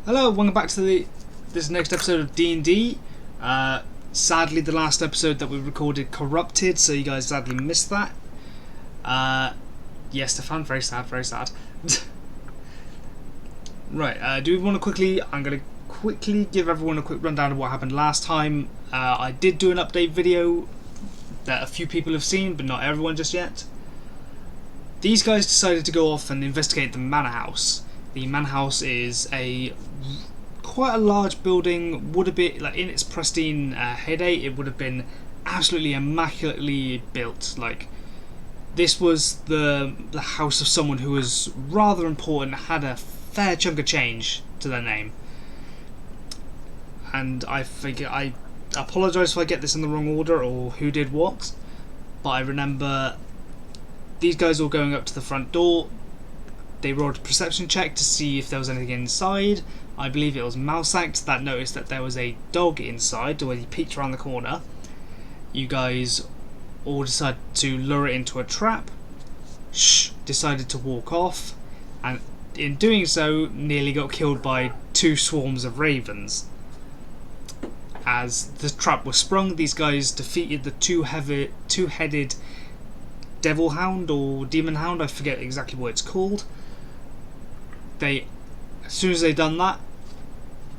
Hello, welcome back to this next episode of D&D. Sadly, the last episode that we recorded corrupted, so you guys sadly missed that. Yes, Stefan, very sad, very sad. Right, do we want to quickly... I'm going to quickly give everyone a quick rundown of what happened last time. I did do an update video that a few people have seen, but not everyone just yet. These guys decided to go off and investigate the manor house. The manor house is quite a large building. Would have been, like, in its pristine heyday, it would have been absolutely immaculately built. Like, this was the house of someone who was rather important, had a fair chunk of change to their name. And I apologise if I get this in the wrong order or who did what, but I remember these guys all going up to the front door. They rolled a perception check to see if there was anything inside. I believe it was Mousact that noticed that there was a dog inside when he peeked around the corner. You guys all decided to lure it into a trap. Decided to walk off, and in doing so nearly got killed by two swarms of ravens. As the trap was sprung, these guys defeated the two-headed devil hound or demon hound, I forget exactly what it's called. As soon as they done that,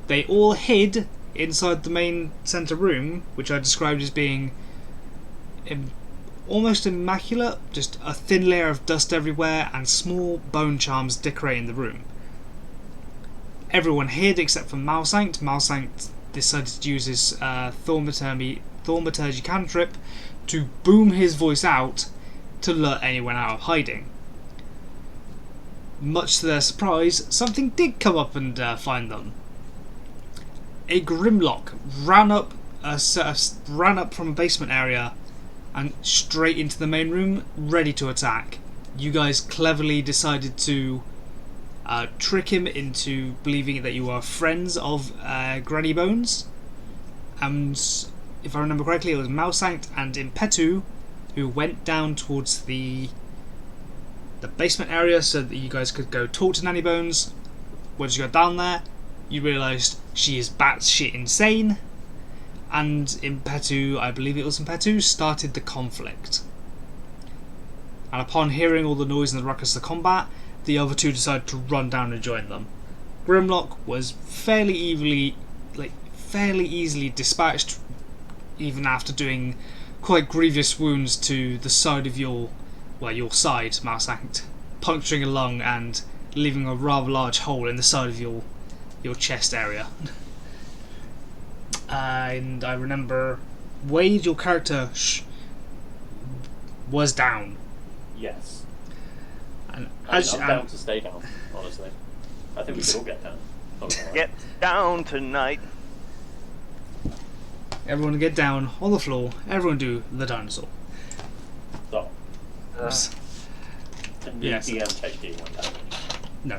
they all hid inside the main centre room, which I described as being almost immaculate, just a thin layer of dust everywhere and small bone charms decorating the room. Everyone hid except for Mousact. Mousact decided to use his thaumaturgy cantrip to boom his voice out to lure anyone out of hiding. Much to their surprise, something did come up and find them. A Grimlock ran up from a basement area and straight into the main room, ready to attack. You guys cleverly decided to trick him into believing that you are friends of Granny Bones. And if I remember correctly, it was Mousact and Impetu who went down towards the basement area so that you guys could go talk to Nanny Bones. Once you got down there, you realised she is batshit insane, and Impetu, I believe it was Impetu, started the conflict. And upon hearing all the noise and the ruckus of the combat, the other two decided to run down and join them. Grimlock was fairly easily dispatched, even after doing quite grievous wounds to the side of your side, Mousact, puncturing a lung and leaving a rather large hole in the side of your chest area. And I remember Wade, your character, was down. Yes. And I'm down to stay down, honestly. I think we could all get down. Get down tonight. Everyone get down on the floor. Everyone do the dinosaur. Stop. And the Yes. DM take you one damage. No.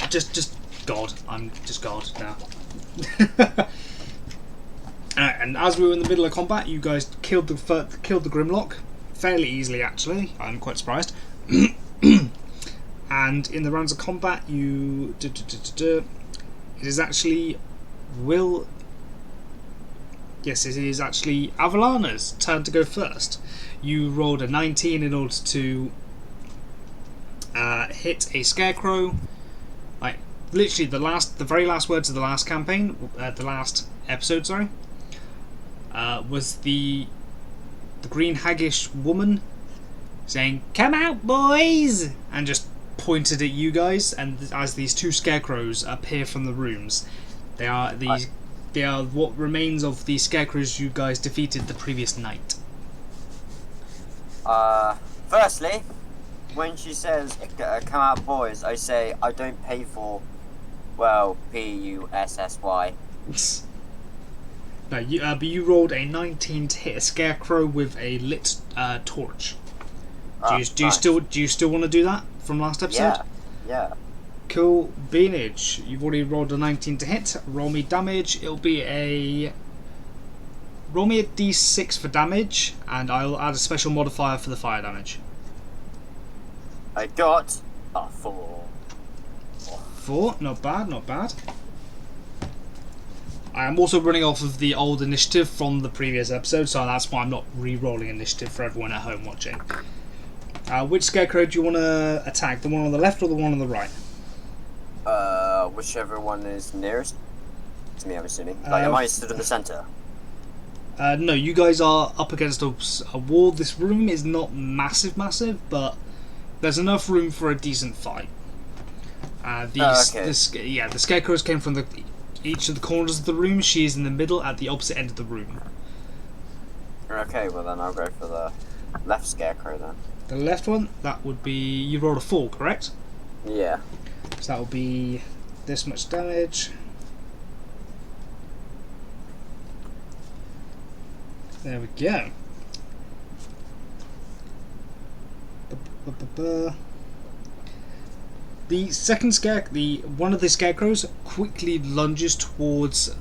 Just God. I'm just God now. And as we were in the middle of combat, you guys killed the Grimlock fairly easily. Actually, I'm quite surprised. And in the rounds of combat, it is actually Yes, it is actually Avalana's turn to go first. You rolled a 19 in order to hit a scarecrow. Like, literally the very last words of the last campaign, the last episode, sorry, was the green haggish woman saying, "Come out, boys!" and just pointed at you guys. And as these two scarecrows appear from the rooms, they are what remains of the scarecrows you guys defeated the previous night. Firstly, when she says, "Come out, boys," I say, "I don't pay for, well, P-U-S-S-Y. No, but you rolled a 19 to hit a scarecrow with a lit torch. Do you still want to do that from last episode? Yeah. Cool. Beanage, you've already rolled a 19 to hit. Roll me damage. Roll me a d6 for damage, and I'll add a special modifier for the fire damage. I got a 4. 4. Not bad, not bad. I am also running off of the old initiative from the previous episode, so that's why I'm not re-rolling initiative for everyone at home watching. Which scarecrow do you want to attack? The one on the left or the one on the right? Whichever one is nearest to me, I'm assuming. Like, am I stood in the centre? No, you guys are up against a wall. This room is not massive, but there's enough room for a decent fight. The scarecrows came from each of the corners of the room. She is in the middle at the opposite end of the room. Okay, well then I'll go for the left scarecrow then. The left one, that would be... You rolled a 4, correct? Yeah. So that will be this much damage. There we go. The second one of the scarecrows quickly lunges towards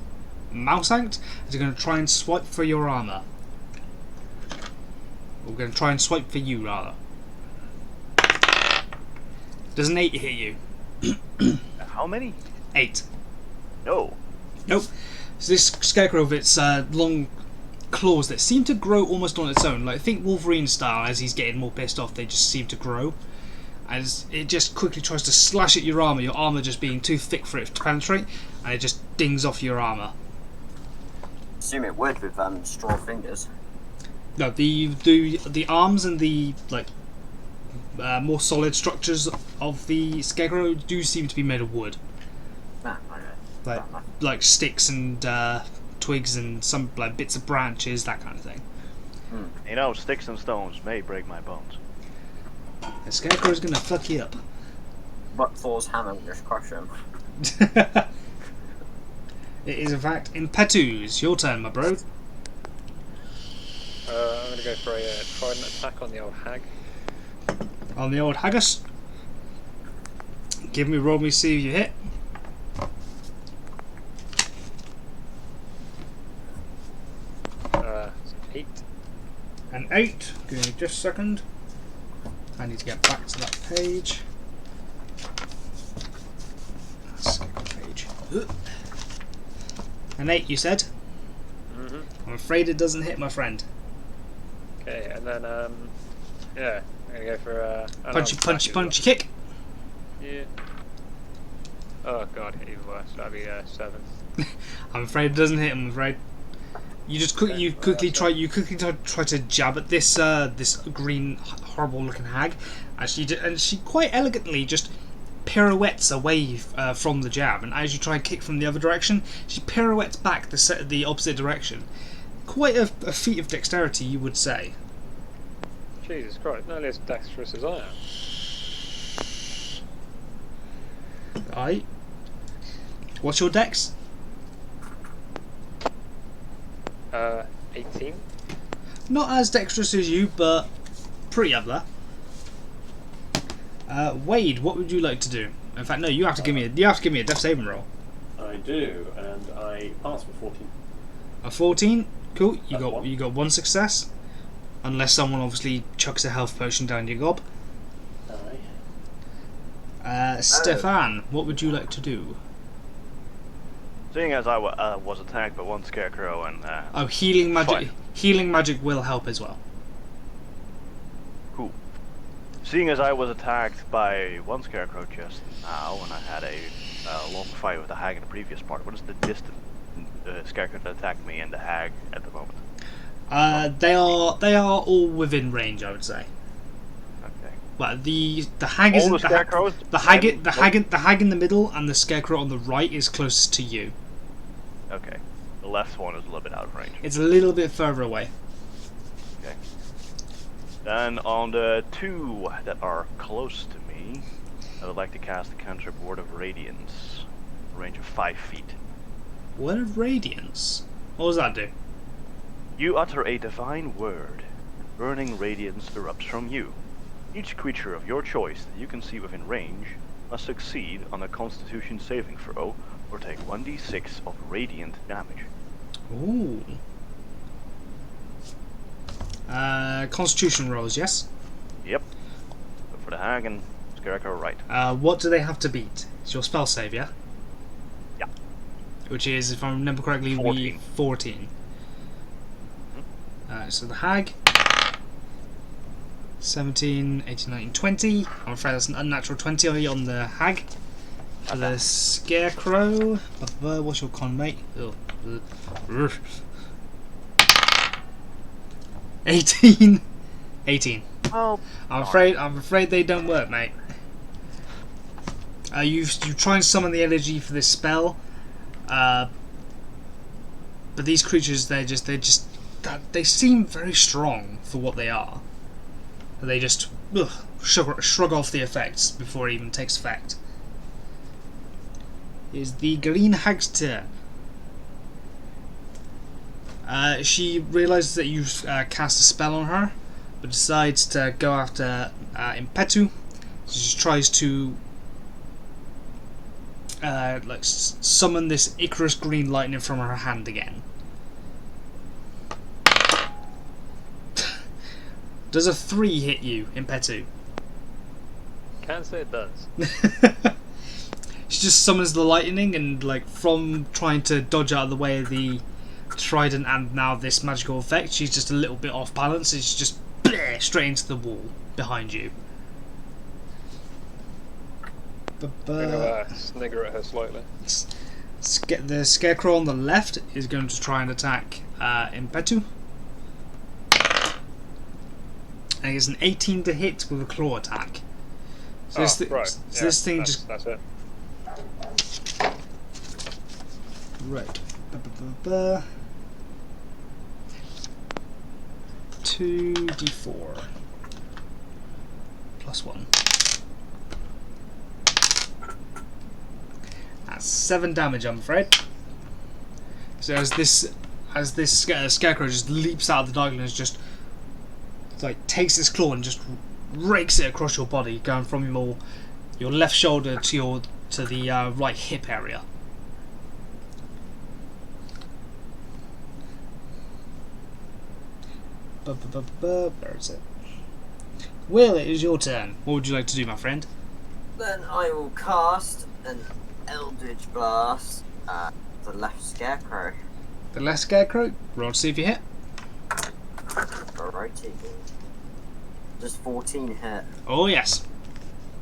Mouseanct. They're going to try and swipe for your armor. We're going to try and swipe for you, rather. Does an 8 hit you? How many? 8. No. Nope. So this scarecrow with its long claws that seem to grow almost on its own. Like, think Wolverine style, as he's getting more pissed off, they just seem to grow. As it just quickly tries to slash at your armor just being too thick for it to penetrate, and it just dings off your armor. Assume it would with straw fingers. No, the arms and the more solid structures of the scarecrow do seem to be made of wood, like sticks and twigs and some bits of branches, that kind of thing. You know, sticks and stones may break my bones. The scarecrow's gonna fuck you up. But Thor's hammer will just crush him. It is in fact Impetus. Your turn, my bro. I'm gonna go for a trident attack on the old hag. On the old haggis. Roll me, see if you hit. It's 8. An 8. Give me just a second. I need to get back to that page. Page. An 8, you said? I'm afraid it doesn't hit, my friend. Okay, and then yeah, I'm gonna go for punchy kick. Yeah. Oh god, even worse. That'd be 7. I'm afraid it doesn't hit. I'm afraid. You quickly try to jab at this this green horrible looking hag, and she quite elegantly just pirouettes away from the jab, and as you try and kick from the other direction, she pirouettes back the opposite direction. Quite a feat of dexterity, you would say. Jesus Christ, not as dexterous as I am. Aye. What's your dex? 18. Not as dexterous as you, but pretty up there. Wade, what would you like to do? In fact, no, you have to give me a death saving roll. I do, and I passed with 14. A 14. Cool. You That's got one success, unless someone obviously chucks a health potion down your gob. Aye. Stefan, what would you like to do? Seeing as I was attacked by one scarecrow and Healing magic. Fine. Healing magic will help as well. Cool. Seeing as I was attacked by one scarecrow just now, and I had a long fight with the hag in the previous part, what is the distance scarecrow that attacked me and the hag at the moment? They are all within range, I would say. Okay. Well, the hag is All the scarecrows. the hag in the middle, and the scarecrow on the right is closest to you. Okay. The left one is a little bit out of range. It's a little bit further away. Okay. Then on the 2 that are close to me, I would like to cast a cantrip Word of Radiance, a range of 5 feet. Word of Radiance. What does that do? You utter a divine word. Burning radiance erupts from you. Each creature of your choice that you can see within range must succeed on a Constitution saving throw or take 1d6 of radiant damage. Ooh. Constitution rolls, yes? Yep. But for the hag and Scarecrow right. What do they have to beat? It's your spell save, yeah? Yeah. Which is, if I remember correctly, 14. 14. So the hag. 17, 18, 19, 20. I'm afraid that's an unnatural 20 on the hag. For the scarecrow. What's your con, mate? 18. 18. Oh. I'm afraid they don't work, mate. You try and summon the energy for this spell, but these creatures they seem very strong for what they are. They just shrug off the effects before it even takes effect. Is the green hag's turn. She realizes that you've cast a spell on her, but decides to go after Impetu. She tries to summon this Icarus green lightning from her hand again. Does a 3 hit you, Impetu? Can't say it does. She just summons the lightning, and from trying to dodge out of the way of the trident and now this magical effect, she's just a little bit off balance. It's just straight into the wall behind you. I'm gonna snigger at her slightly. The scarecrow on the left is going to try and attack Impetu. And it's an 18 to hit with a claw attack. So this thing just... That's it. Right. 2d4. Plus 1. That's 7 damage, I'm afraid. So as this scarecrow just leaps out of the darkness, just takes its claw and just rakes it across your body, going from your left shoulder to the right hip area. Where is it? Will, it is your turn. What would you like to do, my friend? Then I will cast an Eldritch Blast at the left scarecrow. The left scarecrow? Roll to see if you hit. Alrighty. Just 14 hit. Oh, yes.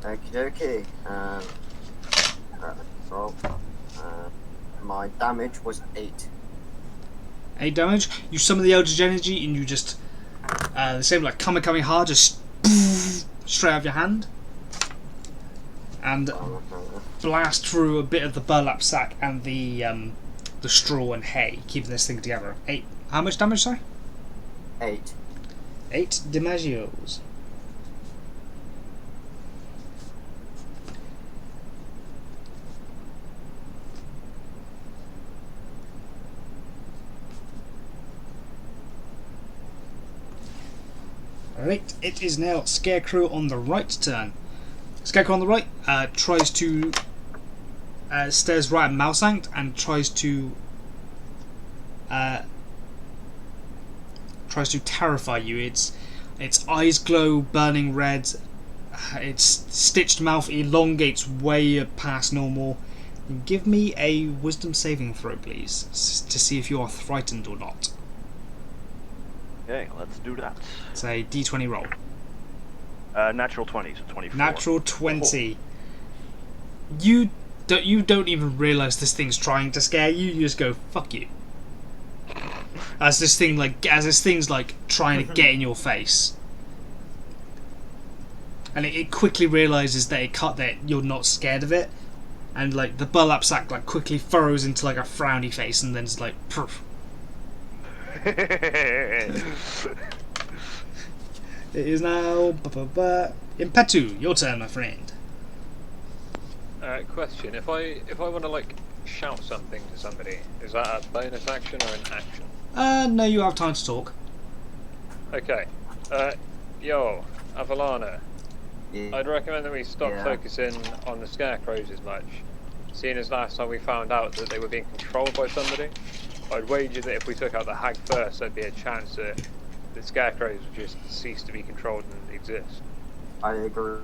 Okie dokie. Roll. My damage was 8. 8 damage. You summon the Eldritch Energy and you just the same coming hard, just straight out of your hand and blast through a bit of the burlap sack and the straw and hay, keeping this thing together. 8. How much damage, sorry? 8. 8 damagios. Alright, it is now Scarecrow on the right turn. Scarecrow on the right tries to stares right at Mousank and tries to terrify you. Its eyes glow burning red. Its stitched mouth elongates way past normal. Give me a wisdom saving throw, please, to see if you are frightened or not. Okay, let's do that. It's a d20 roll. Natural 20, so 24. Natural 20. You don't even realise this thing's trying to scare you. You just go, fuck you. As this thing's trying to get in your face. And it quickly realises that you're not scared of it. And the burlap sack quickly furrows into a frowny face and then it's poof. It is now Impetu, your turn, my friend. Question: If I want to shout something to somebody, is that a bonus action or an action? No, you have time to talk. Okay. Yo, Avalana. Yeah. I'd recommend that we stop focusing on the scarecrows as much, seeing as last time we found out that they were being controlled by somebody. I'd wager that if we took out the hag first, there'd be a chance that the scarecrows would just cease to be controlled and exist. I agree.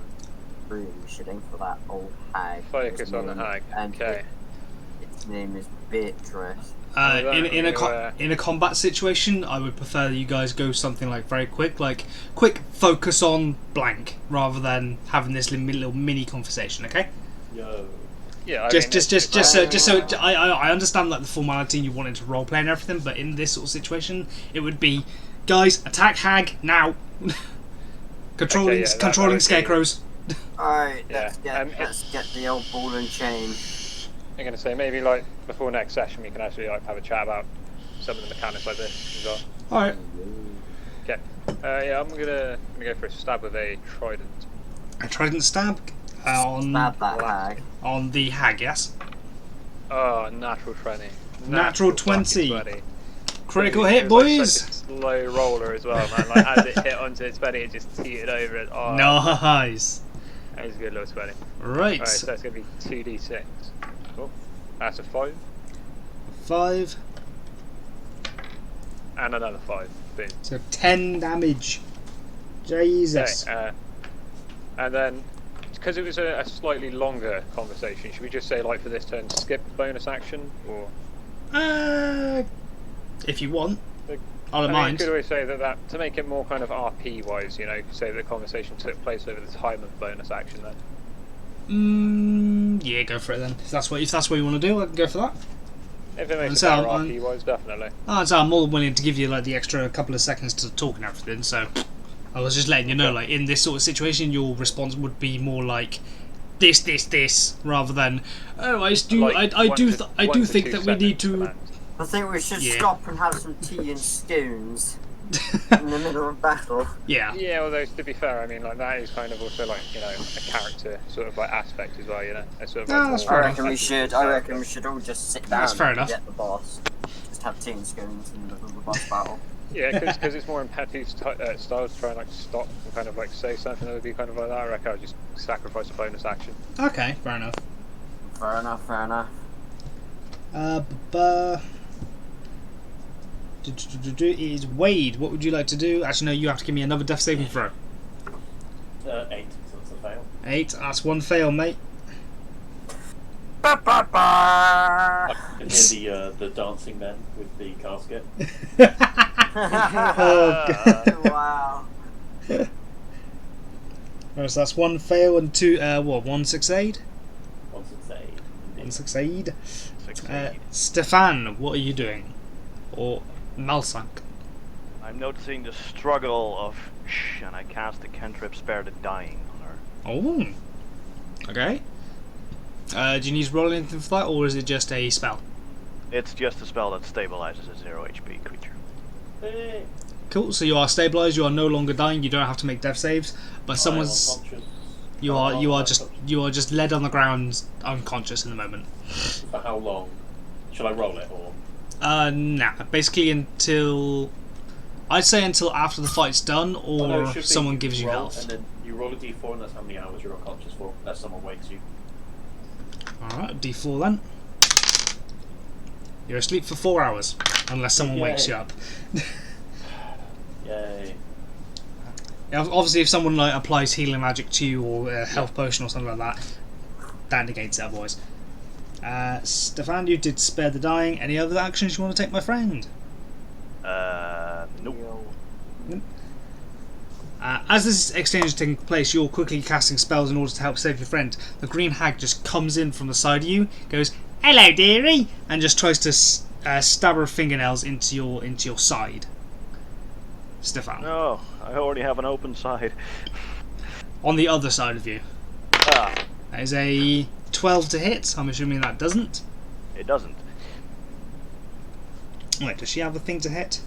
room, we should aim for that old hag. Focus on the hag. And Okay. its name is Beatrice. In a combat situation, I would prefer that you guys go something like very quick, like quick focus on blank, rather than having this little mini conversation. Okay? Yo. Yeah. Just so I understand like the formality you wanted to roleplay and everything, but in this sort of situation, it would be, guys, attack hag now. Controlling that would be- scarecrows. Alright, Yeah, let's get the old ball and chain. I'm gonna say maybe like before next session we can actually like have a chat about some of the mechanics like this as well. All right. Okay. Yeah, I'm gonna go for a stab with a trident. A trident stab on Stab that hag. on the hag. Yes. Oh, natural 20. Natural fucking 20. Critical It hit, was boys. Like such a slow roller as well, man. Like as it hit onto its belly, it just teetered over it. Oh, Nice. that was a good little 20. Right. Alright, so that's gonna be 2d6. Cool. That's a 5 5. and another 5. Boom. So 10 damage. Jesus. Okay, and then, because it was a slightly longer conversation, should we just say, like, for this turn, skip bonus action? Or If you want, Like, I don't You mind. could always say that to make it more kind of RP-wise, you know, say that the conversation took place over the time of bonus action then. Yeah, go for it then. If that's what you want to do, I can go for that. If it makes it So, better I'm- RP-wise, definitely. So I'm more than willing to give you like the extra couple of seconds to talk and everything. So I was just letting you know, like in this sort of situation, your response would be more like this, rather than I do Like, I one do to- I one do to think two that we need sentence to. commands. I think we should Yeah. stop and have some tea and scones in the middle of battle. Yeah. Yeah, although to be fair, I mean, like that is kind of also like, you know, a character sort of like aspect as well, you know. It's sort of No, like that's more- fair I enough. reckon we should all just sit down That's fair and enough. get the boss. Just have tea and scones in the middle of the boss battle. Yeah, because it's more in Petty's style to try and like stop and kind of like say something that would be kind of like that. I reckon I'd just sacrifice a bonus action. Okay, fair enough. Fair enough. It is Wade. What would you like to do? Actually, no. You have to give me another death saving throw. 8, so it's a fail. 8. That's one fail, mate. I can hear the dancing men with the casket. Oh, God. Wow. Right, so that's one fail and 2. One succeed. Once it's 8. One succeed. Succeed. Stefan, what are you doing? Or Malsank? I'm noticing the struggle of shh, and I cast the cantrip Spare the Dying on her. Oh. Okay. Do you need to roll anything for that, or is it just a spell? It's just a spell that stabilizes a 0 HP creature. Hey, Cool. So you are stabilized. You are no longer dying. You don't have to make death saves. But someone's you are just led on the ground, unconscious in the moment. For how long? Shall I roll it or? Nah. Basically until I'd say until after the fight's done, or Oh, no, it should be someone gives you roll, health. And then you roll a d4, and that's how many hours you're unconscious for, unless someone wakes you. Alright, D4 then. You're asleep for 4 hours, unless someone wakes Yay. you up. Yay. Obviously, if someone like applies healing magic to you or a health potion or something like that, that negates it otherwise. Stefan, you did Spare the Dying. Any other actions you want to take, my friend? Nope. As this exchange is taking place, you're quickly casting spells in order to help save your friend. The green hag just comes in from the side of you, goes, "Hello, dearie," and just tries to stab her fingernails into your side. Stefan, No, I already have an open side. on the other side of you. Ah, That is a 12 to hit. I'm assuming that doesn't. it doesn't. Wait, does she have a thing to hit?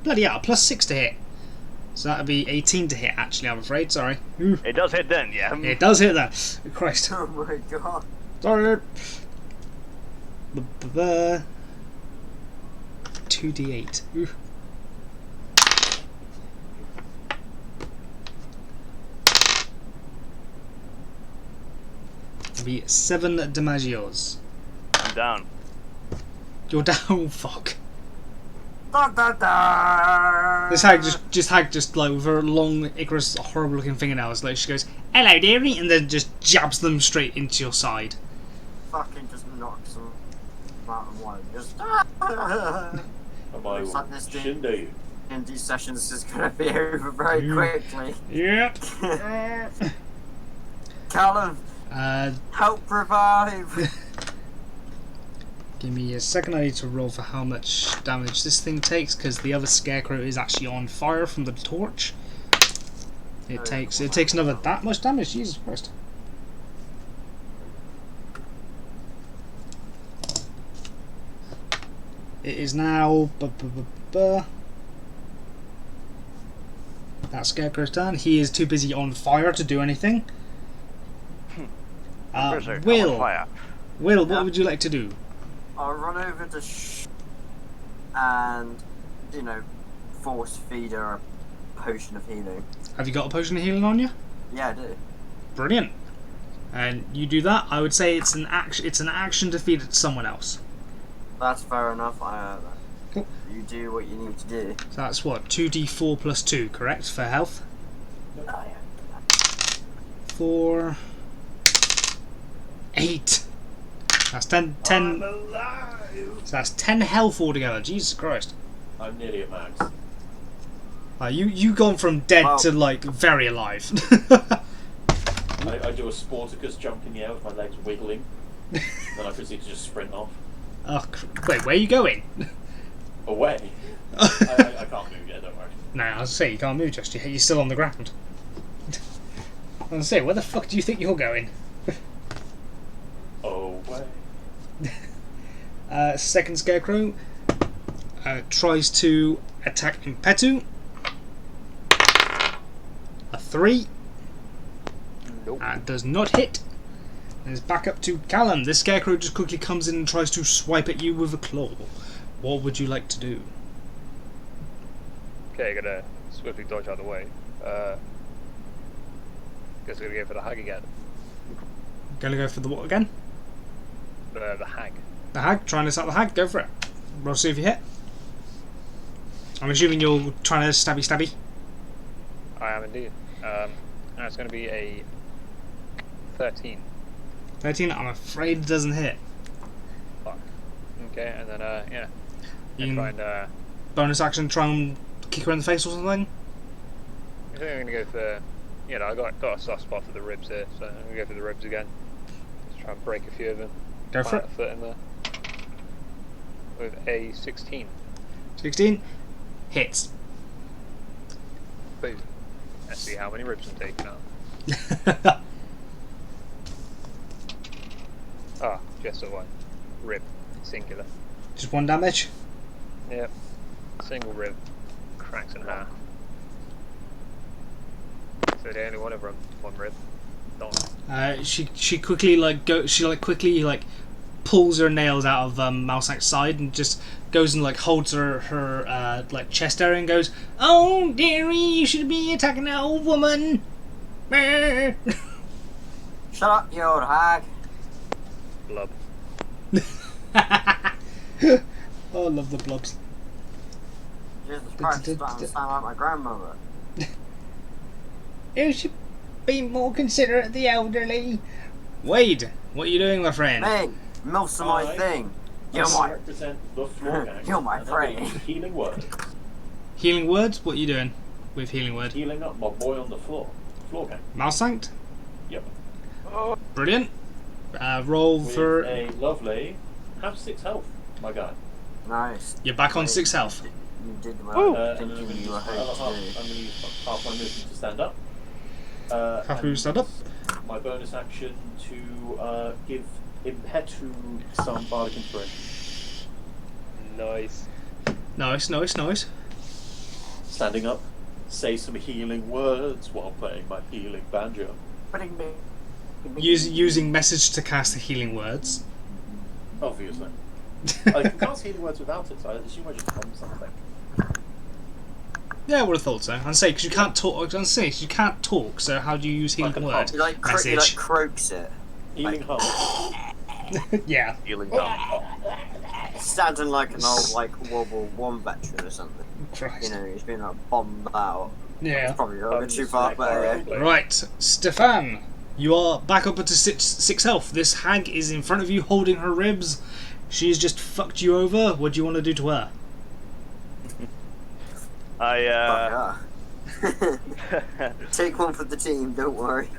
Bloody hell, +6 to hit. So that would be 18 to hit, actually, I'm afraid. Sorry. Ooh, It does hit then, yeah. it does hit that. Christ. Oh my god. Sorry. 2d8. Ooh. That'll be 7 damagios. I'm down. You're down. Fuck. Da, da, da. This hag just like with her long, Icarus, horrible looking fingernails, like she goes, "Hello, dearie," and then just jabs them straight into your side. Fucking just knocks them out of one. Just. Am I Shindy? And these sessions is gonna be over very quickly. Yep. Callum, help revive. Give me a second. I need to roll for how much damage this thing takes because the other scarecrow is actually on fire from the torch. It takes another that much damage. Jesus Christ. It is now. That scarecrow's turn. He is too busy on fire to do anything. Will, what would you like to do? I'll run over to and, force feed her a potion of healing. Have you got a potion of healing on you? Yeah, I do. Brilliant. And you do that. I would say it's an action. It's an action to feed it to someone else. That's fair enough. Cool. You do what you need to do. So that's what 2d4 plus 2, correct, for health? 4, 8. That's 10. So that's 10 health altogether. Jesus Christ. I'm nearly at max. You gone from dead to like very alive. I do a Sporticus jump in the air with my legs wiggling. Then I proceed to just sprint off. Oh, wait, where are you going? Away. I can't move yet, don't worry. No, I was say you can't move just yet. You're still on the ground. I was say, where the fuck do you think you're going? Away. Second scarecrow tries to attack Impetu. A 3. Nope. Does not hit. And it's back up to Callum. This scarecrow just quickly comes in and tries to swipe at you with a claw. What would you like to do? Okay, gonna swiftly dodge out of the way. Guess we're gonna go for the hag again. Gonna go for the what again? The hag. The hag? Trying to attack the hag? Go for it. Roll see if you hit. I'm assuming you're trying to stabby. I am indeed. That's gonna be a 13. 13? I'm afraid it doesn't hit. Fuck. Okay, and then yeah. You Try can and bonus action try and kick her in the face or something? I think I'm gonna go for, I got a soft spot for the ribs here, so I'm gonna go for the ribs again. Just try and break a few of them. Go for it. Plant a foot in there. With a 16. 16? Hits. Boom. Let's see how many ribs I'm taking out. Ah, just a one. Rib. Singular. Just 1 damage? Yep. Single rib. Cracks in half. So the only one of them, one rib. Done. She quickly quickly pulls her nails out of Malsack's side and just goes and holds her chest area and goes, "Oh dearie, you should be attacking that old woman." Shut up, you old hag. Blub. Oh, I love the blobs. Jesus Christ, I'm starting to sound like my grandmother. You should be more considerate of the elderly. Wade, what are you doing, my friend? Hey, milfs are my thing. You're my represent the floor gang. You're my and friend. I'm doing Healing word. Healing words? What are you doing with healing word? Healing up my boy on the floor. Floor gang. Malsanct? Yep. Brilliant. Roll With for... a lovely have 6 health, my guy. Nice. You're back on 6 health. You did well. And then I'm Thinking going to you were use hoping to do. half my movement to stand up. Half movement to stand up. My bonus action to give Impetu some bardic inspiration. Nice. Nice. Standing up, say some healing words while playing my healing banjo. Using message to cast the healing words. Obviously. I can cast healing words without it, so I assume I just hum something. Yeah, I would have thought so. And say, because you can't talk, so how do you use healing word? You like croaks it. Healing hum. Yeah. Healing hum. Standing like an old World War One veteran or something. Christ. You know, he's been bombed out. Yeah. It's probably a little bit too far, but Right, Stefan, you are back up to six health. This hag is in front of you holding her ribs. She's just fucked you over. What do you want to do to her? Take one for the team, don't worry.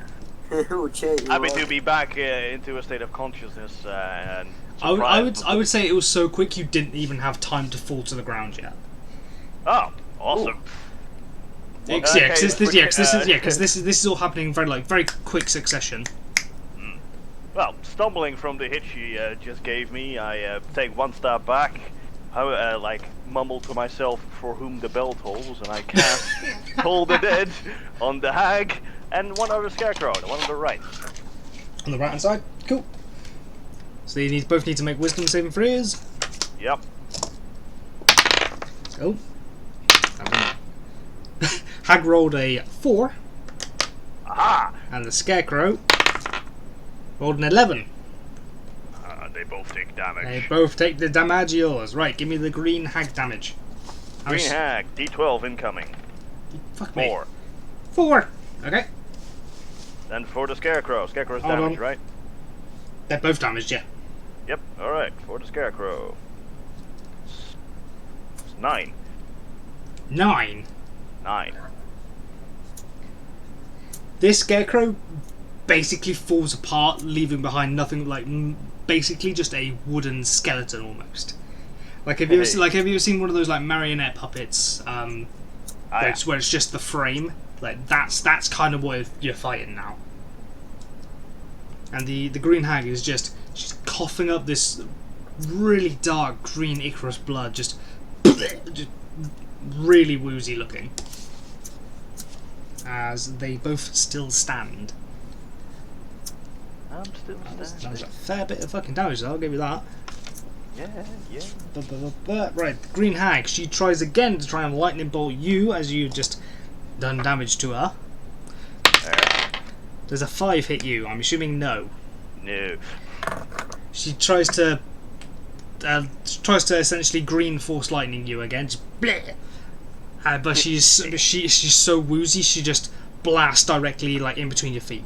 We'll cheer you Happy on. to be back into a state of consciousness and I would say it was so quick you didn't even have time to fall to the ground yet. Oh, awesome. Because this is all happening in very quick succession. Well, stumbling from the hit she just gave me, I take one step back, I mumble to myself, "For whom the bell tolls," and I cast Toll the Dead on the hag and one other scarecrow, the one on the right. On the right hand side, cool. So you both need to make wisdom saving throws. Yep. Oh. Hag rolled a 4. Aha! And the scarecrow rolled an 11. They both take damage. They both take the damage yours. Right, give me the green hag damage. Green hag, D12 incoming. Fuck me. 4. 4. Okay. Then for the scarecrow. Scarecrow's Hold damage, on. right? They're both damaged, yeah. Yep, alright. For the scarecrow. It's 9. 9. 9. This scarecrow basically falls apart, leaving behind nothing, basically just a wooden skeleton almost. Have you ever seen one of those marionette puppets? Where it's just the frame. That's kind of what you're fighting now. And the green hag is she's coughing up this really dark green Icarus blood, just really woozy looking. As they both still stand. I'm still That was standing. a fair bit of fucking damage, though, I'll give you that. Yeah. Right, the green hag, she tries again to try and lightning bolt you as you just done damage to her. Does a 5 hit you? I'm assuming no. No. She tries to essentially green force lightning you again, just bleh. But she's so woozy, she just blasts directly in between your feet.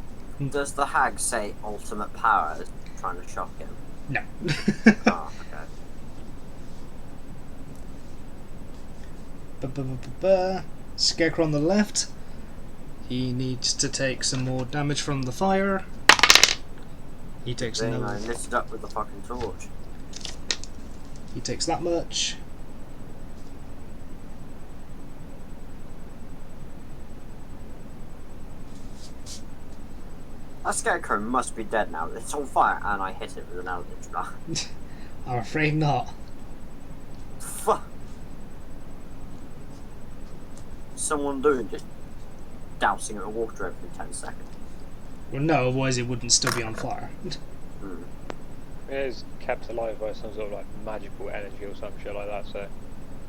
Does the hag say ultimate power as trying to shock him? No. Oh, okay. Scarecrow on the left. He needs to take some more damage from the fire. He takes Then another. I lifted up with the fucking torch. He takes that much. That scarecrow must be dead now. It's on fire, and I hit it with an eldritch blast. I'm afraid not. Fuck. Someone doing just dousing it with water every 10 seconds. Well, no, otherwise it wouldn't still be on fire. Hmm. It is kept alive by some sort of magical energy or some shit like that, so.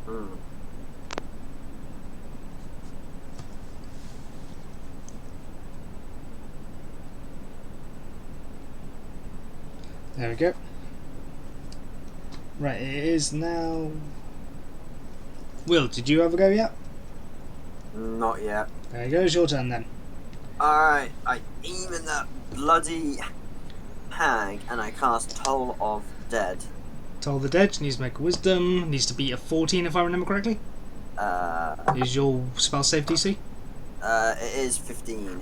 Hmm. There we go. Right, it is now. Will, did you have a go yet? Not yet. There you go, it's your turn then. Alright, I aim in that bloody hag and I cast Toll of Dead. Toll the Dead needs to make a wisdom, needs to beat a 14 if I remember correctly. Is your spell save DC? It is 15.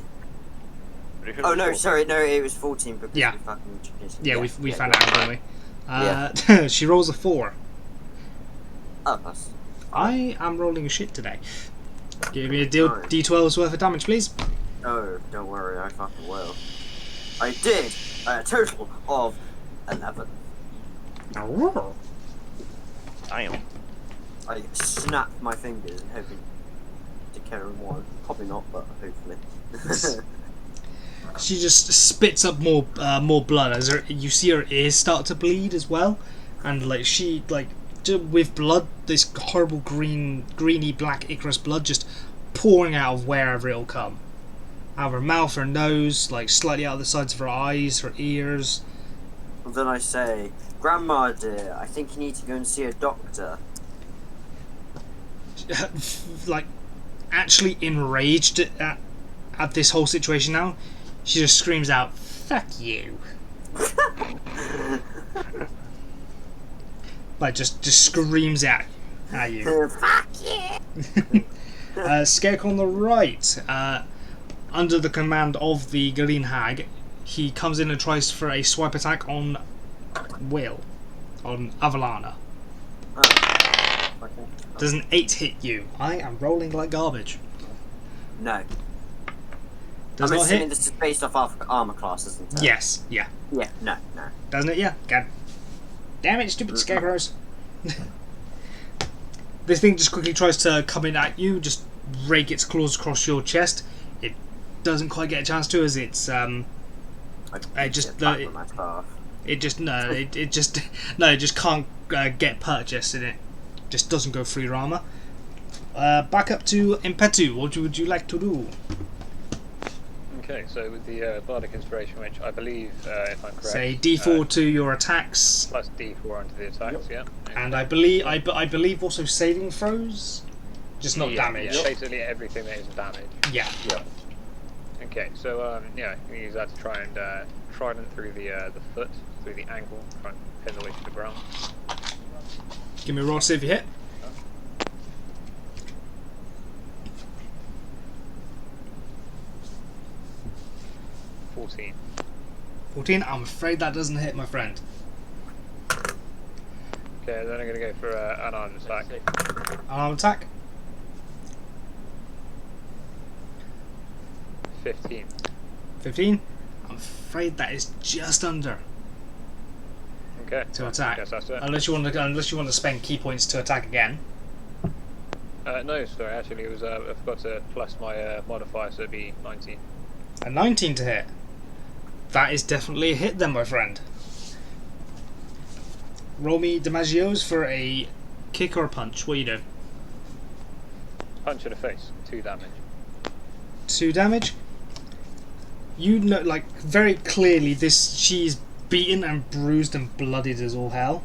Oh no, sorry, no, it was 14 because Yeah. we fucking Yeah, we found it out, didn't we? She rolls a 4. Oh, that's... I am rolling shit today. Give me a D12's worth of damage, please. Oh, don't worry, I fucking will. I did a total of 11. Damn. I snapped my fingers hoping to carry one. Probably not, but hopefully. She just spits up more blood as you see her ears start to bleed as well, and with blood, this horrible greeny black Icarus blood just pouring out of wherever it'll come, out of her mouth, her nose, slightly out of the sides of her eyes, her ears. Well, then I say, Grandma dear, I think you need to go and see a doctor. Like, actually enraged at this whole situation now, she just screams out, "Fuck you!" Like, just screams out at you. Fuck you! Scarecrow on the right, under the command of the Green Hag, he comes in and tries for a swipe attack on Avalana. Okay. Does an 8 hit you? I am rolling like garbage. No. Does I'm not assuming hit? this is based off armor class, isn't it? Yes, yeah. Yeah, no. Doesn't it? Yeah. God damn it, stupid scarecrows. This thing just quickly tries to come in at you, just rake its claws across your chest. It doesn't quite get a chance to, as it's it just can't get purchased, and it just doesn't go through your armor. Back up to Impetu. What would you like to do? Okay, so with the Bardic Inspiration, which I believe, if I'm correct, Say D4 to your attacks, plus D4 onto the attacks. Yeah. and I believe also saving throws, just not damage. Yeah, basically everything that is damage. Yeah. Okay, so yeah, you can use that to try and trident through the foot, through the ankle, try and pin the way to the ground. Give me a roll to see if you hit. $14. 14. I'm afraid that doesn't hit, my friend. Okay, then I'm going to go for an arm attack. Unarmed attack. 15. 15. I'm afraid that is just under Okay. to attack. Guess that's it. Unless you want to spend key points to attack again. No, sorry, actually it was, I forgot to plus my modifier, so it'd be 19. A 19 to hit. That is definitely a hit then, my friend. Roll me DiMaggio's for a kick or a punch. What do you do? Punch in the face, 2 damage. 2 damage. You know, like, very clearly she's beaten and bruised and bloodied as all hell.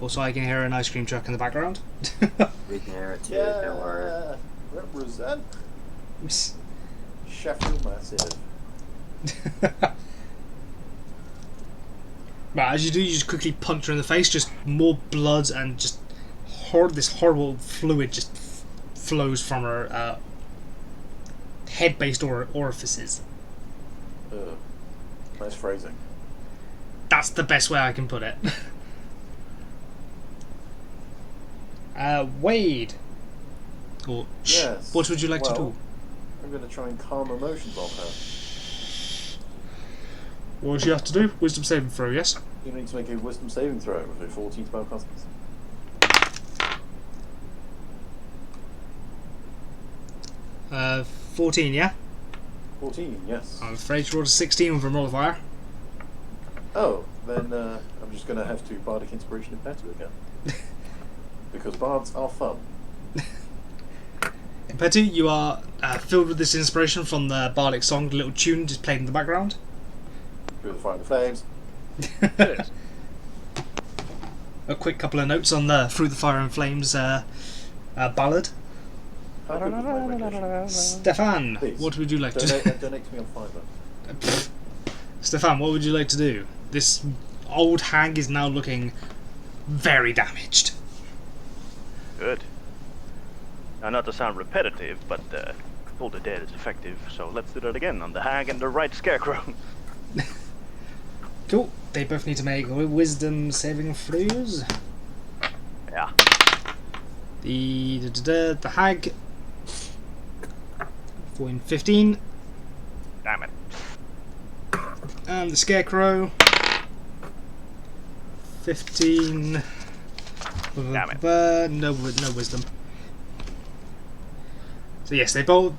Also, I can hear an ice cream truck in the background. We can hear it too, don't worry. Represent Sheffield Massive. Right, as you do, you just quickly punch her in the face. Just more blood and just this horrible fluid just flows from her head-based orifices. Nice phrasing. That's the best way I can put it. Wade. Or Yes. what would you like to Well, do? I'm going to try and calm emotions on her. What would you have to do? Wisdom saving throw, yes? You need to make a wisdom saving throw with a 14 spellcasters. 14, yeah? 14, yes. I'm afraid you rolled a 16 with a modifier. Oh, then I'm just going to have to Bardic Inspiration and Better again. Because bards are fun. Petty, you are filled with this inspiration from the Bardic song, the little tune just played in the background. Through the fire and the flames. Yes. A quick couple of notes on the Through the Fire and Flames ballad. How good was my rendition? Stefan, Please, what would you like to donate to me on Fiverr. Stefan, what would you like to do? This old hag is now looking very damaged. Good. Now, not to sound repetitive, but Toll the Dead is effective, so let's do that again on the hag and the right scarecrow. Cool. They both need to make wisdom saving throws. Yeah. The hag. 15. Damn it. And the scarecrow. 15. Damn it. No wisdom. So yes, they both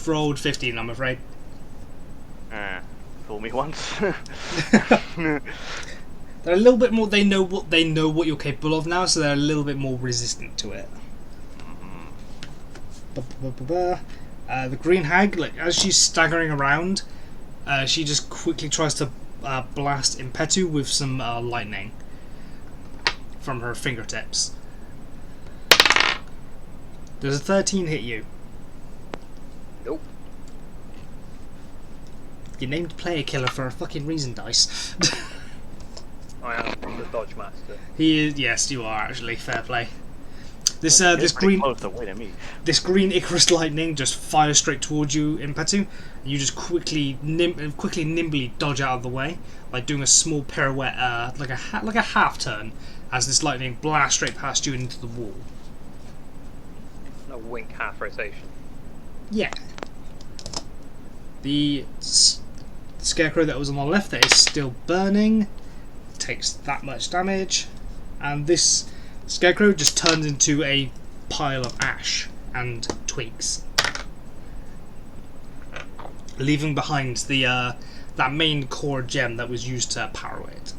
rolled 15. I'm afraid. Fool me once. They're a little bit more. They know what you're capable of now, so they're a little bit more resistant to it. The green hag, like as she's staggering around, she just quickly tries to blast Impetu with some lightning from her fingertips. Does a 13 hit you? Nope. You named player killer for a fucking reason, Dice. I am the Dodge Master. He is. Yes, you are actually. Fair play. This It's pretty close to wait at me. this green Icarus lightning just fires straight towards you, Impetu. And you just quickly nimbly dodge out of the way by doing a small pirouette, like a half turn, as this lightning blasts straight past you into the wall. A wink half rotation. Yeah. The scarecrow that was on the left that is still burning takes that much damage, and this scarecrow just turns into a pile of ash and twigs, leaving behind the that main core gem that was used to power it.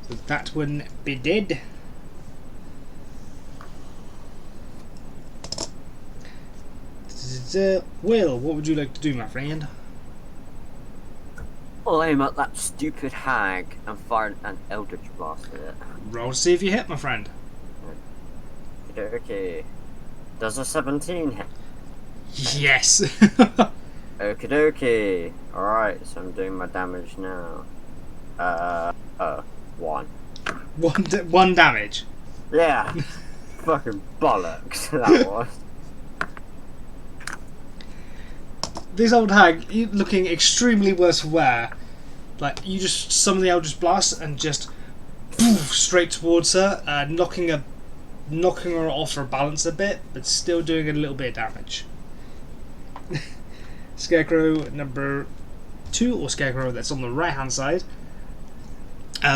So that one be dead. Will, what would you like to do, my friend? I'll aim at that stupid hag and fire an eldritch blast at it. Roll to see if you hit, my friend. Okay. Does a 17 hit? Yes. Okie dokie. Alright, so I'm doing my damage now. 1. One damage. Yeah. Fucking bollocks, that was. This old hag, looking extremely worse for wear. Like, you just summon the Eldritch Blast and just poof, straight towards her, knocking her off her balance a bit, but still doing a little bit of damage. Scarecrow number 2, or Scarecrow that's on the right hand side,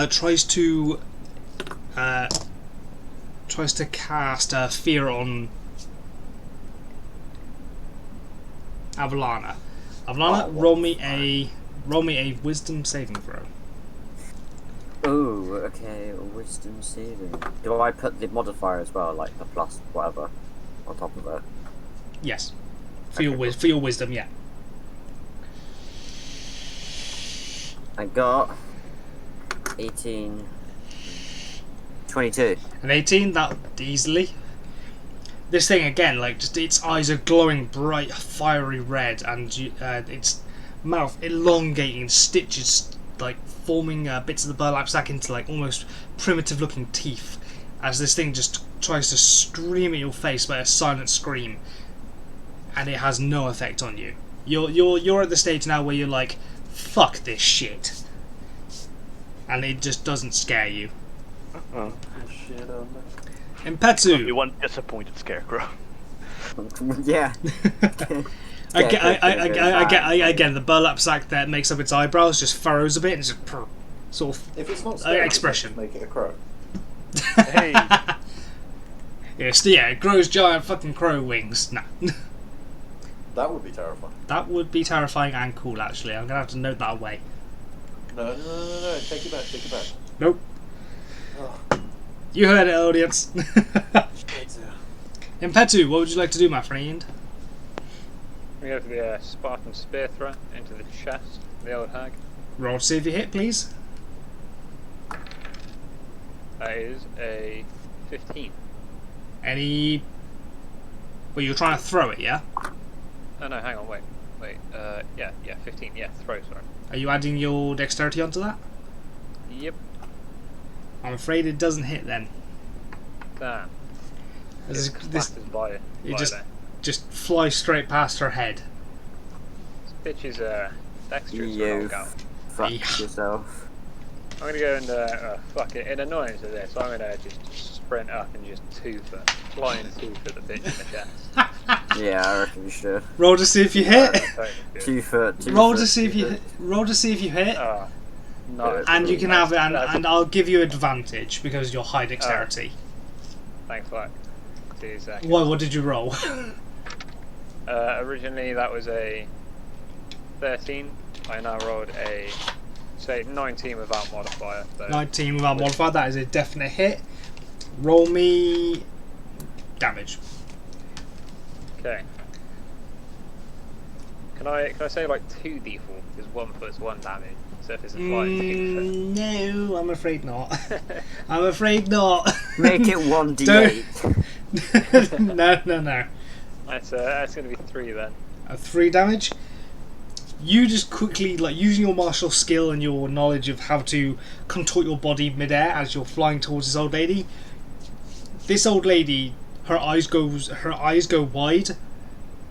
tries to cast Fear on Avalana. Avalana, roll me a Wisdom saving throw. Ooh, okay, wisdom saving. Do I put the modifier as well, like the plus whatever, on top of it? Yes, for your wisdom, yeah. I got 18, 22. An 18, that easily. This thing again, like, just its eyes are glowing bright, fiery red, and its mouth elongating, stitches like forming bits of the burlap sack into like almost primitive-looking teeth, as this thing just tries to scream at your face by a silent scream, and it has no effect on you. You're at the stage now where you're like, fuck this shit, and it just doesn't scare you. Shit on that. Impetu. Be one disappointed scarecrow. Yeah. Again, the burlap sack that makes up its eyebrows just furrows a bit and just sort of If it's not scary, expression. make it a crow. Hey, Yes, yeah, it grows giant fucking crow wings. Nah. That would be terrifying. That would be terrifying and cool, actually. I'm gonna have to note that away. No. Take it back. Nope. Oh, You heard it, audience. it's, Impetu, what would you like to do, my friend? We go for the Spartan spear threat into the chest of the old hag. Roll to see if you hit, please. That is a 15. Any... Well, you're trying to throw it, yeah? Oh no, hang on, wait. Yeah, 15, yeah, throw, sorry. Are you adding your dexterity onto that? Yep, I'm afraid it doesn't hit then. damn. This, It this, splatters by just- there. just flies straight past her head. This bitch is dexterous for an You old gal. fuck Yeah. yourself. I'm gonna go and, fuck it, in annoyance of this, I'm gonna just sprint up and just flying tooth at the bitch in the chest. Yeah, I reckon you should. Roll to see if you hit. 2 foot. Roll to see if you hit. Roll to see if you hit. Oh, no. And you can have it, and I'll give you advantage because of your high dexterity. Thanks, fuck. 2 seconds. What did you roll? Originally that was a 13. I now rolled a, say, 19 without modifier. So 19 without modifier, that is a definite hit. Roll me damage. okay. Can I say like 2 default? Because 1 puts 1 damage. So if it's a flying No, I'm afraid not. I'm afraid not. Make it 1d8. No. That's going to be 3 then. 3 damage. You just quickly, like, using your martial skill and your knowledge of how to contort your body midair as you're flying towards this old lady. This old lady, her eyes go wide,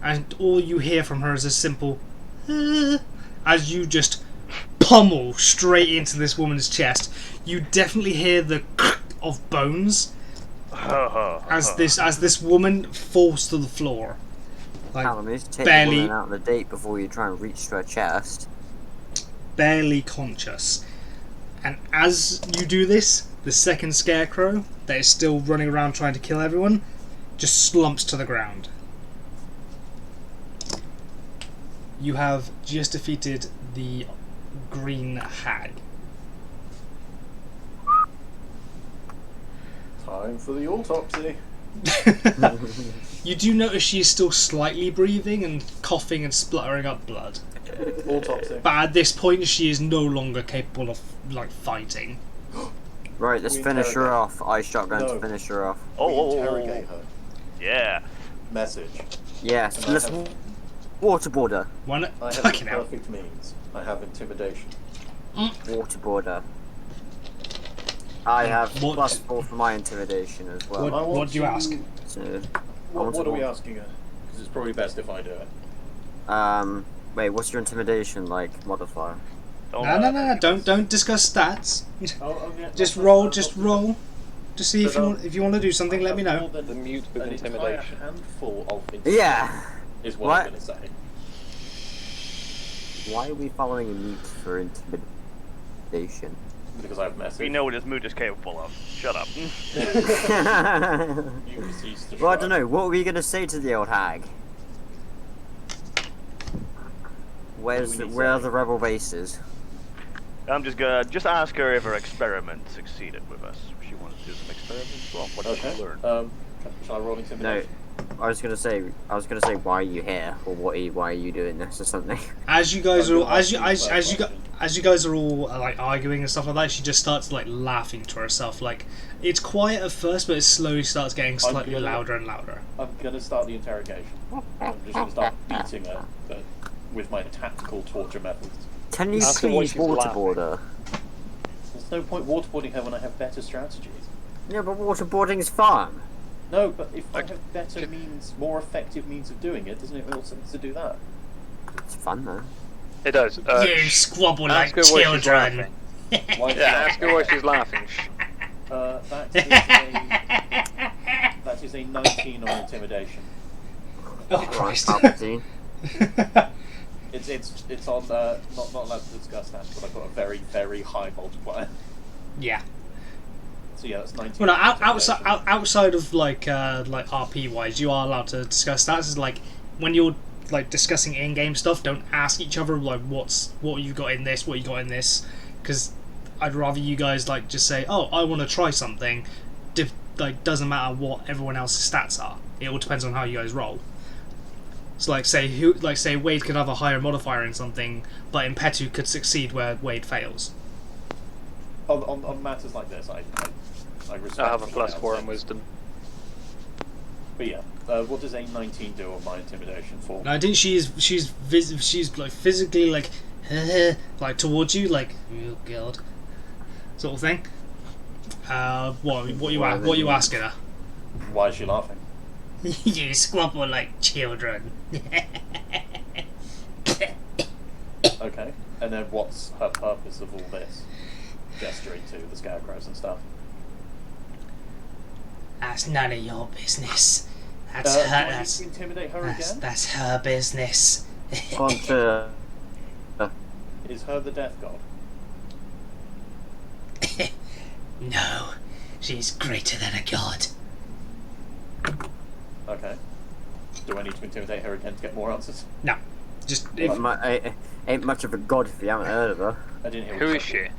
and all you hear from her is a simple as you just pummel straight into this woman's chest. You definitely hear the of bones as this woman falls to the floor. Like, Callum, is take barely- the woman out of the date before you try and reach to her chest. barely conscious. And as you do this, the second scarecrow that is still running around trying to kill everyone just slumps to the ground. You have just defeated the green hag. Time for the autopsy. You do notice she is still slightly breathing and coughing and spluttering up blood. Autopsy. But at this point, she is no longer capable of, like, fighting. Right, let's We finish her interrogate. off. I shotgun No. to finish her off. We interrogate her. Yeah. Message. Yes, And I let's have- waterboard her. One, I have fucking the hell. perfect means. I have intimidation. Waterboard her. I have What- +4 for my intimidation as well. What- I want do you to- ask? So, What are we waterboard. asking her? Because it's probably best if I do it. Wait, what's your intimidation like modifier? No. Don't discuss stats. Oh, yeah. Just no, roll. no, Just no. roll. Just see if you want to do something. Let me I have know. more than The mute with an intimidation. entire handful of intimidation. Yeah! Is what What? I'm going to say. Why are we following a mute for intimidation? Because I have message. We know what this mood is capable of. Shut up. You cease to Well, I shrug. don't know. What were you going to say to the old hag? What do we need Where are say? the rebel bases? I'm just gonna ask her if her experiment succeeded with us. She wanted to do some experiments. Well, what did Okay. she learn? Shall I roll No, intimidation? I was gonna say, why are you here, or why are you doing this, or something? As you guys I'm are all, gonna as you ask you as the you first gu- as you guys are all like arguing and stuff like that, she just starts like laughing to herself. Like, it's quiet at first, but it slowly starts getting slightly gonna- louder and louder. I'm going to start the interrogation. I'm just going to start beating her, but with my tactical torture methods. Can you Ask her why please she's waterboard her? There's no point waterboarding her when I have better strategies. Yeah, but waterboarding's fun. No, but if I Okay. have better means, more effective means of doing it, doesn't it make sense to do that? It's fun though. It does. You squabble ask like her why she's children. laughing. Why is Yeah, that? ask her why she's laughing. Shh. That is a 19 on intimidation. Oh Right, Christ! Palpatine. It's on not allowed to discuss that, but I've got a very very high multiplier. Yeah. So yeah, that's 19. Well, no, on outside intimidation. outside of like RP wise, you are allowed to discuss stats. It's like when you're like discussing in-game stuff, don't ask each other like what you got in this, what you got in this, because I'd rather you guys like just say, oh, I want to try something. Like, doesn't matter what everyone else's stats are. It all depends on how you guys roll. So like say Wade could have a higher modifier in something, but Impetu could succeed where Wade fails. On matters like this, I respect. I have a someone +4 in else's. wisdom. But yeah, what does a 19 do on my intimidation for? No, I think she's like physically like like towards you, like, oh god, sort of thing. What you asking her? Why is she laughing? You squabble like children. Okay, and then what's her purpose of all this? Gesturing to the scarecrows and stuff. That's none of your business. That's Do her. I need That's to intimidate her again? that's her business. On to Is her the death god? No, she's greater than a god. Okay. Do I need to intimidate her again to get more answers? No, just if, ain't much of a god if you haven't heard of her. I didn't hear. Who what is you said. she?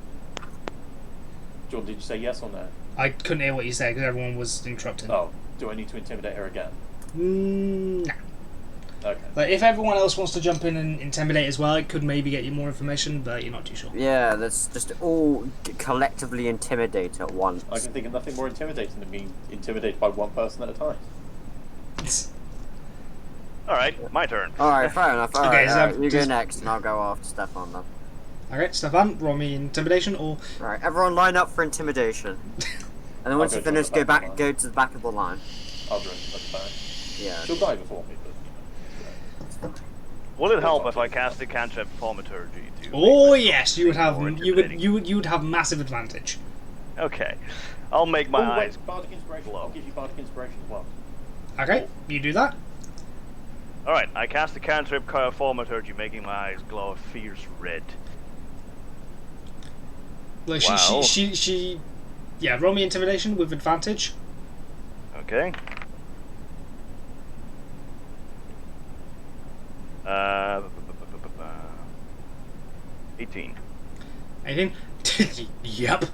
John, did you say yes or no? I couldn't hear what you said because everyone was interrupting. Oh, do I need to intimidate her again? No. Okay. Like, if everyone else wants to jump in and intimidate as well, it could maybe get you more information, but you're not too sure. Yeah, let's just all collectively intimidate at once. I can think of nothing more intimidating than being intimidated by one person at a time. Alright, my turn. Alright, fair enough. Okay, Alright, so you go just- next, and I'll go after Stefan then. Okay, Stefan, roll me intimidation, or Right, everyone line up for intimidation. And then once I'll you go finish, to the back of the line. go to the back of the line. I'll join at the back. Yeah. She'll die before me, but... Will it help if I cast a cantrip thaumaturgy to oh make yes, you would have more you would intimidating? you would have massive advantage. Okay. I'll make my Oh, wait, eyes Bardic Inspiration. glow. I'll give you Bardic Inspiration as well. Okay, you do that. Alright, I cast a cantrip thaumaturgy, making my eyes glow a fierce red. Like Wow. she yeah, roll me intimidation with advantage. Okay. 18. Anything? Yep.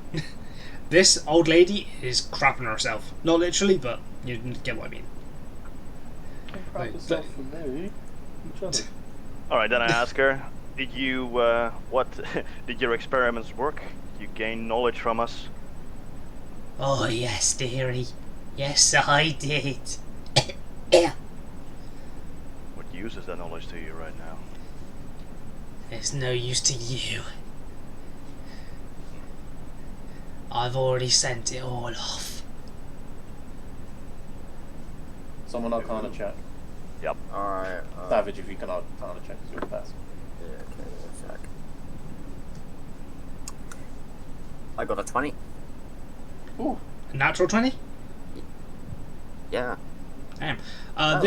This old lady is crapping herself. Not literally, but you get what I mean. Crap Wait, yourself for me. Each other. Alright, then I ask her, did you, what, did your experiments work? Did you gain knowledge from us? Oh yes, dearie. Yes, I did. What use is that knowledge to you right now? It's no use to you. I've already sent it all off. Someone Arcana check. Yep. Alright. Savage, if you can Arcana check, it's your best. Yeah, okay, one sec. I got a 20. Ooh. Natural 20? Yeah. Damn. Oh,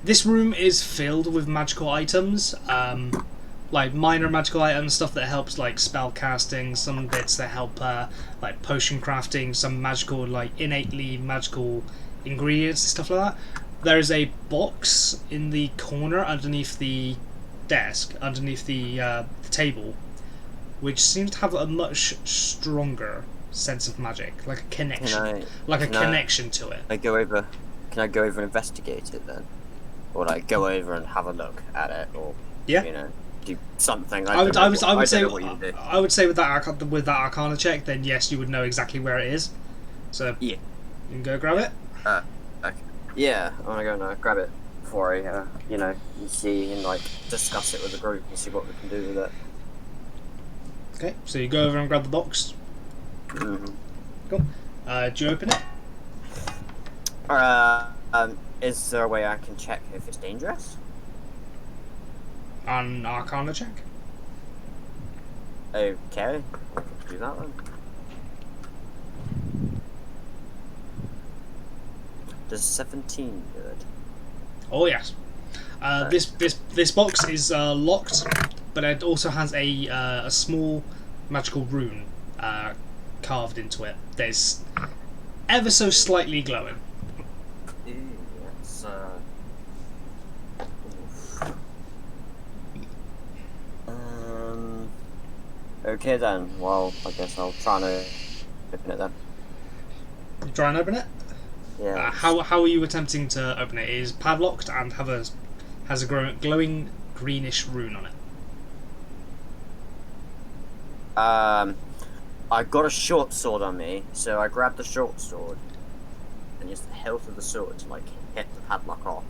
This room is filled with magical items. Like minor magical items, stuff that helps like spell casting, some bits that help like potion crafting, some magical like innately magical ingredients and stuff like that. There is a box in the corner underneath the desk, underneath the table, which seems to have a much stronger sense of magic, like a connection, connection to it. Can I go over and investigate it then? Or like go over and have a look at it, or Yeah. you know, do something. I would say what you do. I would say with that Arcana check, then yes, you would know exactly where it is. So Yeah. you can go grab it. Okay. Yeah, I'm gonna go and grab it before I, you know, see and like discuss it with the group and see what we can do with it. Okay, so you go over and grab the box. Mm-hmm. Cool. Do you open it? Is there a way I can check if it's dangerous? On Arcana check. Okay, I can do that then. Does 17 good? Oh yes. This box is locked, but it also has a small magical rune carved into it. There's ever so slightly glowing. Ooh, that's okay then. Well, I guess I'll try and open it then. You try and open it. Yeah. How are you attempting to open it? It is padlocked and has a glowing greenish rune on it. I got a short sword on me, so I grabbed the short sword and used the hilt of the sword to like hit the padlock off.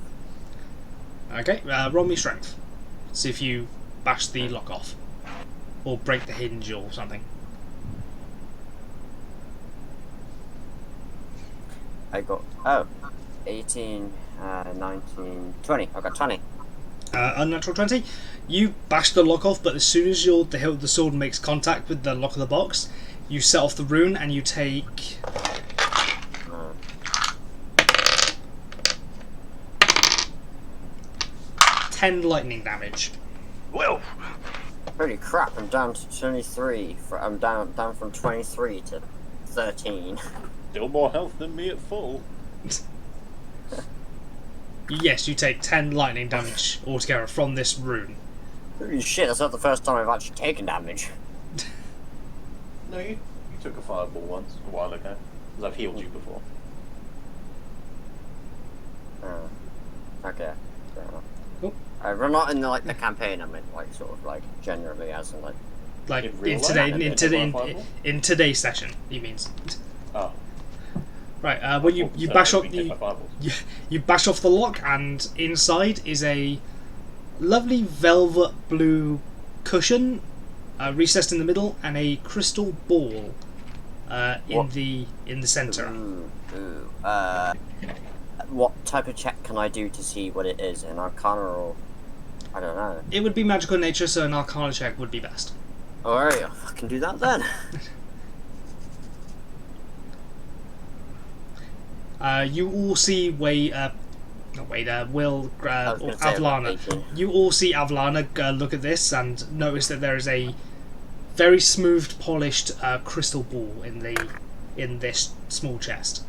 Okay, roll me strength. See if you bash the lock off, or break the hinge or something. I got 18, 19, 20. I got 20. Unnatural 20. You bash the lock off, but as soon as the hilt of the sword makes contact with the lock of the box, you set off the rune and you take 10 lightning damage. Whoa! Holy crap! I'm down to 23. I'm down from 23 to 13. Still more health than me at full. Yes, you take 10 lightning damage altogether from this rune. Holy shit! That's not the first time I've actually taken damage. No, you took a fireball once a while ago, because I've healed you before. Okay. Fair enough. We're not in the campaign. I mean, like sort of like generally as in Like In real in today's session, he means. Oh. Right. When you bash off my fireballs. you bash off the lock, and inside is a lovely velvet blue cushion, recessed in the middle, and a crystal ball in the center. What type of check can I do to see what it is? An Arcana or I don't know. It would be magical nature, so an Arcana check would be best. Alright, I'll fucking do that then. You all see Will Avlana. You all see Avlana look at this and notice that there is a very smooth, polished crystal ball in this small chest.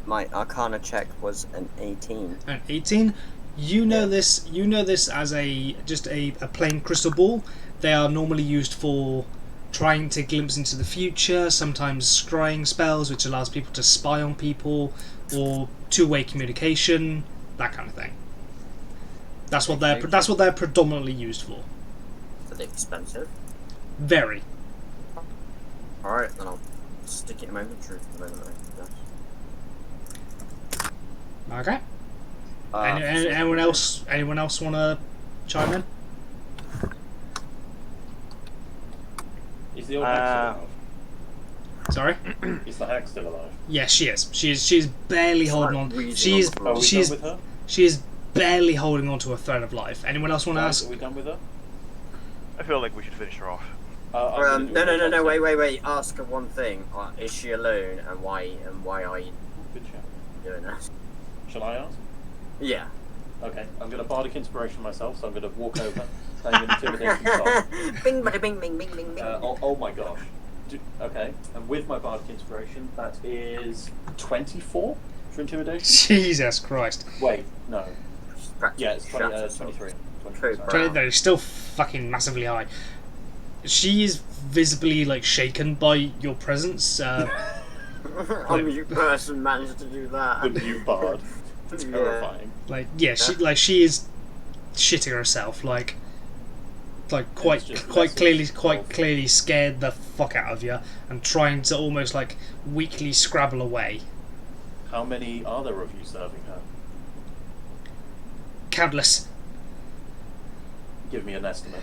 My Arcana check was an 18. An 18. You know this. You know this as just a plain crystal ball. They are normally used for trying to glimpse into the future. Sometimes scrying spells, which allows people to spy on people, or two-way communication, that kind of thing. That's what they're predominantly used for. Are they expensive? Very. Alright, then I'll stick it in my inventory for the moment. Okay. Anyone else? Anyone else want to chime in? Is the old hag still alive? Sorry. Is the hag still alive? Yes, she is. She's barely holding on. Are we done with her? She is barely holding on to a thread of life. Anyone else want to ask? Are we done with her? I feel like we should finish her off. No, wait. Ask her one thing. Is she alone, and why are you Good chat. doing that? Shall I ask? Yeah. Okay, I'm going to bardic inspiration myself, so I'm going to walk over and intimidation style. Bing, bada, bing, bing, bing, bing, bing. Oh my gosh. Okay, and with my bardic inspiration, that is 24 for intimidation. Jesus Christ. Wait, no. Yeah, it's 23. 20, no, it's still fucking massively high. She is visibly shaken by your presence. A mute person managed to do that. The mute bard. Terrifying. She is shitting herself. Quite clearly scared the fuck out of you and trying to almost weakly scrabble away. How many are there of you serving her? Countless. Give me an estimate.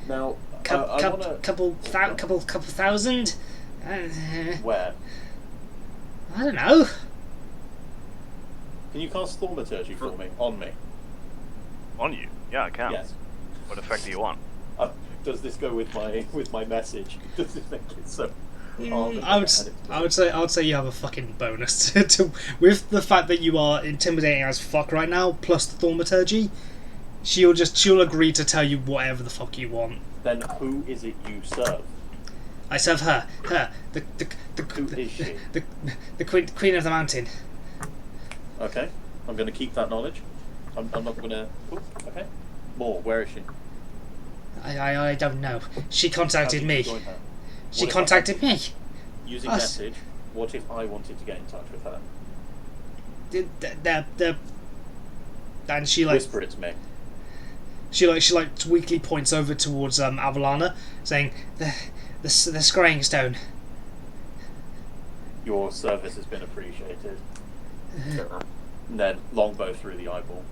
Now, couple thousand. Where? I don't know. Can you cast Thaumaturgy for me? On me? On you? Yeah, I can. Yes. What effect do you want? Does this go with my message? Does it make it so? I would say you have a fucking bonus to with the fact that you are intimidating as fuck right now, plus the Thaumaturgy. She'll agree to tell you whatever the fuck you want. Then who is it you serve? I serve her. Who is she? The queen of the mountain. Okay, I'm going to keep that knowledge. I'm not going to. Okay. More. Where is she? I don't know. She contacted me. Join her? She contacted me. Using message. What if I wanted to get in touch with her? And she whisper it to me. She weakly points over towards Avalana, saying the scrying stone. Your service has been appreciated. And then longbow through the eyeball.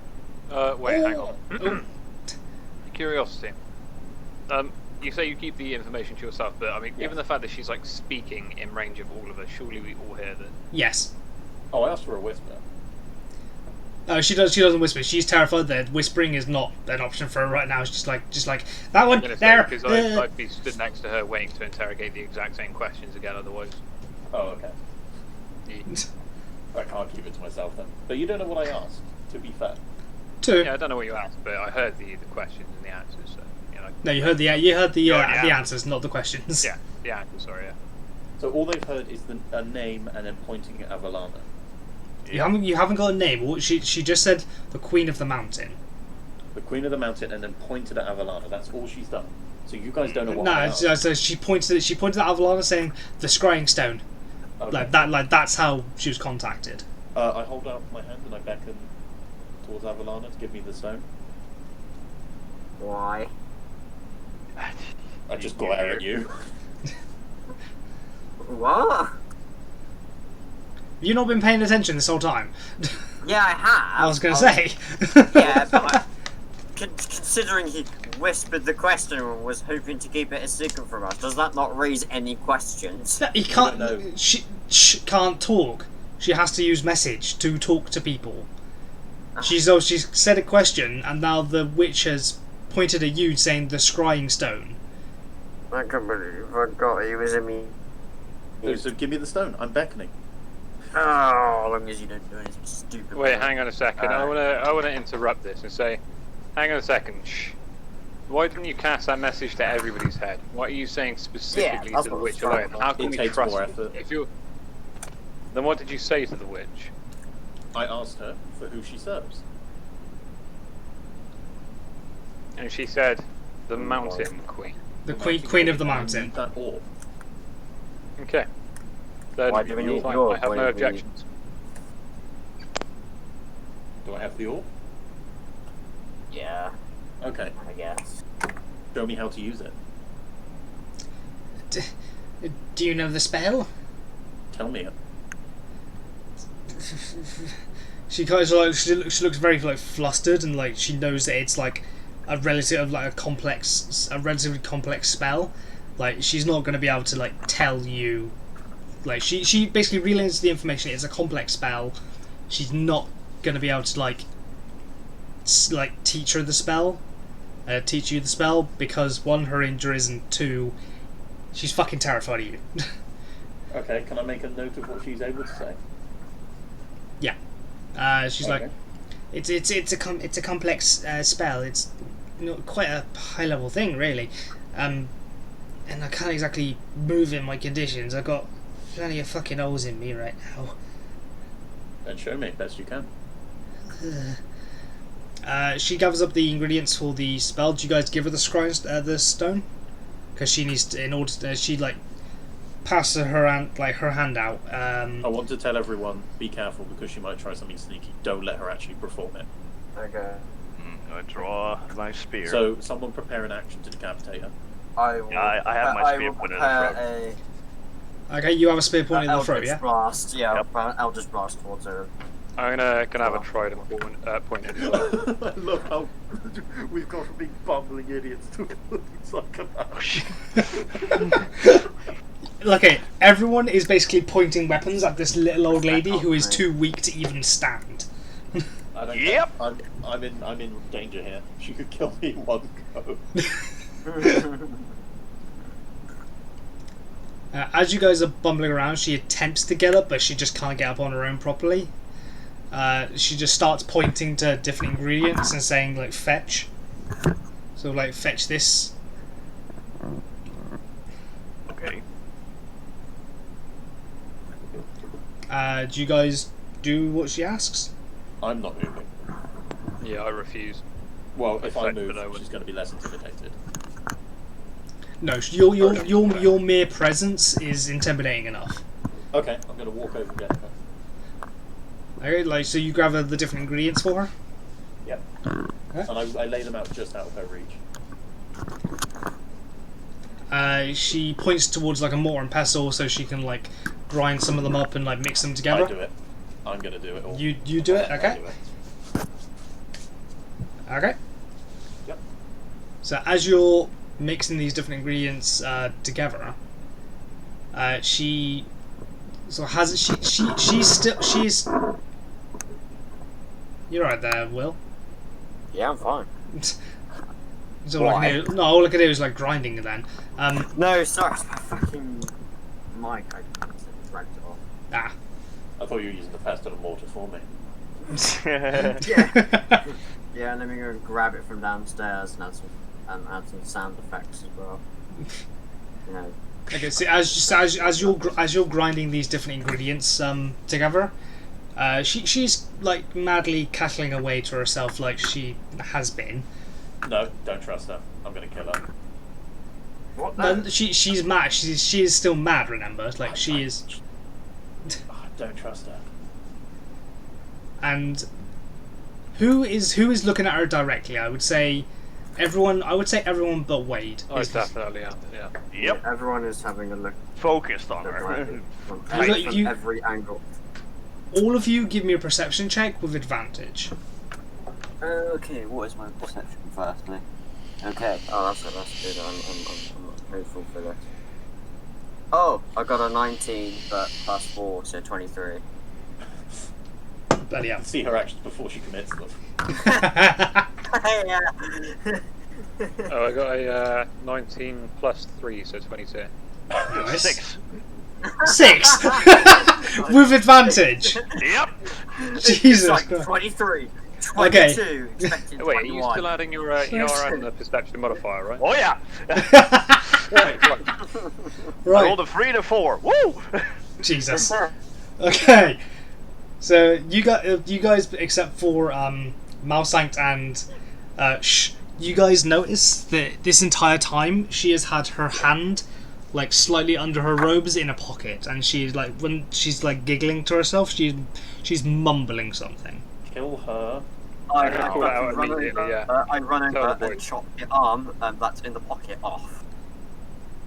Wait, hang on. Curiosity. You say you keep the information to yourself, but I mean, given the fact that she's speaking in range of all of us, surely we all hear that. Yes. Oh, I asked for a whisper. She doesn't whisper. She's terrified that whispering is not an option for her right now. She's just like that one there. Because I'd be stood next to her waiting to interrogate the exact same questions again. Otherwise. Oh, okay. I can't keep it to myself then. But you don't know what I asked. To be fair. Yeah, I don't know what you asked, but I heard the questions and the answers. So, No, you heard the answers, not the questions. Yeah, the answers. Sorry. Yeah. So all they've heard is a name and then pointing at Avalana. You haven't got a name. She just said the Queen of the Mountain. The Queen of the Mountain, and then pointed at Avalana. That's all she's done. So you guys don't know what. I asked. So she pointed at Avalana, saying the scrying stone. Okay. That's how she was contacted. I hold out my hand and I beckon towards Avalana to give me the stone. Why? I just glare at you. What? You've not been paying attention this whole time. Yeah, I have. I was going to say. Yeah, but considering he whispered the question and was hoping to keep it a secret from us, does that not raise any questions? He don't know. can't. She can't talk. She has to use message to talk to people. She's said a question, and now the witch has pointed at you, saying the scrying stone. I can't believe I forgot he was in me. So give me the stone. I'm beckoning. Oh, as long as you don't do anything stupid. Wait, hang on a second. I wanna interrupt this and say, hang on a second. Shh. Why didn't you cast that message to everybody's head? What are you saying specifically Yeah, to the witch alone? How can It we takes trust more you? effort. If you, then what did you say to the witch? I asked her for who she serves. And she said, the Mountain Queen. The queen of the mountain. That orb. Okay. Then Why do we need fine. your I have why no do we- objections. Do I have the orb? Yeah, Okay. I guess. Show me how to use it. Do you know the spell? Tell me it. She kind of like she looks very like flustered, and like she knows that it's like a relatively complex spell. Like she's not going to be able to like tell you. Like she basically relays the information. It's a complex spell. She's not going to be able to like teach you the spell, because one, her injuries, and two, she's fucking terrified of you. Okay, can I make a note of what she's able to say? She's Okay. like, it's a complex spell. It's quite a high level thing, really. And I can't exactly move in my conditions. I've got plenty of fucking holes in me right now. Then show me best you can. She gathers up the ingredients for the spell. Do you guys give her the the stone? Because she needs to, in order to, she like passes her hand out. I want to tell everyone, be careful because she might try something sneaky. Don't let her actually perform it. Okay. I draw my spear. So someone prepare an action to decapitate her. I will. Yeah, I have my spear will pointed at the prepare Okay, you have a spear pointed a in the throat, Eldritch yeah? Blast. Yeah, Yep. Eldritch Blast towards her. I'm gonna have a trident pointed as well. I love how we've gone from being bumbling idiots to psychopaths. Okay, everyone is basically pointing weapons at this little old lady who is too weak to even stand. I don't Yep. I'm in danger here. She could kill me in one go. As you guys are bumbling around, she attempts to get up, but she just can't get up on her own properly. She just starts pointing to different ingredients and saying, like, fetch. So, like, fetch this. Okay. Do you guys do what she asks? I'm not moving. Yeah, I refuse. Well, if I Effect, move, but I would- she's going to be less intimidated. No, your mere presence is intimidating enough. Okay, I'm going to walk over and get her. Okay, like, so you grab the different ingredients for her? Yep. Okay. And I lay them out just out of her reach. She points towards, like, a mortar and pestle so she can, like, grind some of them up and, like, mix them together. I do it. I'm going to do it all. You do it? I Okay. do it. Okay. Yep. So as you're mixing these different ingredients together, she's You're right there, Will. Yeah, I'm fine. So all I can do, no, all I can do is like grinding then. No, sorry, it's my fucking mic. I dragged it off. Ah. I thought you were using the pestle and mortar for me. Yeah. Yeah, let me go and grab it from downstairs and add some sound effects as well. You know. Okay, so as you're grinding these different ingredients together, she's like madly cackling away to herself like she has been. No, don't trust her. I'm going to kill her. What? No, she's mad. She is still mad. Remember, like she is. Oh, don't trust her. And who is looking at her directly? I would say everyone. I would say everyone but Wade. I definitely am. Yeah. Yep. Everyone is having a look Focused on at her. from You- every angle. All of you, give me a perception check with advantage. Okay, what is my perception firstly? Okay. Oh, that's good. I'm hopeful for this. Oh, I got a 19, but plus 4, so 23. Bloody hell. See her actions before she commits them. Yeah. Oh, I got a 19 plus 3, so 22. Nice. 6. 6 with advantage. Yep. Jesus Like Christ. 23. Okay. 22. Expected Wait, are you 21. still adding your perception modifier, right? Oh yeah. Right. I Right. rolled a 3 and a 4. Woo! Jesus. Okay. So you guys, except for Malsanct and you guys notice that this entire time she has had her hand like slightly under her robes in a pocket, and she's like, when she's like giggling to herself, she's mumbling something. Kill her. I Call it out run immediately, over, yeah. I run Tell over the boy. and chop the arm that's in the pocket off.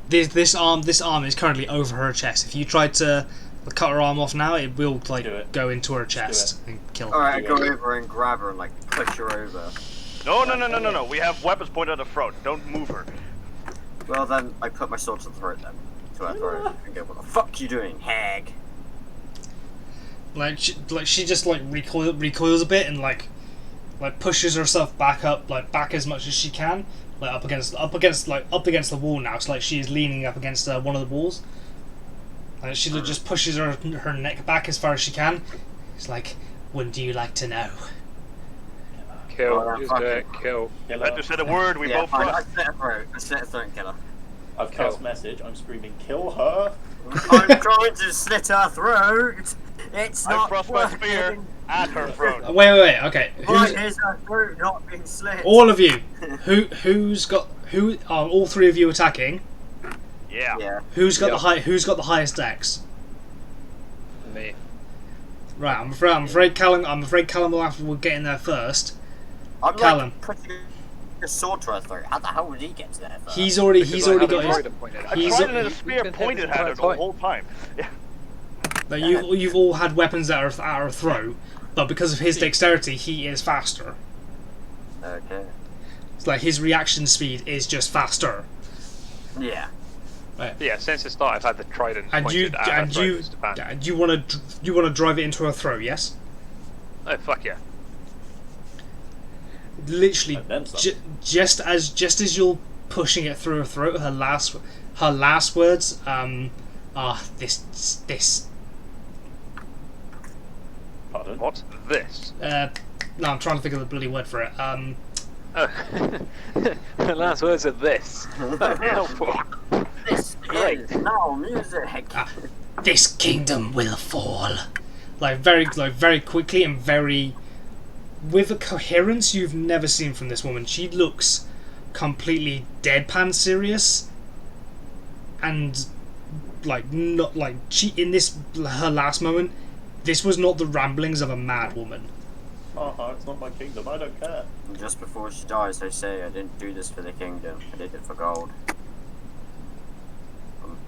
This arm is currently over her chest. If you tried to cut her arm off now, it will like Do it. go into her chest and kill her. Alright, I Do go it. over and grab her and like push her over. No. We have weapons pointed at the front. Don't move her. Well then, I put my sword to the throat then. To her throat and go, what the fuck you doing, hag? Like she just like recoils a bit and like pushes herself back up, like back as much as she can, like up against the wall now. So like she is leaning up against one of the walls. And she just pushes her neck back as far as she can. It's like, wouldn't you like to know? Kill, Oh, just fuck do it. it, kill. Kill Let her. her say the word. We Yeah, both I trust. slit her throat. I slit her throat and kill her. I've cast message. I'm screaming, kill her. I'm trying to slit her throat. It's I not thrust my working. spear at her throat. Wait. Okay. Why is her throat not being slit? All of you. Who are all three of you attacking? Yeah. Yeah. Who's got Yeah. Who's got the highest dex? Me. Right. I'm afraid Callum will get in there first. I'm Callum. like putting a sword to her throat. How the hell did he get to there first? He's already Because I got had a his. trident pointed at I me. He's- tried it as a spear been pointed hitting at her the the whole time. Yeah. Like you've all had weapons at her throat, but because of his dexterity, he is faster. Okay. It's like his reaction speed is just faster. Yeah. Yeah, since the start I've had the trident And pointed at her throat as to ban. and you want to drive it into her throat, yes? Oh, fuck yeah. Literally, And then some. just as you're pushing it through her throat, her last words this. Pardon? What's this? No, I'm trying to think of the bloody word for it. Oh. The last words are this. Oh, fuck. This Great. is now music. This kingdom will fall. Like very quickly and very with a coherence you've never seen from this woman. She looks completely deadpan serious, and like not like she in this her last moment. This was not the ramblings of a mad woman. It's not my kingdom. I don't care. And just before she dies, I say, I didn't do this for the kingdom. I did it for gold.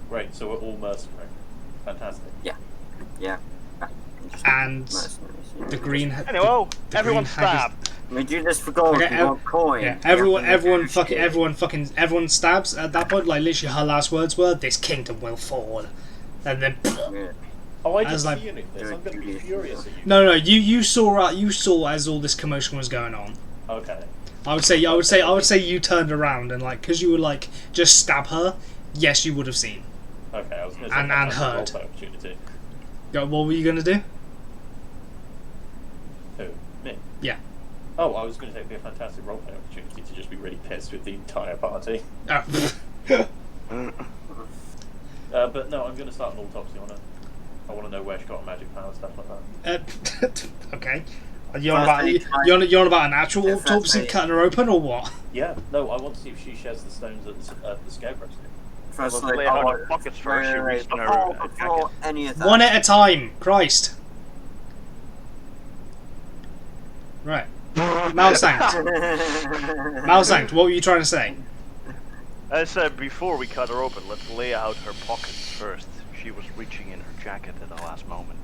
Great. So we're all mercenary. Fantastic. Yeah. Just And mercenaries, yeah. the green. Anyway, the everyone green hag stab. We do this for gold. Okay, we want coin. Yeah, We have to everyone stabs at that point. Like literally, her last words were, "This kingdom will fall," and then. Yeah. Oh, I I was didn't like- see any of this. I'm going to be furious at you. No, you saw as all this commotion was going on. Okay. I would say you turned around and like because you were like just stab her. Yes, you would have seen. Okay, I was going to And that's a heard. roleplay opportunity. Yeah, what were you gonna do? Who? Me? Yeah. Oh, I was going to say it'd be a fantastic roleplay opportunity to just be really pissed with the entire party. Oh. But no, I'm going to start an autopsy on her. I want to know where she got her magic power, stuff like that. Okay. You're on about an actual If that's autopsy a- cutting her open or what? Yeah, no, I want to see if she shares the stones at the scarecrow's thing. First, Let's lay I her want- in buckets first. She wait, reached on her before jacket. any of that. One at a time. Christ. Right. Malsanct, what were you trying to say? I said before we cut her open, let's lay out her pockets first. She was reaching in her jacket at the last moment.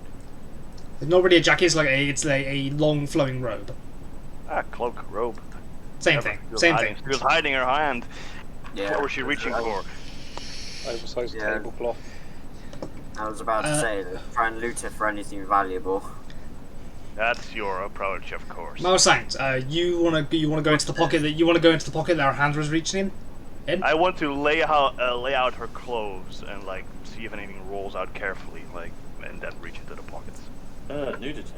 It's not really a jacket, it's a long flowing robe. Ah, cloak, robe. Same thing. Same thing. She was hiding her hand. Yeah. What was she reaching for? Oversized Yeah. tablecloth. I was about to say, try and loot it for anything valuable. That's your approach, of course. Malsanct, you wanna go into the pocket that her hand was reaching in? I want to lay out her clothes and like see if anything rolls out carefully, like, and then reach into the pockets. Nudity.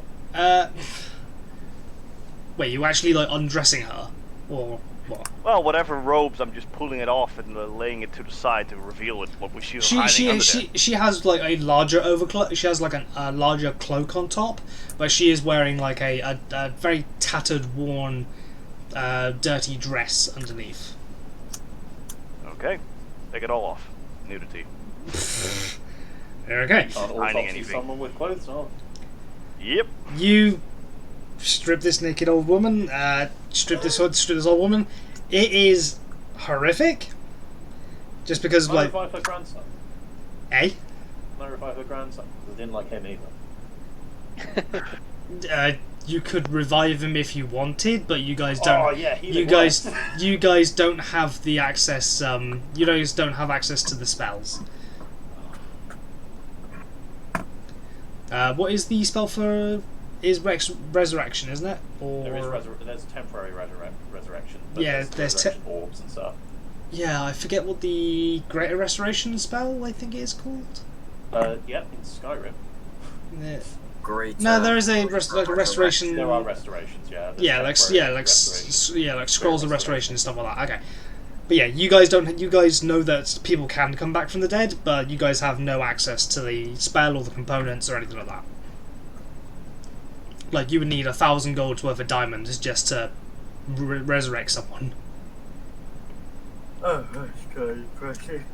Wait, you actually like undressing her, or what? Well, whatever robes, I'm just pulling it off and laying it to the side to reveal it. What she was hiding under there. She has like a larger overcloak. She has like a larger cloak on top, but she is wearing like a very tattered, worn, dirty dress underneath. Okay, take it all off. Nudity. Okay. On Hiding autopsy, anything. someone with clothes on. Yep. You strip this naked old woman. Strip this old woman. It is horrific. Just because Can I like, revive her grandson? eh? Can I revive her grandson? 'Cause I didn't like him either. You could revive him if you wanted, but you guys don't. Oh yeah, he You guys don't have the access. You guys don't have access to the spells. What is the spell for? Is resurrection, isn't it? Or there's temporary resurrection. But Yeah, there's resurrection orbs and stuff. yeah, I forget what the greater restoration spell I think it is called. Yep, in Skyrim. Yeah. Great. No, there is a restoration. There are restorations, yeah. There's Yeah, like temporary restoration. like scrolls of restoration and stuff like that. Okay, but yeah, you guys don't. You guys know that people can come back from the dead, but you guys have no access to the spell or the components or anything like that. Like you would need 1,000 gold worth of diamonds just to resurrect someone. Oh, that's kind of pressure.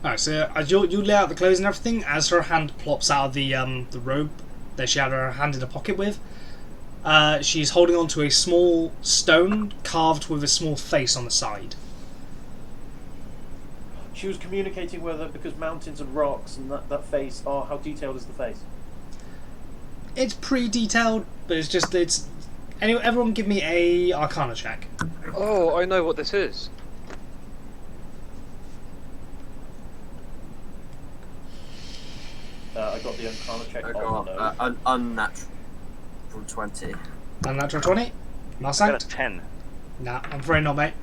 Alright, so as you lay out the clothes and everything, as her hand plops out of the robe that she had her hand in a pocket with, she's holding onto a small stone carved with a small face on the side. She was communicating with her because mountains and rocks and that face. Oh, how detailed is the face? It's pretty detailed, but it's. Anyway, everyone, give me a Arcana check. Oh, I know what this is. I got the Arcana check I on got an unnatural 20. Unnatural 20. I got Malsanct? a 10. Nah, I'm afraid not, mate.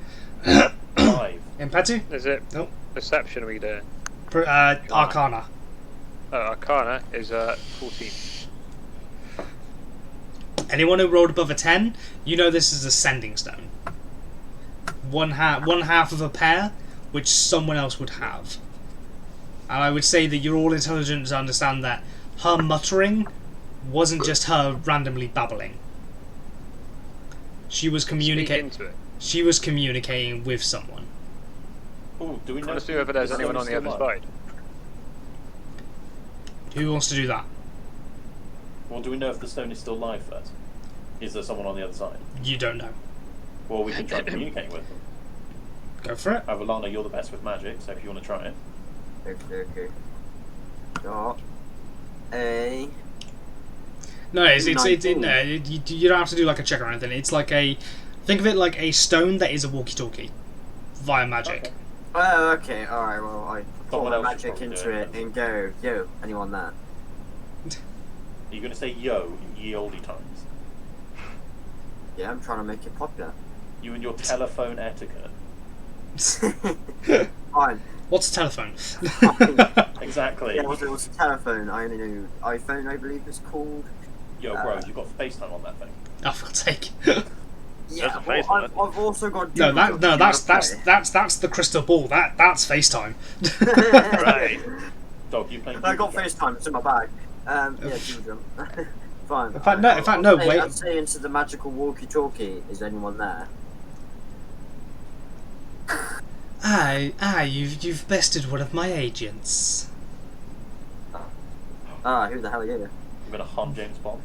5. Impetu? Is it Nope. perception we do? Arcana. Arcana is 14. Anyone who rolled above a 10, you know this is a sending stone. One half of a pair, which someone else would have. And I would say that you're all intelligent to understand that her muttering wasn't just her randomly babbling. She was communicating. Speak into it. She was communicating with someone. Oh, do we know? Want to see whether there's anyone on the other side? Who wants to do that? Well, do we know if the stone is still live first? Is there someone on the other side? You don't know. Well, we can try communicating with them. Go for it. Avalana, you're the best with magic, so if you want to try it. Okay. Got a. No, you don't have to do like a check or anything. It's like think of it like a stone that is a walkie-talkie via magic. Okay. Oh, okay. All right. Well, I put Someone my else should magic probably into do it and go, yo, anyone there? Are you going to say yo in ye olde times? Yeah, I'm trying to make it popular. You and your telephone etiquette. Fine. What's a telephone? Exactly. Yeah, it was a telephone. I only knew iPhone, I believe it's called. Yo, bro, you've got FaceTime on that thing. Oh, for God's sake. Yeah, a face well, on it. I've also got. That's the crystal ball. That's FaceTime. Right. Dog, you playing? I got Google Glass? FaceTime. It's in my bag. Yeah, Google. Fine. In fact, no, wait. I'd say into the magical walkie-talkie. Is anyone there? You've bested one of my agents. Ah, who the hell are you? I'm going to hunt James Bond.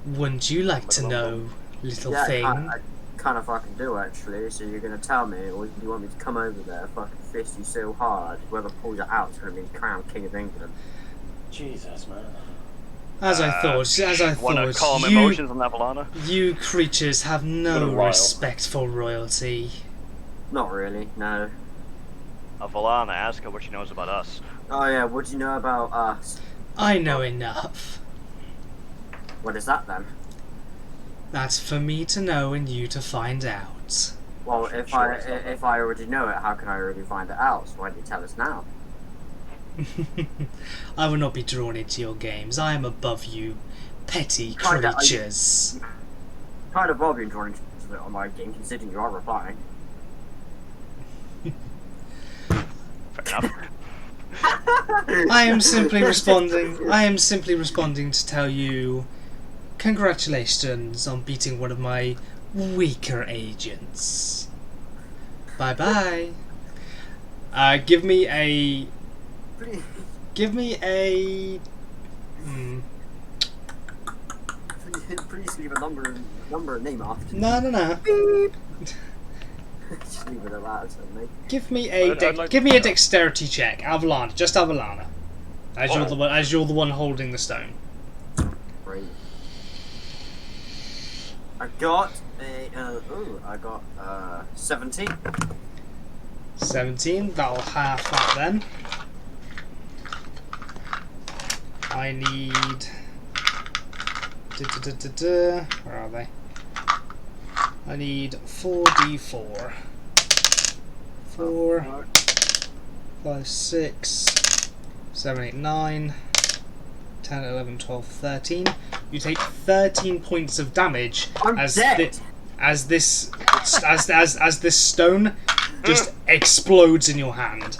Wouldn't you like to know, little Yeah, thing? I kind of fucking do actually. So you're gonna tell me, or you want me to come over there, fucking fist you so hard, whoever pulls it out is gonna be crowned King of England. Jesus, man. As I Wanna thought, calm emotions on Avalana? you creatures have What no a while. respect for royalty. Not really, no. Avalana, ask her what she knows about us. Oh yeah, what do you know about us? I know enough. What is that then? That's for me to know and you to find out. Well, if I already know it, how can I already find it out? So why don't you tell us now? I will not be drawn into your games. I am above you, petty Kinda, creatures. Kind of Bob being drawn into it on my game, considering you are replying. Fair enough. I am simply responding. I am simply responding to tell you, congratulations on beating one of my weaker agents. Bye bye. Give me a. Please leave a number and name after. No. Just leave it at that, certainly. Give me a I'd like give to me a know. dexterity check, Avalana, just Avalana. As you're the one holding the stone. Great. I got 17. 17. That'll half that then. I need. Where are they? I need 4d4. 4, 5, 6, 7, 8, 9, 10, 11, 12, 13. You take 13 points of damage I'm as dead. as this stone just explodes in your hand.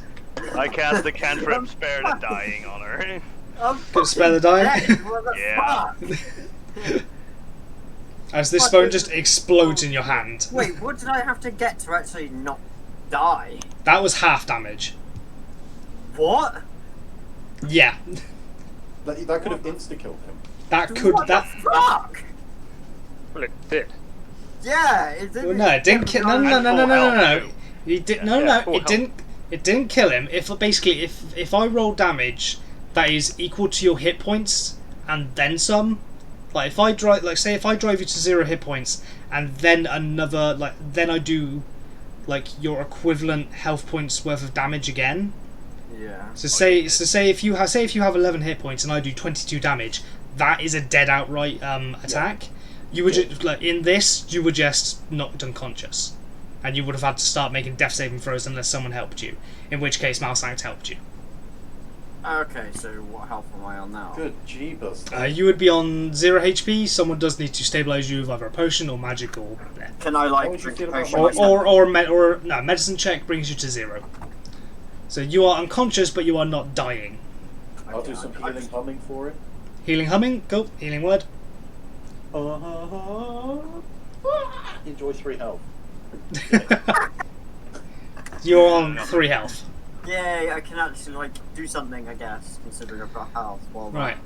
I cast the cantrip Spare the Dying on her. I'm Could spare the dying. dead. What the Yeah. fuck? As this stone just explodes in your hand. Wait, what did I have to get to actually not die? That was half damage. What? Yeah, That could have insta-killed him. that could What that. the fuck? Well, it did. Yeah, it didn't. Well, no, it didn't kill. No. It did. No. full It didn't. It didn't kill him. If I roll damage that is equal to your hit points and then some, like if I drive you to 0 hit points and then another, then I do your equivalent health points worth of damage again. Yeah. So say if you have 11 hit points and I do 22 damage, that is a dead outright attack. You would in this you were just knocked unconscious, and you would have had to start making death saving throws unless someone helped you. In which case, Malsanct helped you. Okay, so what health am I on now? Good jeebus. You would be on 0 HP. Someone does need to stabilize you with either a potion or magic or Can I How would you drink feel a about potion? no, medicine check brings you to 0. So you are unconscious, but you are not dying. I'll do some healing humming for it. Healing humming, go. Healing word. Enjoy 3 health. You're on 3 health. Yay, I can actually do something, I guess, considering I've got health. Well, Right.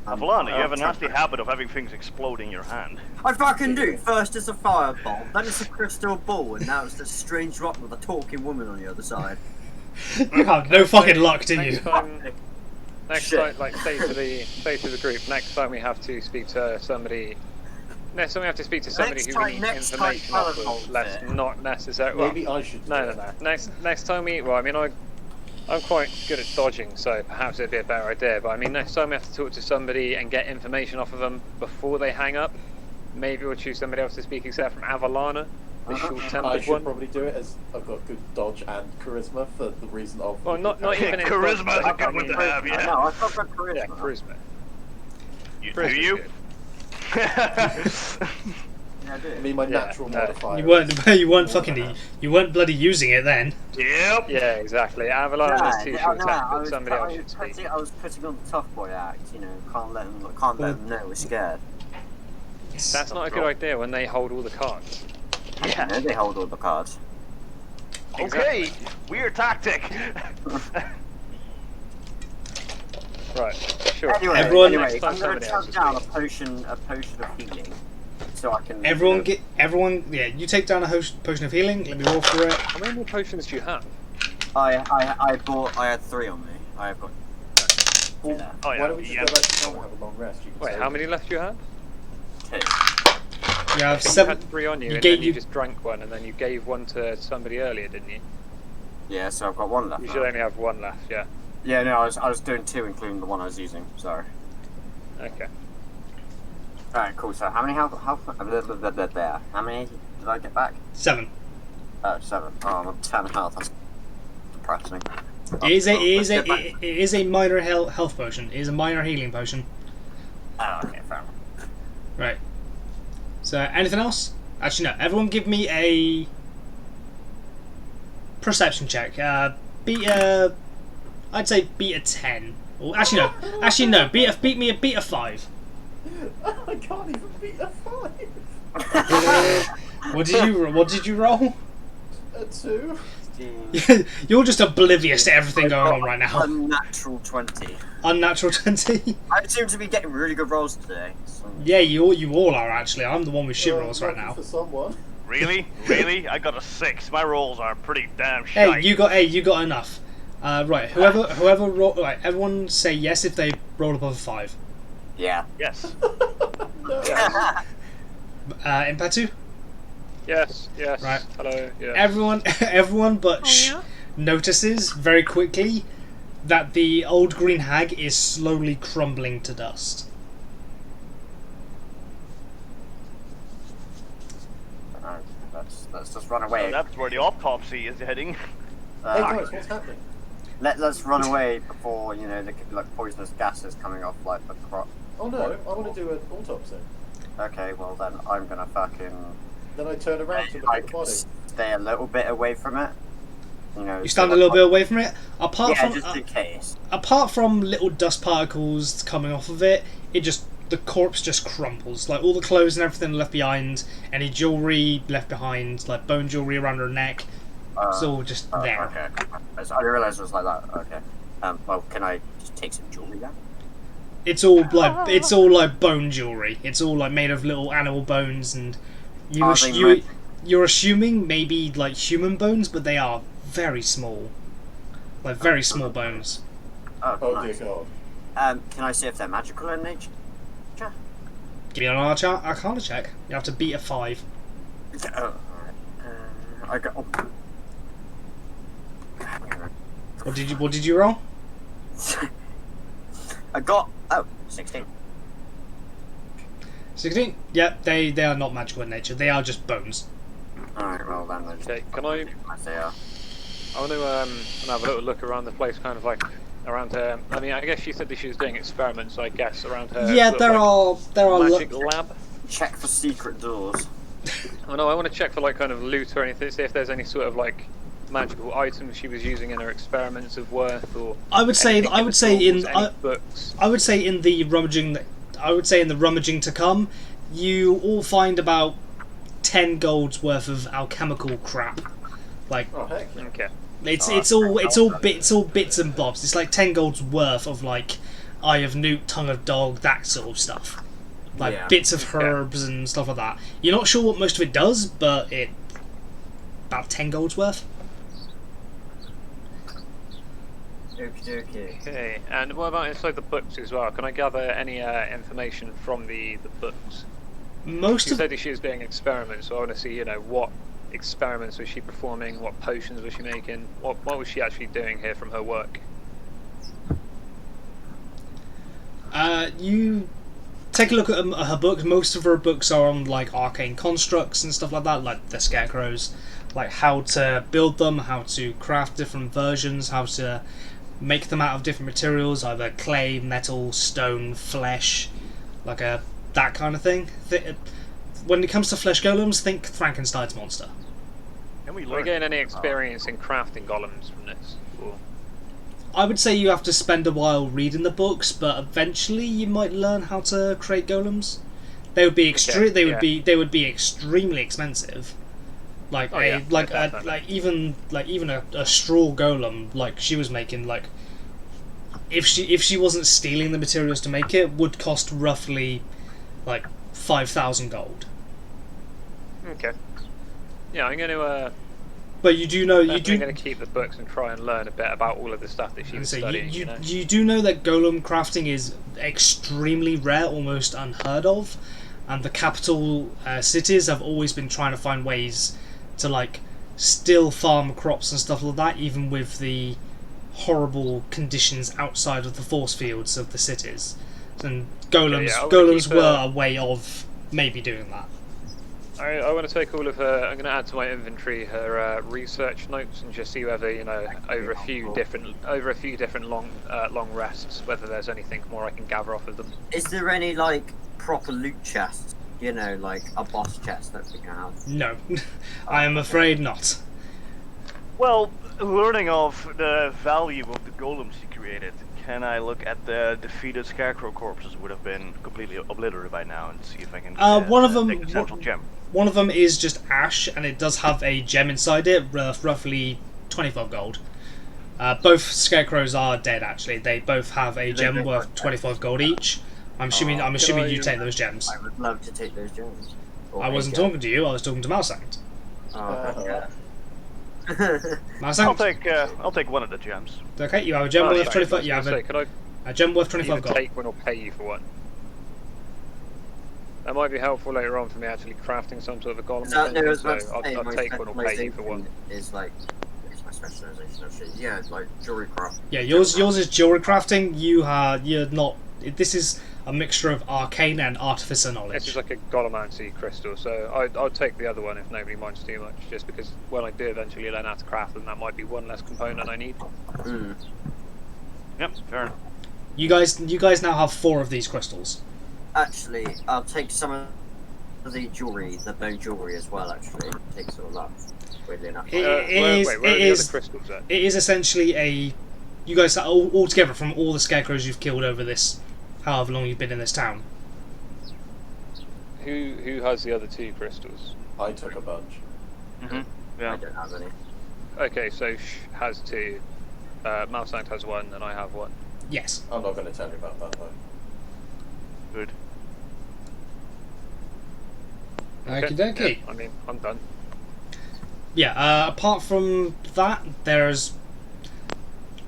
Avalana, you have a nasty habit of having things explode in your hand. I fucking do. First it's a fireball, then it's a crystal ball, and now it's this strange rock with a talking woman on the other side. You have no fucking luck, do you? Next Shit. time, say to the group, next time we have to speak to somebody. Next time we have to speak to somebody Next who time- we need next information time off Paladin of, less holds it. not necessary. Well, Maybe I should. no. Next time I'm quite good at dodging, so perhaps it'd be a better idea. But I mean, next time we have to talk to somebody and get information off of them before they hang up, maybe we'll choose somebody else to speak except from Avalana, the I short-tempered should one. probably do it as I've got good dodge and charisma for the reason of. Well, not even in Charisma is a dodge, good one to have, I yeah. know, I've got good charisma. Yeah, charisma. Do Charisma's you? good. Yeah, I do. I mean, my Yeah, natural no. modifier. You weren't bloody using it then. Yep. Yeah, exactly. Avalon was too short tempered. Somebody else should speak. I was putting on the tough boy act, can't let them know we're scared. That's not a good idea when they hold all the cards. I know they hold all the cards. Okay, weird tactic. Right, sure. Anyway, Everyone- anyway, I'm going somebody to else chuck is down a speaking. potion of healing, so I can. Yeah, you take down a potion of healing. Let me roll for it. How many more potions do you have? I had 3 on me. I have got. Well, Yeah. Oh, yeah, why don't we just yeah. go back to town and have a long rest? You can Wait, save how it. many left do you have? 2. You have So you 7. had 3 on you, you and gave- then you you- just drank one, and then you gave one to somebody earlier, didn't you? Yeah, so I've got 1 left. You now. should only have 1 left, yeah. Yeah, no, I was doing 2, including the one I was using. Sorry. Okay. Alright, cool. So how many health? There. How many did I get back? 7. Oh, 7. Oh, I'm on 10 health. That's depressing. It is Let's get back. it is a minor health potion. It is a minor healing potion. Oh, okay, fair enough. Right. So anything else? Actually, no. Everyone, give me a perception check. I'd say beat a 10. Or actually no. Actually no. Beat me a 5. I can't even beat a 5. What did you roll? A 2. You're just oblivious to everything going on right now. Unnatural 20. Unnatural 20. I seem to be getting really good rolls today. So. Yeah, you all are actually. I'm the one with shit rolls right now. For someone. Really? Really? I got a 6. My rolls are pretty damn shite. Hey, you got enough. Right, whoever roll, right, everyone say yes if they roll above a 5. Yeah. Yes. No. Impatu? Yes, Right. hello, yeah. Everyone but notices very quickly that the old green hag is slowly crumbling to dust. Let's just run away. So that's where the autopsy is heading. Hey guys, what's happening? Let's run away before the poisonous gases coming off like the crop. Oh no, I want to do an autopsy. Okay, well then I'm gonna fucking Then I turn around to look at the body. stay a little bit away from it. You stand a little bit away from it. Yeah, just in case. Apart from little dust particles coming off of it, the corpse just crumples. Like all the clothes and everything left behind, any jewelry left behind, like bone jewelry around her neck, it's all just there. Okay. I didn't realise it was like that. Okay. Well, can I just take some jewelry then? It's all like bone jewelry. It's all like made of little animal bones, and you're assuming maybe like human bones, but they are very small, like very small bones. Oh, Dear nice. God. Can I see if they're magical in nature? Give me an Arcana check. You have to beat a 5. Oh, alright. I got. Oh. What did you roll? I got 16. 16. Yep, they are not magical in nature. They are just bones. Alright, well then. Okay, can I They are. I want to have a little look around the place, kind of like around her. I mean, I guess she said that she was doing experiments, so I guess around her. Yeah, sort there of, are magic lab. Check for secret doors. Oh no, I want to check for like kind of loot or anything, see if there's any sort of like magical items she was using in her experiments of worth, or I would say anything in any books. I would say in the rummaging to come, you all find about 10 gold's worth of alchemical crap. Like Oh heck. Yeah. Okay. it's all bits and bobs. It's like 10 gold's worth of like eye of newt, tongue of dog, that sort of stuff. Like Yeah. bits of herbs and stuff like that. You're not sure what most of it does, but it about 10 gold's worth. Okie dokie. Okay, and what about inside the books as well? Can I gather any information from the books? Most She of said that she was doing experiments, so I want to see, what experiments was she performing, what potions was she making, what was she actually doing here from her work? you take a look at her books. Most of her books are on like arcane constructs and stuff like that, like the scarecrows, like how to build them, how to craft different versions, how to make them out of different materials, either clay, metal, stone, flesh, like that kind of thing. When it comes to flesh golems, think Frankenstein's monster. Can we Are we learn? getting any experience in crafting golems from this? Or... I would say you have to spend a while reading the books, but eventually you might learn how to create golems. They would be they would be extremely expensive. Like definitely. even a straw golem like she was making, like if she wasn't stealing the materials to make it, would cost roughly like 5,000 gold. Okay. Yeah, I'm going to. But you do know I'm going to keep the books and try and learn a bit about all of the stuff that she was studying. You do know that golem crafting is extremely rare, almost unheard of, and the capital cities have always been trying to find ways to like still farm crops and stuff like that, even with the horrible conditions outside of the force fields of the cities. And golems were a way of maybe doing that. I want to take all of her. I'm going to add to my inventory her research notes and just see whether over a few different long rests, whether there's anything more I can gather off of them. Is there any like proper loot chests? Like a boss chest that we can have? No, I am afraid not. Well, learning of the value of the golems you created, can I look at the defeated scarecrow corpses? Would have been completely obliterated by now, and see if I can one of them, take the central gem. One of them is just ash, and it does have a gem inside it, roughly 25 gold. Both scarecrows are dead. Actually, they both have a gem worth 25 gold each. I'm assuming you take those gems. I would love to take those gems. I wasn't talking to you. I was talking to Malsanct. Malsanct. I'll take one of the gems. Okay, you have a gem worth 25. You have a gem worth 25 gold. Take one or pay you for one. That might be helpful later on for me actually crafting some sort of a golem. I'll take one or pay you for one. It's my specialization actually. Yeah, like jewelry craft. Yeah, yours is jewelry crafting. You're not. This is a mixture of arcane and artificer knowledge. This is like a golomancy crystal, so I'll take the other one if nobody minds too much, just because when I do eventually learn how to craft them, that might be one less component I need. Yep, fair enough. You guys now have 4 of these crystals. Actually, I'll take some of the jewelry, the bone jewelry as well. Actually, takes all that. Weirdly enough. Where are the other crystals at? It is essentially you guys are all together from all the scarecrows you've killed over this, however long you've been in this town. Who has the other 2 crystals? I took a bunch. Yeah. I don't have any. Okay, so Sh has 2, Malsanct has 1, and I have 1. Yes. I'm not going to tell you about that though. Good. Okie dokie. Yeah, I mean, I'm done. Yeah, apart from that, there's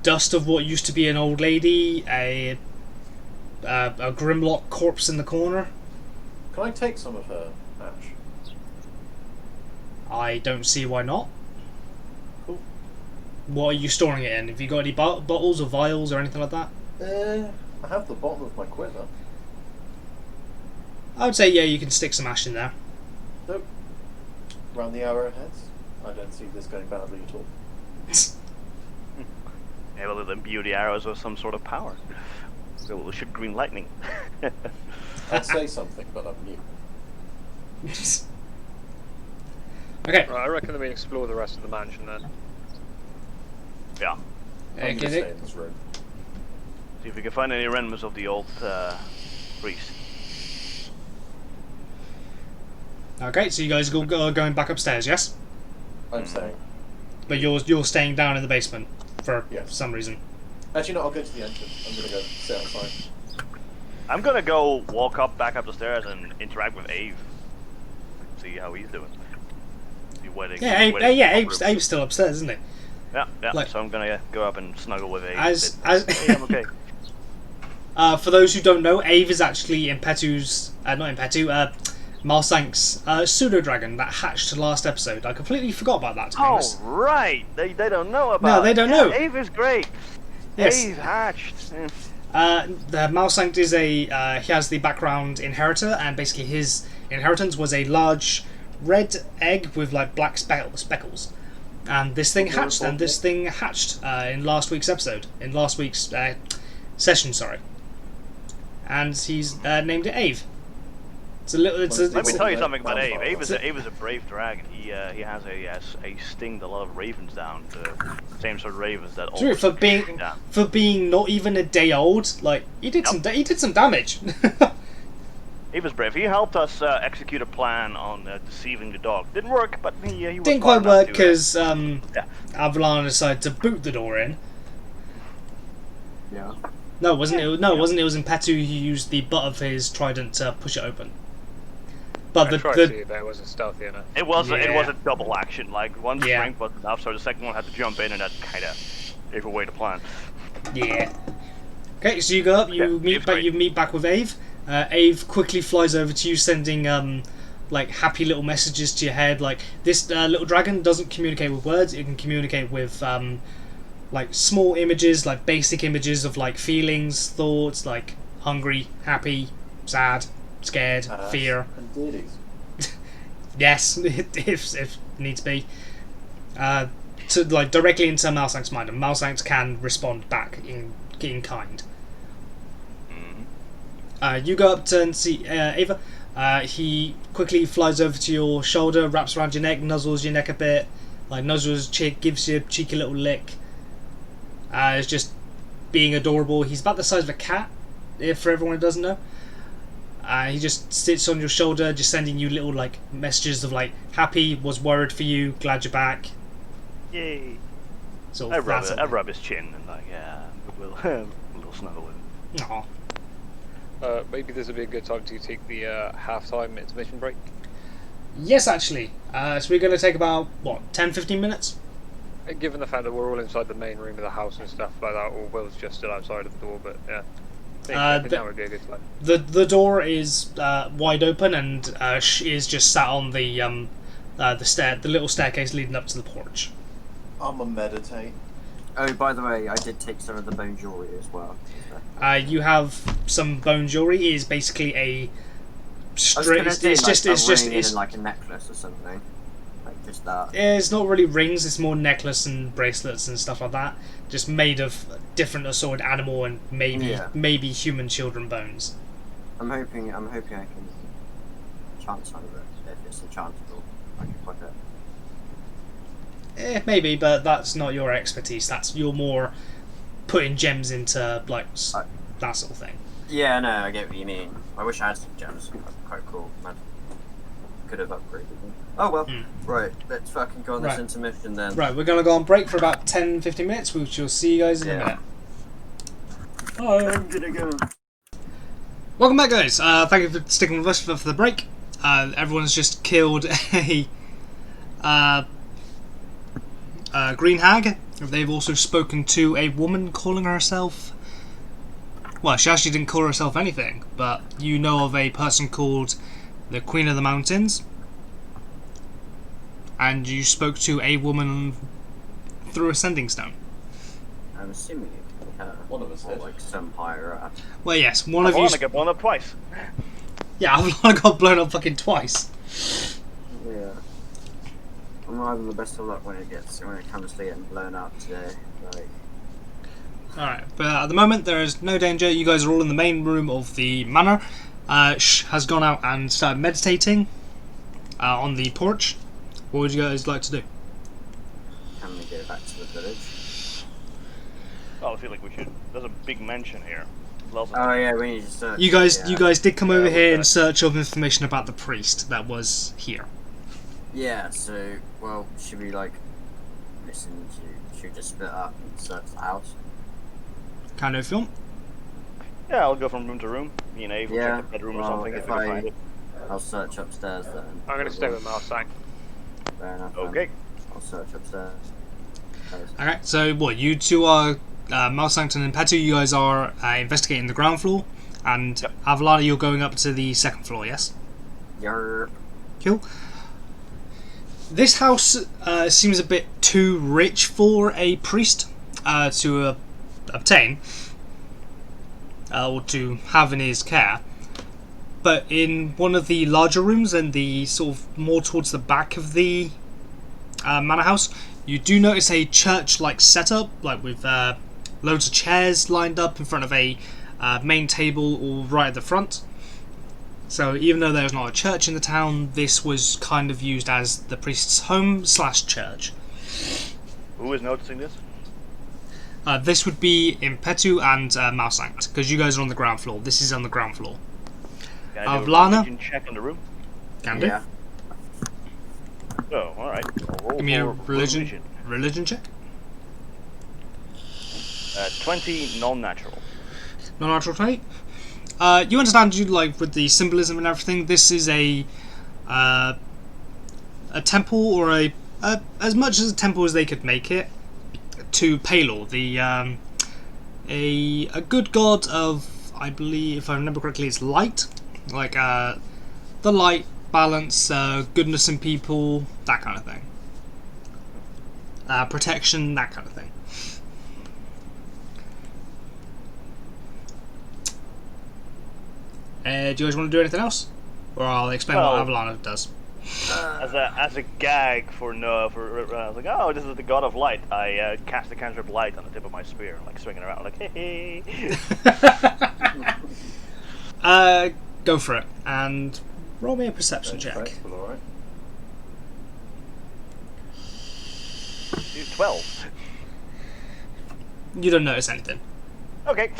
dust of what used to be an old lady, a Grimlock corpse in the corner. Can I take some of her ash? I don't see why not. Cool. What are you storing it in? Have you got any bottles or vials or anything like that? I have the bottom of my quiver. I would say, yeah, you can stick some ash in there. Nope. Round the arrowheads. I don't see this going badly at all. Able to imbue the arrows with some sort of power. So we'll shoot green lightning. I'd say something, but I'm new. Okay. Right, I reckon that we explore the rest of the mansion then. Yeah. I'm going to stay in this room. See if we can find any remnants of the old priest. Okay, so you guys are going back upstairs, yes? I'm staying. But you're staying down in the basement for Yes. some reason. Actually, no, I'll go to the entrance. I'm going to go sit outside. I'm gonna go walk back up the stairs and interact with Ave. See how he's doing. Abe's still upstairs, isn't he? Yeah. Like, so I'm gonna go up and snuggle with Ave. Hey, I'm okay. For those who don't know, Ave is actually Malsanct's pseudo dragon that hatched last episode. I completely forgot about that. To be honest. Right. They don't know about. No, they don't know. Ave is great. Yes. Ave hatched. The Malsanct is he has the background inheritor, and basically his inheritance was a large red egg with like black speckles. And this thing hatched, in last week's episode, in last week's session, sorry. And he's named it Ave. Let me tell you something about Ave. Ave is a brave dragon. He has a sting that a lot of ravens down. The same sort of ravens that true, for being not even a day old, like he did some damage. He was brave. He helped us execute a plan on deceiving the dog. Didn't work, but he was didn't quite work because Avalon decided to boot the door in. Yeah. No, wasn't it? No, wasn't it? It was in Petu who used the butt of his trident to push it open. But I tried to, but it wasn't stealthy enough. It was Yeah. a double action. Like one Yeah. strength wasn't enough, so the second one had to jump in, and that kind of gave away the plan. Yeah. Okay, so you go up, you Yeah, meet it's back. great. You meet back with Ave. Ave quickly flies over to you, sending like happy little messages to your head. Like this little dragon doesn't communicate with words; it can communicate with like small images, like basic images of like feelings, thoughts, like hungry, happy, sad, scared, fear. And deardies. Yes, if needs be. To like directly into Malsank's mind, and Malsank can respond back in kind. You go up to and see Ava. He quickly flies over to your shoulder, wraps around your neck, nuzzles your neck a bit, like nuzzles his cheek, gives you a cheeky little lick. It's just being adorable. He's about the size of a cat, if for everyone who doesn't know. He just sits on your shoulder, just sending you little like messages of like happy, was worried for you, glad you're back. Yay! So I rub his chin and like, yeah, we'll a little snuggle in. Aw. Maybe this would be a good time to take the half-time intermission break. Yes, actually. So we're going to take about, what, 10-15 minutes? Given the fact that we're all inside the main room of the house and stuff like that, or Will's just still outside of the door, but yeah. I think that would be a good time. The door is wide open, and she is just sat on the little staircase leading up to the porch. I'ma meditate. Oh, by the way, I did take some of the bone jewelry as well. You have some bone jewelry. It is basically a straight. It's just like a necklace or something, like just that. It's not really rings. It's more necklace and bracelets and stuff like that. Just made of different assorted animal and maybe human children bones. I'm hoping I can chant some of it. If it's enchantable, I can put it. Maybe, but that's not your expertise. You're more putting gems into like that sort of thing. Yeah, no, I get what you mean. I wish I had some gems. That'd be quite cool. I could have upgraded them. Oh well. Right, let's fucking go on this intermission then. Right, we're gonna go on break for about 10-15 minutes. We shall see you guys in a minute. I'm gonna go. Welcome back, guys. Thank you for sticking with us for the break. Everyone's just killed a green hag. They've also spoken to a woman calling herself... Well, she actually didn't call herself anything, but you know of a person called the Queen of the Mountains. And you spoke to a woman through a sending stone. I'm assuming it could be her. One of us or did. like some higher up. Well, yes, one of you... I got blown up twice. Yeah, I've got blown up fucking twice. Yeah. I'm not having the best of luck when it comes to getting blown up today. Like. Alright, but at the moment there is no danger. You guys are all in the main room of the manor. Shh has gone out and started meditating on the porch. What would you guys like to do? Can we go back to the village? Oh, I feel like we should. There's a big mansion here. Lots of Oh yeah, we need to search. You guys did come over what's here in that? search of information about the priest that was here. Yeah, so, well, should we, like, should we just split up and search the house? Kind of film. Yeah, I'll go from room to room. Me and Ave will check the bedroom or something if we can find it. I'll search upstairs then. I'm going to stay with Malsank. Fair enough. then. Okay. I'll search upstairs. Alright, so what, you two are, Malsancton and Petu, you guys are investigating the ground floor, and Yep. Avalana, you're going up to the second floor, yes? Yarp. Cool. This house seems a bit too rich for a priest to obtain, or to have in his care. But in one of the larger rooms and the sort of more towards the back of the manor house, you do notice a church-like setup, like with loads of chairs lined up in front of a main table all right at the front. So even though there's not a church in the town, this was kind of used as the priest's home/church. Who is noticing this? This would be Impetu and Malsanct, because you guys are on the ground floor. This is on the ground floor. Can I do a Avalana? religion check on the room? Can do. Yeah. Oh, alright. I'll roll Give me a for religion check. 20 non-natural. Non-natural 20. You understand, you like with the symbolism and everything. This is a temple, or a as much as a temple as they could make it, to Palor, the a good god of, I believe, if I remember correctly, it's light, like the light, balance, goodness in people, that kind of thing. Protection, that kind of thing. Do you guys want to do anything else, or I'll explain what Avalana does? As a gag for I was like, oh, this is the god of light. I cast a cantrip light on the tip of my spear, like swinging around, like hey. Go for it and roll me a perception check. Thankful, all right. 12. You don't notice anything. Okay.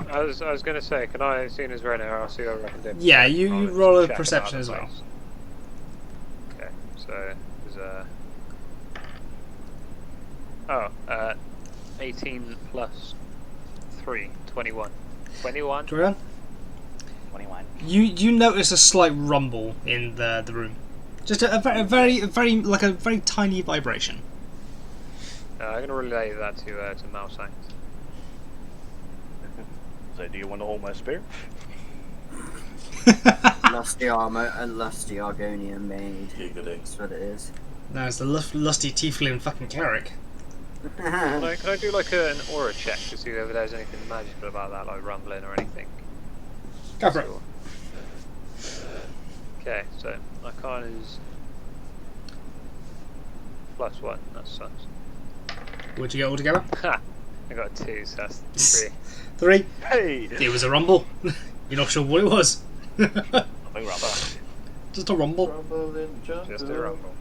I was going to say, can I, as soon as we're in here, I'll see what I can do. Yeah, you roll a Check perception out as the well. place. Okay, so there's 18 plus 3, 21. 21? Jordan? 21. You notice a slight rumble in the room. Just a very like a very tiny vibration. I'm going to relay that to Malsanct. So, do you want to hold my spear? Lusty armor and lusty Argonian maid. Giggling. That's what it is. No, it's the lusty tiefling fucking cleric. Can I do like an aura check to see whether there's anything magical about that, like rumbling or anything? Go for it. Okay, so Arcana is +1, that sucks. What'd you get altogether? Ha! I got a 2, so that's 3. 3. Hey! It was a rumble. You're not sure what it was. Nothing wrong with Just a rumble. Rumble in the jungle. Just a rumble.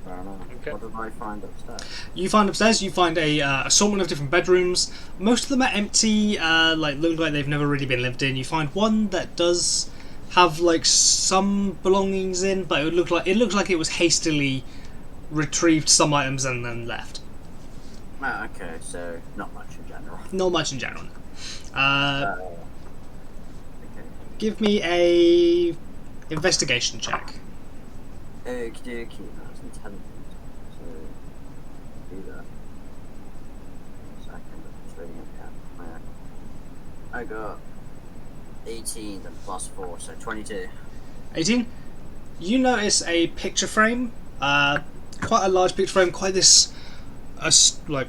Fair enough. Okay. What did I find upstairs? You find upstairs, you find a assortment of different bedrooms. Most of them are empty, like look like they've never really been lived in. You find one that does have like some belongings in, but it looks like it was hastily retrieved some items and then left. Oh, okay, so not much in general. Not much in general. Okay. Give me a investigation check. Okie dokie, that's intelligent. So, do that. Second, it's reading it down. I got 18 and +4, so 22. 18. You notice a picture frame, quite a large picture frame, quite this, like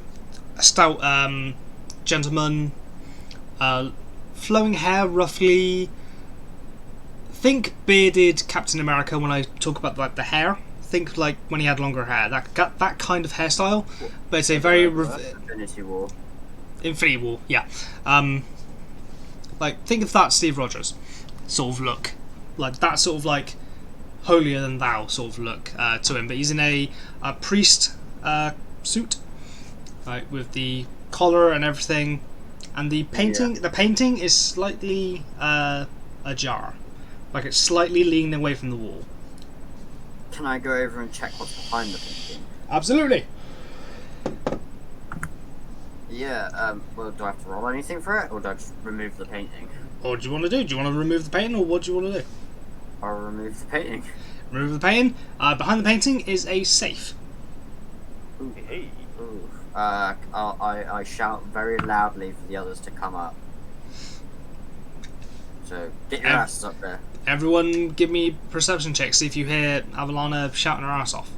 a stout gentleman, flowing hair, roughly. Think bearded Captain America when I talk about like the hair. Think like when he had longer hair, that kind of hairstyle. But it's a very Infinity War. Infinity War, yeah. Like think of that Steve Rogers sort of look, like that sort of like holier than thou sort of look to him. But he's in a priest suit, like with the collar and everything, and the painting. Yeah. The painting is slightly ajar, like it's slightly leaning away from the wall. Can I go over and check what's behind the painting? Absolutely. Yeah, well, do I have to roll anything for it, or do I just remove the painting? What do you want to do? Do you want to remove the painting, or what do you want to do? I'll remove the painting. Remove the painting. Behind the painting is a safe. Ooh. Hey. Ooh. I shout very loudly for the others to come up. So, get your asses up there. Everyone give me perception checks, see if you hear Avalana shouting her ass off.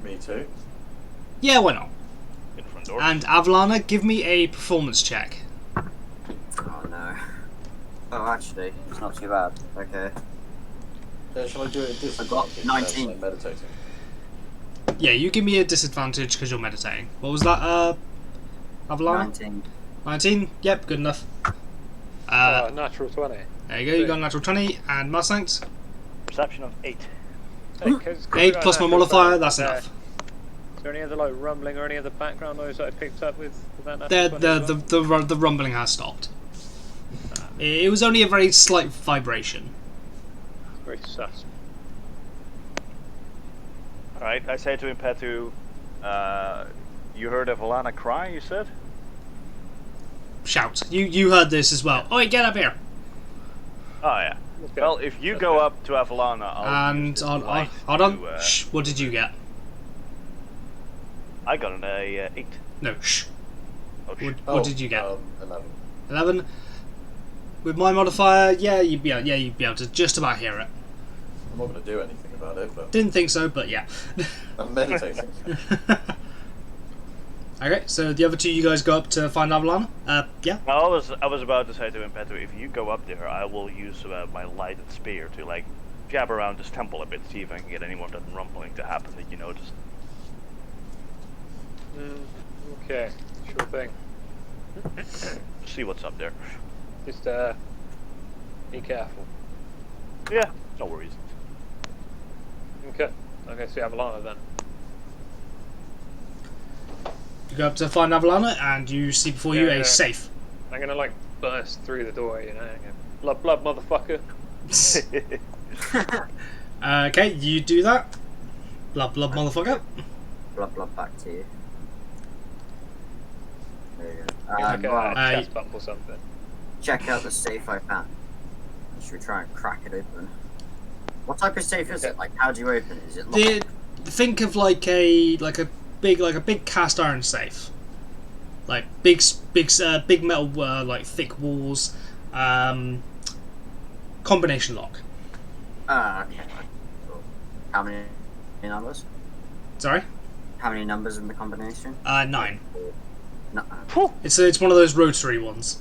Me too. Yeah, why not? In the front door. And Avalana, give me a performance check. Oh no. Oh, actually, it's not too bad. Okay. Shall I do it at disadvantage? I got 19. I'm meditating. Yeah, you give me a disadvantage because you're meditating. What was that, Avalana? 19. 19? Yep, good enough. Natural 20. There you go, you got a natural 20. And Mustang's? Perception of 8. Hey, 'cause 8 we got plus my natural modifier, 20, that's is enough. there any other like rumbling or any other background noise that I picked up with that natural The, 20 as well? the rumbling has stopped. It was only a very slight vibration. Very sus. Alright, I say to Impetu, you heard Avalana cry, you said? shout. You heard this as well. Oi, get up here! Oh yeah. Okay. Well, if you go up to Avalana, I'll use And this hold light on. to, Shh. What did you get? I got an 8. No. Shh. Oh, What, shit. what did you get? 11. 11. With my modifier, yeah, you'd be able to just about hear it. I'm not going to do anything about it, but Didn't think so, but yeah. I'm meditating. Okay, so the other two, you guys go up to find Avalana. Yeah. I was about to say to Impetu, if you go up there, I will use my lighted spear to like jab around this temple a bit, see if I can get any more of that rumbling to happen that you noticed. Okay, sure thing. See what's up there. Just be careful. Yeah, no worries. Okay, okay, see Avalana then. You go up to find Avalana, and you see before you a Yeah. safe. I'm gonna like burst through the door, you know. Blood, blood, motherfucker. Okay, you do that. Blub, blub, motherfucker. Blah blah back to you. There you go. Like a Right, chest bump or something. check out the safe I found. Should we try and crack it open? What type of safe is it? Like, how do you open it? Is it locked? Think of like a big cast iron safe, like big metal like thick walls, combination lock. Okay. Cool. How many numbers? Sorry, How many numbers in the combination? 9. No. It's one of those rotary ones.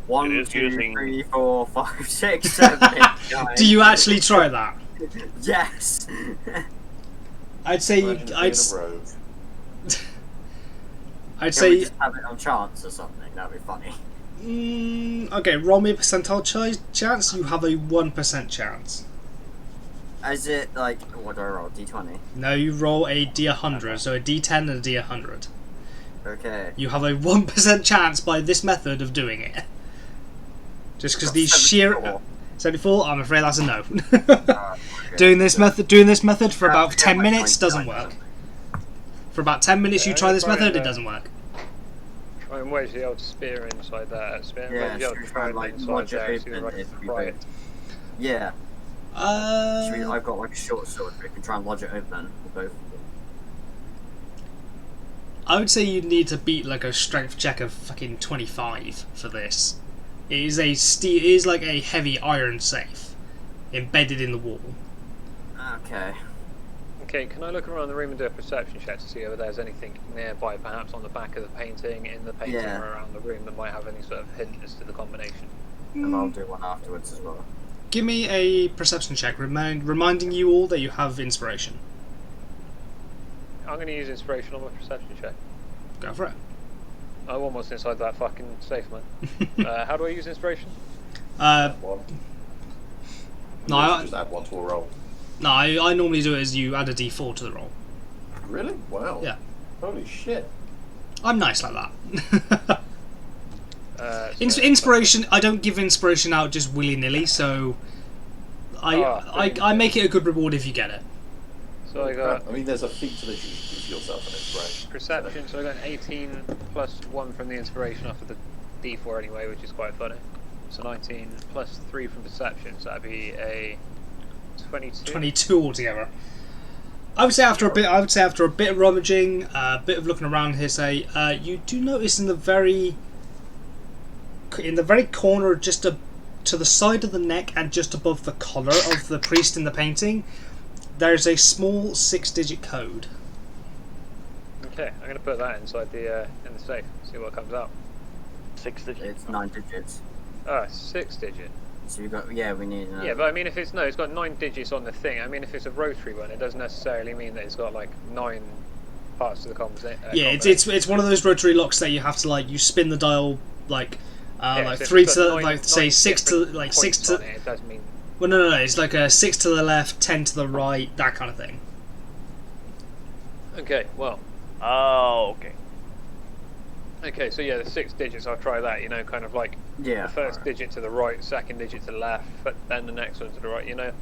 One, It is 2, using- 3, 4, 5, 6, 7, 8, 9. Do you actually try that? Yes. I'd say imagine being a rogue. I'd Can we say. just have it on chance or something? That'd be funny. Okay, roll me a percentile chance. You have a 1% chance. Is it like, what do I roll? D20? No, you roll a D100, so a D10 and a D100. Okay. You have a 1% chance by this method of doing it. Just because Got the 74. sheer 74, I'm afraid that's a no. Okay. Doing this method for about Yeah, 10 like minutes doesn't 99. work. For about 10 minutes you Yeah, try this try method, and, it doesn't work. Try and wedge the old spear inside that. Spear and Yeah, wedge the old should we try and, trident like, inside lodge it there. See if open I can if we pry both- it. Yeah. I've got like a short sword, we can try and lodge it open with both. I would say you'd need to beat like a strength check of fucking 25 for this. It is like a heavy iron safe embedded in the wall. Okay. Okay, can I look around the room and do a perception check to see if there's anything nearby, perhaps on the back of the painting, in the painting, Yeah. or around the room that might have any sort of hint as to the combination? And I'll do one afterwards as well. Give me a perception check, reminding you all that you have inspiration. I'm going to use inspiration on my perception check. Go for it. I want what's inside that fucking safe, man. How do I use inspiration? One. No, I- Just add one to a roll. No, I normally do it as you add a d4 to the roll. Really? Wow. Yeah. Holy shit. I'm nice like that. So- Inspiration, I don't give inspiration out just willy-nilly, so I make it a good reward if you get it. So I got I mean, there's a feat to this. You give yourself an inspiration. perception, so I got an 18 plus 1 from the inspiration after the d4 anyway, which is quite funny. So 19 plus 3 from perception, so that'd be a 22. 22 altogether. I would say after a bit of rummaging, a bit of looking around here, say you do notice in the very corner, just to the side of the neck and just above the collar of the priest in the painting, there's a small 6-digit code. Okay, I'm going to put that inside the in the safe, see what comes out. 6 digits. It's 9 digits. Ah, 6 digit. So you got, yeah, we need another. Yeah, but I mean, if it's it's got 9 digits on the thing. I mean, if it's a rotary one, it doesn't necessarily mean that it's got like 9 parts to the combination. Yeah, it's one of those rotary locks that you have to you spin the dial like so if 3 it's to got like 9 say 6 to different like 6 points to on it, it does mean. well no, it's like a 6 to the left, 10 to the right, that kind of thing. Okay, well, Oh, okay. okay, so yeah, the 6 digits. I'll try that. You know, kind of like Yeah. the first alright. digit to the right, second digit to the left, but then the next one to the right. You know,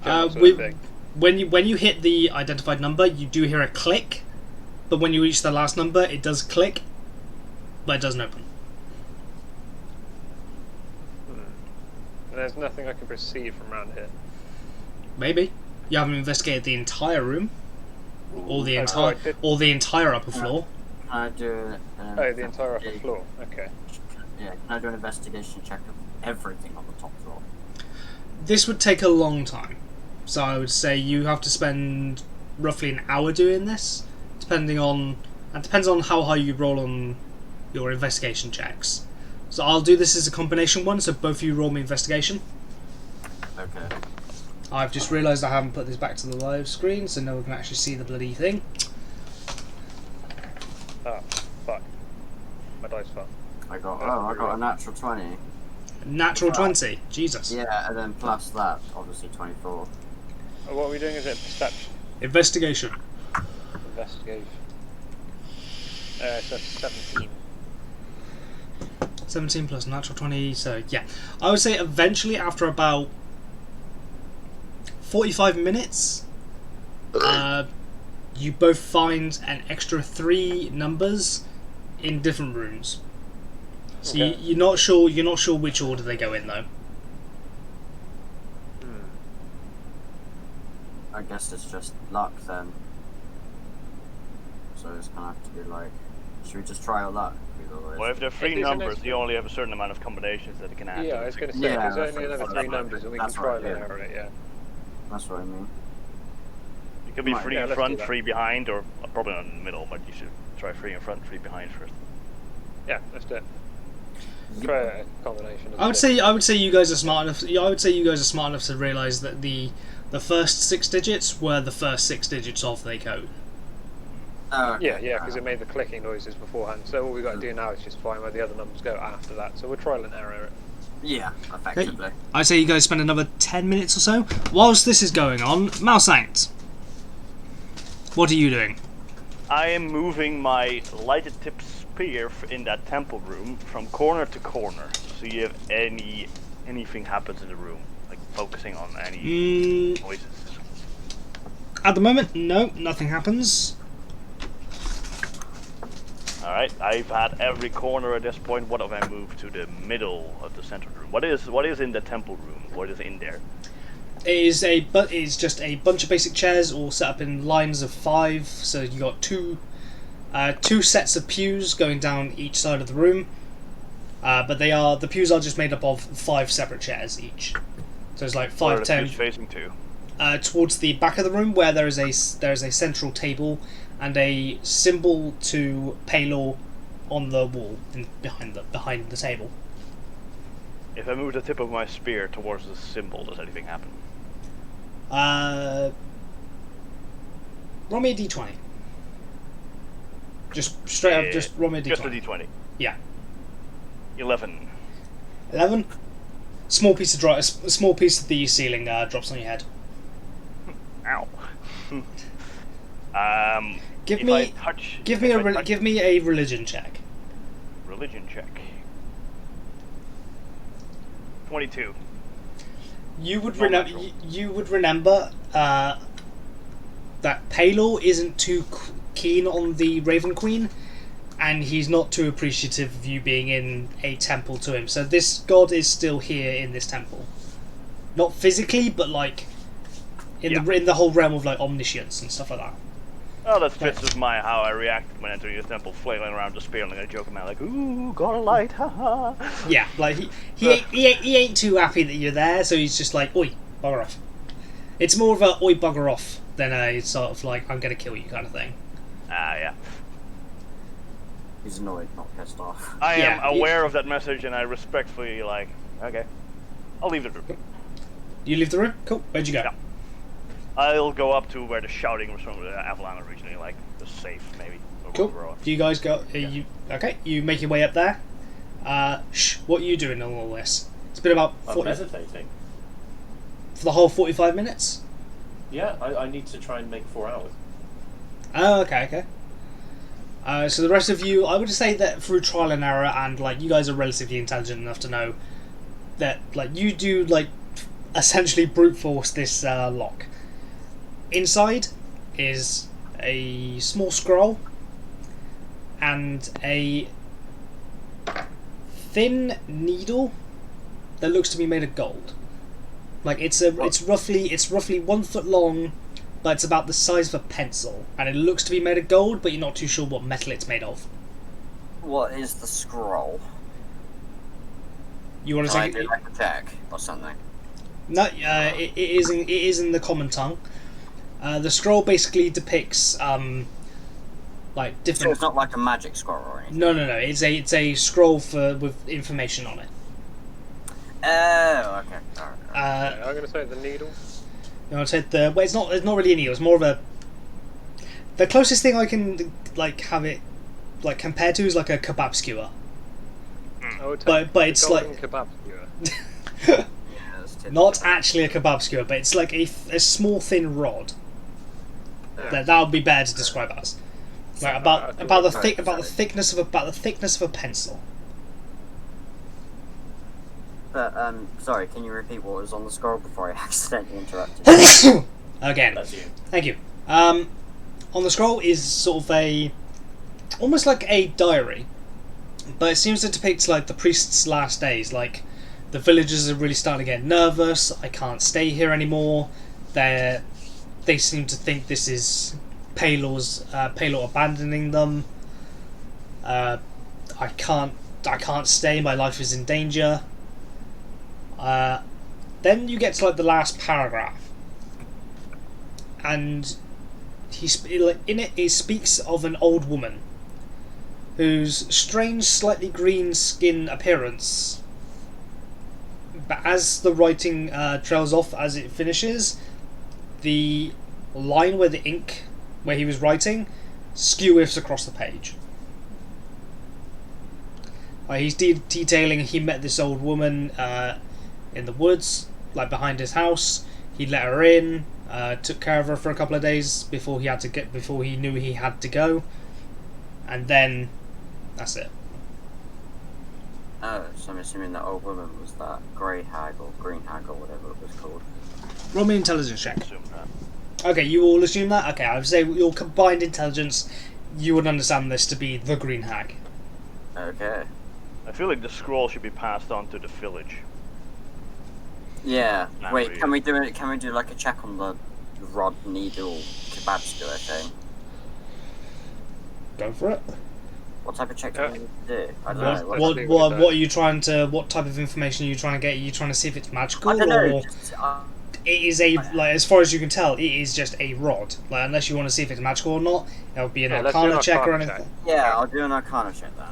general sort of thing. when you hit the identified number, you do hear a click, but when you reach the last number, it does click, but it doesn't open. There's nothing I can perceive from around here. Maybe you haven't investigated the entire room, or the right. or the entire upper floor. Can I do The entire upper floor. Okay. Yeah, can I do an investigation check of everything on the top floor? This would take a long time, so I would say you have to spend roughly an hour doing this, depending on how high you roll on your investigation checks. So I'll do this as a combination one, so both of you roll me investigation. Okay. I've just realised I haven't put this back to the live screen, so no one can actually see the bloody thing. Oh, fuck. My dice fell. I got a natural 20. Natural 20, Jesus. Yeah, and then plus that, obviously 24. What are we doing? Is it perception? Investigation. Investigation. So 17. 17 plus natural 20, so yeah. I would say eventually, after about 45 minutes, you both find an extra 3 numbers in different rooms. So Okay. you're not sure which order they go in though. I guess it's just luck then. So it's gonna have to be like, should we just try all luck? Well, if there are 3 It is an numbers, extra- you only have a certain amount of combinations that it can add. Yeah, I was going to say, Yeah, there's that's only what- another that's 3 what- numbers and we can that's try right, and yeah. error it, yeah. That's what I mean. It could be Right, 3 yeah, in let's do front, that. 3 behind, or probably not in the middle, but you should try 3 in front, 3 behind first. Yeah, let's do it. Try a combination. I would say you guys are smart enough. I would say you guys are smart enough to realise that the first 6 digits were the first 6 digits of the code. Oh, okay. Yeah, because it made the clicking noises beforehand. So all we've got to do now is just find where the other numbers go after that. So we'll trial and error it. Yeah, effectively. I'd say you guys spend another 10 minutes or so. Whilst this is going on, Malsanct, what are you doing? I am moving my lighted tip spear in that temple room from corner to corner, so you have anything happens in the room, like focusing on any noises. At the moment, no, nothing happens. Alright, I've had every corner at this point. What have I moved to the middle of the central room? What is in the temple room? What is in there? It's just a bunch of basic chairs all set up in lines of 5. So you got two sets of pews going down each side of the room. But the pews are just made up of 5 separate chairs each. So it's like Where are 5, the 10. pews facing to? Towards the back of the room, where there is a central table and a symbol to Paylor on the wall behind the table. If I move the tip of my spear towards the symbol, does anything happen? Roll me a d20. Just straight up, just roll me a d20. Just a d20. Yeah. 11. 11. Small piece of the ceiling drops on your head. Ow. Give if me I touch, give if me I a touch- give me a religion check. religion check. 22. You would Not remember. natural. You would remember that Paylor isn't too keen on the Raven Queen, and he's not too appreciative of you being in a temple to him. So this god is still here in this temple, not physically, but like in the whole realm of like omniscience and stuff like that. Oh, that fits with how I reacted when entering the temple, flailing around the spear and like a joke about like, ooh, got a light, haha. Yeah, like he ain't too happy that you're there, so he's just like, oi, bugger off. It's more of a oi, bugger off than a sort of like, I'm gonna kill you kind of thing. Ah, yeah. He's annoyed, not pissed off. I am Yeah, aware of that message and I respectfully like, okay, I'll leave the room. You leave the room? Cool. Where'd you go? Yeah. I'll go up to where the shouting was from the Avalon originally, like the safe maybe. Or Cool. whatever. Do you guys go? You okay? You make your way up there. What are you doing in all this? It's been about I'm 40, hesitating. for the whole 45 minutes. Yeah, I need to try and make 4 hours. Oh, okay. So the rest of you, I would say that through trial and error, and like you guys are relatively intelligent enough to know that like you do like essentially brute force this lock. Inside is a small scroll and a thin needle that looks to be made of gold. Like it's roughly 1 foot long, but it's about the size of a pencil, and it looks to be made of gold, but you're not too sure what metal it's made of. What is the scroll? You want to Can I take do it? like a check or something? No, it is in the common tongue. The scroll basically depicts like So different. it's not like a magic scroll or anything. No. It's a scroll with information on it. Oh, okay. Alright. Yeah, I'm gonna say the needle. You know, well, it's not really a needle. It's more of a. The closest thing I can like have it like compared to is like a kebab skewer. I would take But the it's golden like kebab skewer. Yeah, that's typical. not actually a kebab skewer, but it's like a small thin rod. Yeah. That would be better to describe it as. Like about the thickness of a pencil. But sorry, can you repeat what was on the scroll before I accidentally interrupted? Again. That's you. Thank you. On the scroll is sort of almost like a diary, but it seems to depict like the priest's last days. Like the villagers are really starting to get nervous. I can't stay here anymore. They seem to think this is Palor abandoning them. I can't stay. My life is in danger. Then you get to like the last paragraph, and in it he speaks of an old woman whose strange, slightly green skin appearance. But as the writing trails off, as it finishes, the line where the ink, where he was writing, skewers across the page. He's detailing he met this old woman in the woods, like behind his house. He let her in, took care of her for a couple of days before he knew he had to go, and then that's it. Oh, so I'm assuming that old woman was that grey hag or green hag or whatever it was called. Roll me an intelligence check. Assume that. Okay, you all assume that? Okay, I would say your combined intelligence, you would understand this to be the Green Hag. Okay. I feel like the scroll should be passed on to the village. Yeah. Not Wait, really. can we do it? Can we do like a check on the rod needle kebab skewer thing? Go for it. What type of check do we need to do? I don't What- know. what- What are you trying to? What type of information are you trying to get? Are you trying to see if it's magical, I don't know. or Just, it is a like as far as you can tell, it is just a rod. Like unless you want to see if it's magical or not, it would be an Yeah, let's do Arcana an check or Arcana anything. yeah, I'll do an Arcana check then.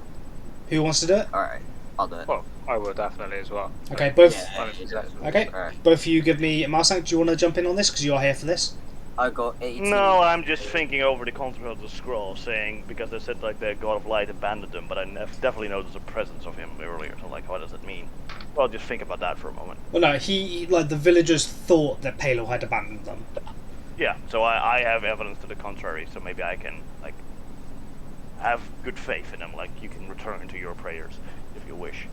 Who wants to do it? Alright, I'll do it. Well, I will definitely as well. Okay, both. Yeah, I'm you do it. successful. Okay, Alright. both of you give me. Marsak, do you want to jump in on this because you're here for this? I got 18. No, I'm just thinking over the concept of the scroll, saying because they said like the god of light abandoned them, but I definitely noticed the presence of him earlier. So like, what does it mean? Well, just think about that for a moment. Well, no, like the villagers thought that Palor had abandoned them. Yeah, so I have evidence to the contrary, so maybe I can like have good faith in him. Like you can return to your prayers if you wish.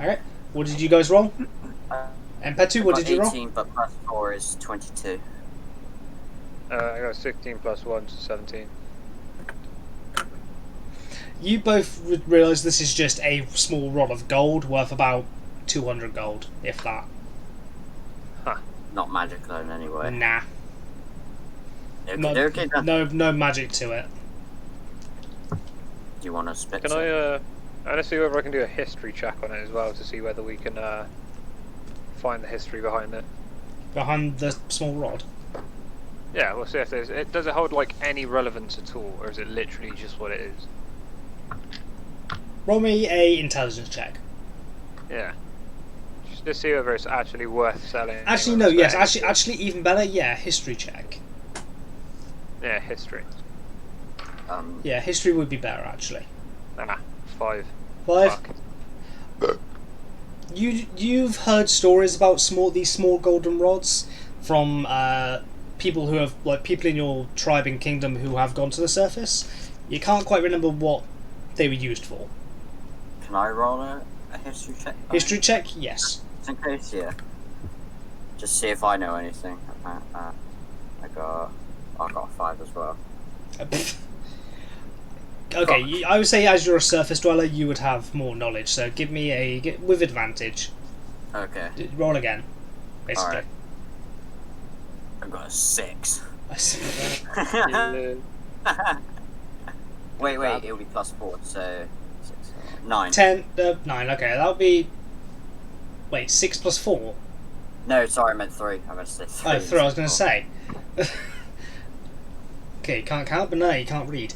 All right, what did you guys roll? And Petu, what I did you got roll? 18, but plus 4 is 22. I got 16 plus 1, so 17. You both realise this is just a small rod of gold worth about 200 gold, if that. Not magical in any way. Nah, Okay, then. no magic to it. Do you want to spit Can some? I want to see whether I can do a history check on it as well to see whether we can find the history behind it. Behind the small rod. Yeah, we'll see if does it hold like any relevance at all, or is it literally just what it is? Roll me a intelligence check. Yeah. Just to see whether it's actually worth selling. Actually, no. Yes, actually, even better. Yeah, history check. Yeah, history. Yeah, history would be better actually. 5. 5. Fuck. You've heard stories about these small golden rods from people who have people in your tribe and kingdom who have gone to the surface. You can't quite remember what they were used for. Can I roll a history check? History check, yes. Just in case, yeah. Just see if I know anything, I got a 5 as well. Okay, I would say as you're a surface dweller, you would have more knowledge. So give me with advantage. Okay. Roll again, basically. Alright. I got a 6. Wait, it'll be +4, so 6, 9. 10, 9. Okay, that would be. Wait, 6 plus 4. No, sorry, I meant 3. I meant to say 3. Oh, 3. I was going to say. Okay, you can't count, but no, you can't read.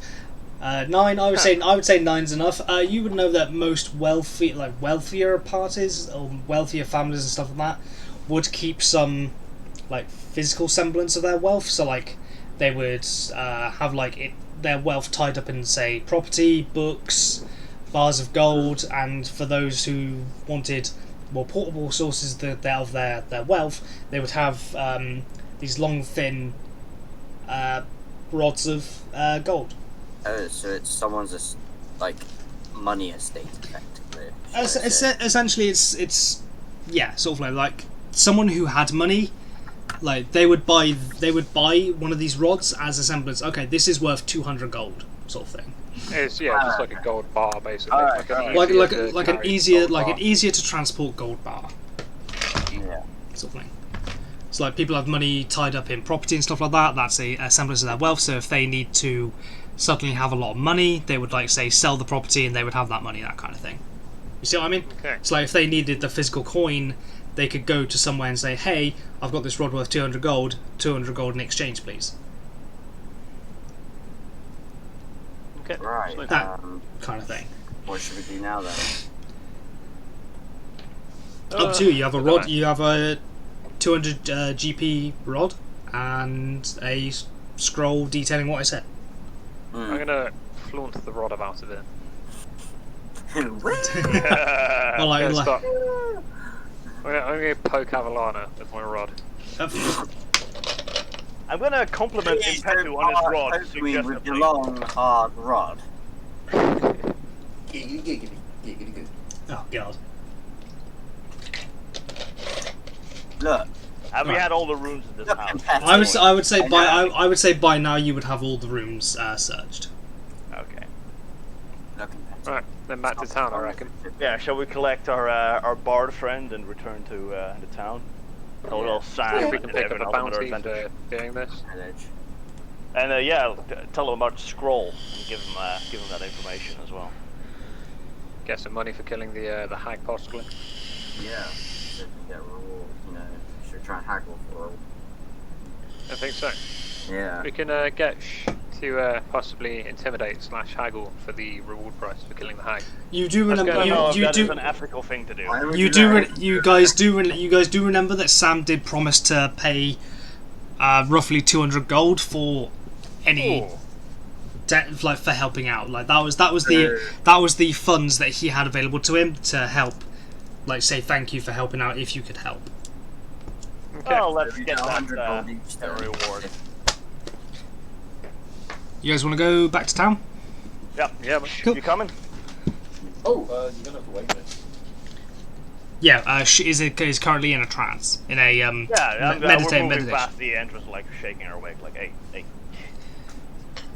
9. I would say 9's enough. You would know that most wealthier parties or wealthier families and stuff like that would keep some physical semblance of their wealth. So they would have their wealth tied up in, say, property, books, bars of gold, and for those who wanted more portable sources of their wealth, they would have these long, thin rods of gold. Oh, so it's someone's money estate, effectively. Essentially, it's sort of like someone who had money. They would buy one of these rods as a semblance. Okay, this is worth 200 gold, sort of thing. It's just like a gold bar, basically. An easier to transport gold bar. Yeah. Sort of thing. So people have money tied up in property and stuff like that. That's a semblance of their wealth. So if they need to suddenly have a lot of money, they would say sell the property and they would have that money, that kind of thing. You see what I mean? Okay. So if they needed the physical coin, they could go to somewhere and say, hey, I've got this rod worth 200 gold in exchange, please. Okay. Right. That kind of thing. What should we do now then? Up to you. You have a rod. You have a 200 GP rod and a scroll detailing what I said. I'm gonna flaunt the rod about of it. Well, I'm gonna poke Avalana with my rod. I'm gonna compliment Impetu on his rod. With the long, hard rod. Giggity. Oh god. Look. Have we had all the rooms in this house? I would say by now you would have all the rooms searched. Okay. Right, then back to town, I reckon. Yeah, shall we collect our bard friend and return to the town? A little Sam If we can pick up a bounty for for doing this. And tell him about the scroll and give him that information as well. Get some money for killing the hag, possibly. Yeah. So if you get reward, should try and haggle for it. I think so. Yeah. We can get to possibly intimidate/haggle for the reward price for killing the hag. You do remember. That is an ethical thing to do. You guys do remember that Sam did promise to pay roughly 200 gold for any for helping out. That was the funds that he had available to him to help. Say thank you for helping out if you could help. Okay. Well, let's get that reward. You guys want to go back to town? Yep. Yeah. Cool. You coming? Oh, you're gonna have to wait a minute. Yeah, is currently in a trance, in a we're moving meditation. past the entrance, shaking our wig, hey.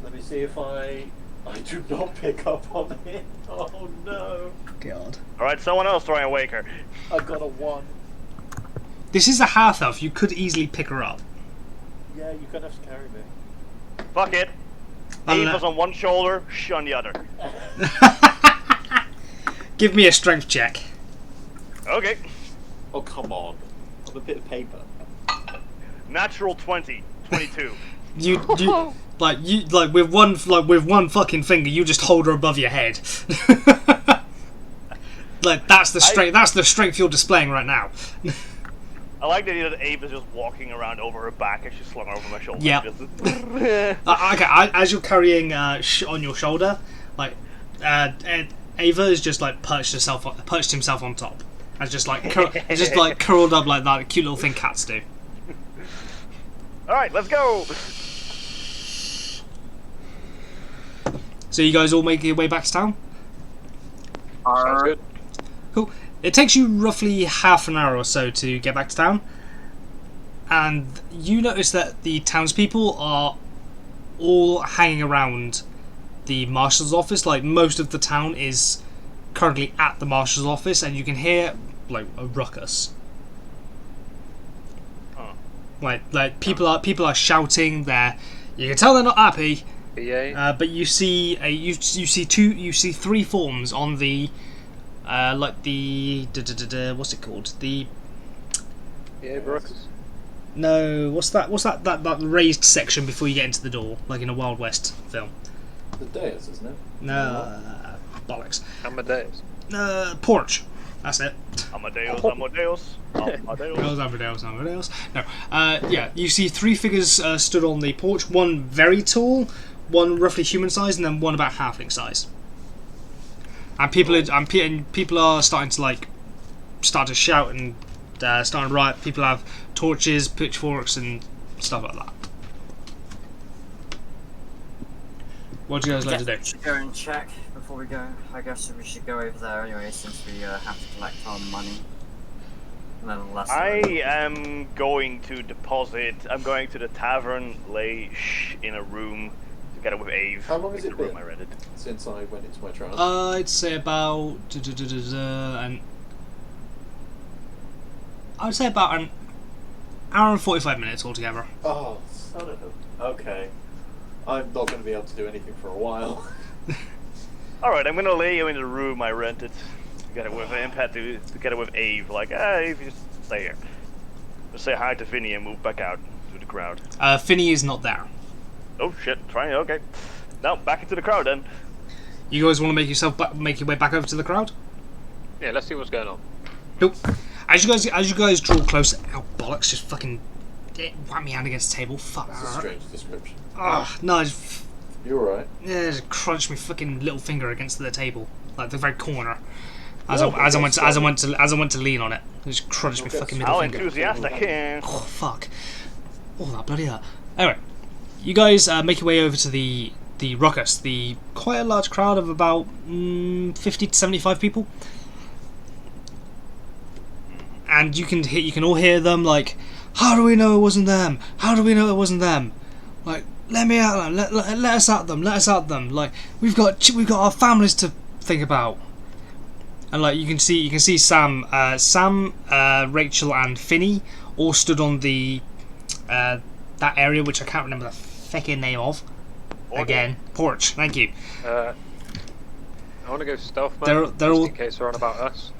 Let me see if I do not pick up on it. Oh no. God. All right, someone else try and wake her. I got a 1. This is a half elf. You could easily pick her up. Yeah, you're gonna have to carry me. Fuck it. Eva's on one shoulder, she on the other. Give me a strength check. Okay. Oh come on. On a bit of paper. Natural 20, 22. You with one fucking finger, you just hold her above your head. That's the strength. That's the strength you're displaying right now. I like the idea that Ava's just walking around over her back and she's slung over my shoulder. Yeah. Okay. As you're carrying on your shoulder, Ava is just perched himself on top, and just curled up like that cute little thing cats do. All right, let's go. So you guys all make your way back to town. Sounds good. Cool. It takes you roughly half an hour or so to get back to town. and you notice that the townspeople are all hanging around the marshal's office. Like, most of the town is currently at the marshal's office, and you can hear like a ruckus. Like people are shouting. You can tell they're not happy. BA. But you see three forms on the like the what's it called? The BA Brooks. no, what's that raised section before you get into the door, like in a Wild West film? The dais, isn't it? No, bollocks. Amadeus. Porch. That's it. Amadeus. Amadeus. No. Yeah, you see three figures stood on the porch. One very tall, one roughly human size, and then one about halfling size. And people are starting to shout and starting to riot. People have torches, pitchforks, and stuff like that. What do you guys like to do? We should go and check before we go. I guess we should go over there anyway, since we have to collect our money. And then unless I am going to deposit. I'm going to the tavern, lay in a room together with Ave. How long has in it the room been I rented. since I went into my trial? I'd say about an hour and 45 minutes altogether. Oh, son of a... Okay. I'm not going to be able to do anything for a while. Alright, I'm gonna lay you in the room I rented together with together with Ave. Like, Ave, just stay here. Just say hi to Vinny and move back out to the crowd. Finney is not there. Oh shit, fine, okay. Now back into the crowd then. You guys want to make your way back over to the crowd? Yeah, let's see what's going on. Nope. As you guys draw closer, ow bollocks! Just fucking wham me hand against the table. Fuck. That's a strange description. No, You alright? yeah, just crunch my fucking little finger against the table, like the very corner. As Yeah, I went to lean on it, just crunch my fucking middle How finger. enthusiastic. Oh fuck! Oh, that bloody hurt. Anyway, you guys make your way over to the ruckus, the quite a large crowd of about 50 to 75 people, and you can all hear them like, how do we know it wasn't them? How do we know it wasn't them? Like, let me at them. Let us at them. Let us at them. Like, we've got our families to think about. And like you can see Sam, Rachel, and Finney all stood on the that area which I can't remember the fucking name of. Again, porch. Thank you. I want to go stealth mode, They're just all in case they're on about us.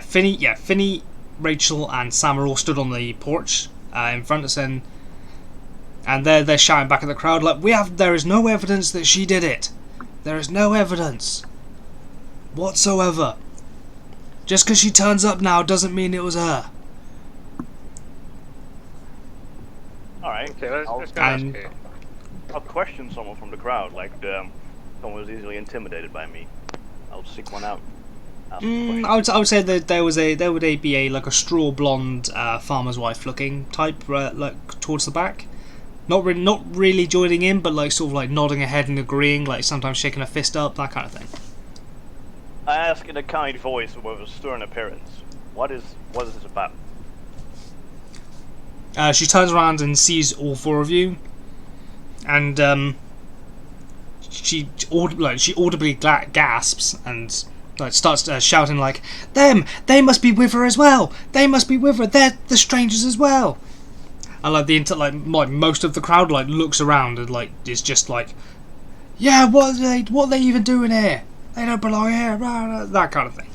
Finney, Rachel, and Sam are all stood on the porch in front of us, and they're shouting back at the crowd like, there is no evidence that she did it. There is no evidence whatsoever. Just because she turns up now doesn't mean it was her. Alright, Okay, let's go And- investigate. I'll question someone from the crowd, like someone was easily intimidated by me. I'll seek one out. Ask them I would say that there would be a straw blonde farmer's wife looking type like towards the back, not really joining in, but like sort of like nodding her head and agreeing, like sometimes shaking her fist up, that kind of thing. I ask in a kind voice with a stern appearance, what is this about? She turns around and sees all four of you, and she audibly gasps and like starts shouting like, they must be with her as well. They must be with her. They're the strangers as well. And like most of the crowd like looks around and like is just like, yeah, what are they even doing here? They don't belong here. That kind of thing.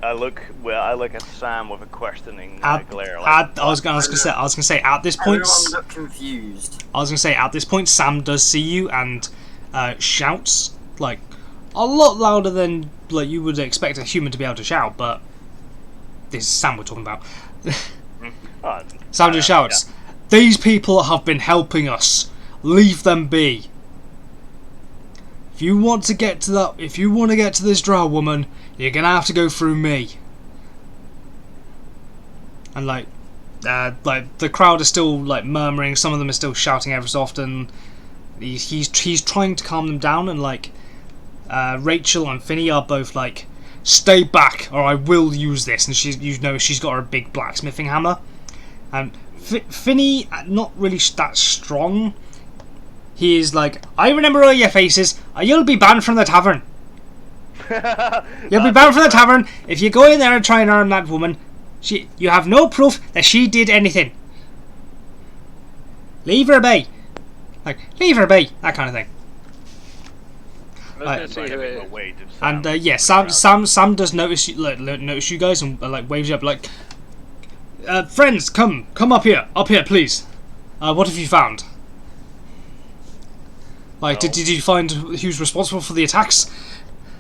I look at Sam with a questioning glare. I was gonna say at this point. everyone looked confused. I was gonna say at this point, Sam does see you and shouts like a lot louder than like you would expect a human to be able to shout. But this is Sam we're talking about. Sam just shouts, yeah. "These people have been helping us. Leave them be. If you want to get to this drow woman, you're gonna have to go through me." And like the crowd is still like murmuring. Some of them are still shouting every so often. He's trying to calm them down, and like Rachel and Finny are both like, stay back or I will use this, and she's got her big blacksmithing hammer, and Finny, not really that strong. He is like, I remember all your faces, you'll be banned from the tavern. You'll be banned from the tavern if you go in there and try and harm that woman. You have no proof that she did anything. Leave her be. Like, leave her be, that kind of thing. Let's see who it is. And yeah, Sam does notice you guys, and like waves you up like, friends, come up here, please. What have you found? Like, did you find who's responsible for the attacks?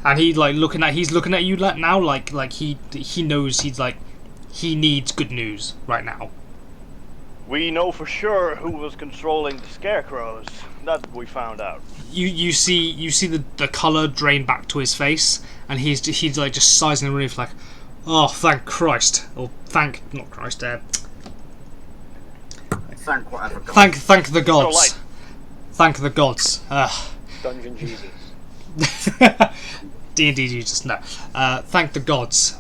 And he's looking at you now, like he knows he needs good news right now. We know for sure who was controlling the scarecrows. That we found out. You see the colour drain back to his face, and he's like just sighs in the relief, like, oh, thank Christ, or not Christ, Thank whatever God. Thank the gods. Thank the gods. Dungeon Jesus. D&D Jesus, no. Thank the gods.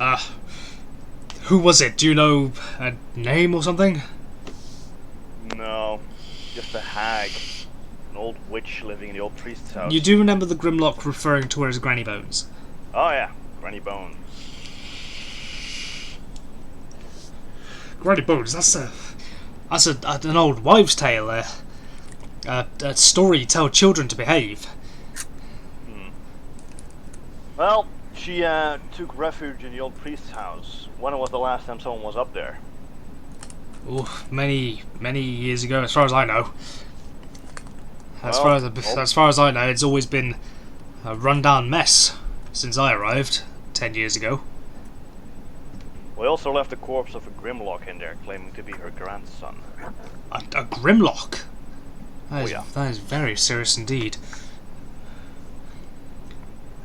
Who was it? Do you know a name or something? No, just a hag. An old witch living in the old priest's house. You do remember the Grimlock referring to her as Granny Bones? Oh yeah, Granny Bones. Granny Bones, that's an old wives' tale. A story you tell children to behave. Well, she took refuge in the old priest's house. When was the last time someone was up there? Oh, many years ago, as far as I know. As far as I know, it's always been a rundown mess since I arrived 10 years ago. We also left the corpse of a Grimlock in there, claiming to be her grandson. A Grimlock? Yeah. That is very serious indeed.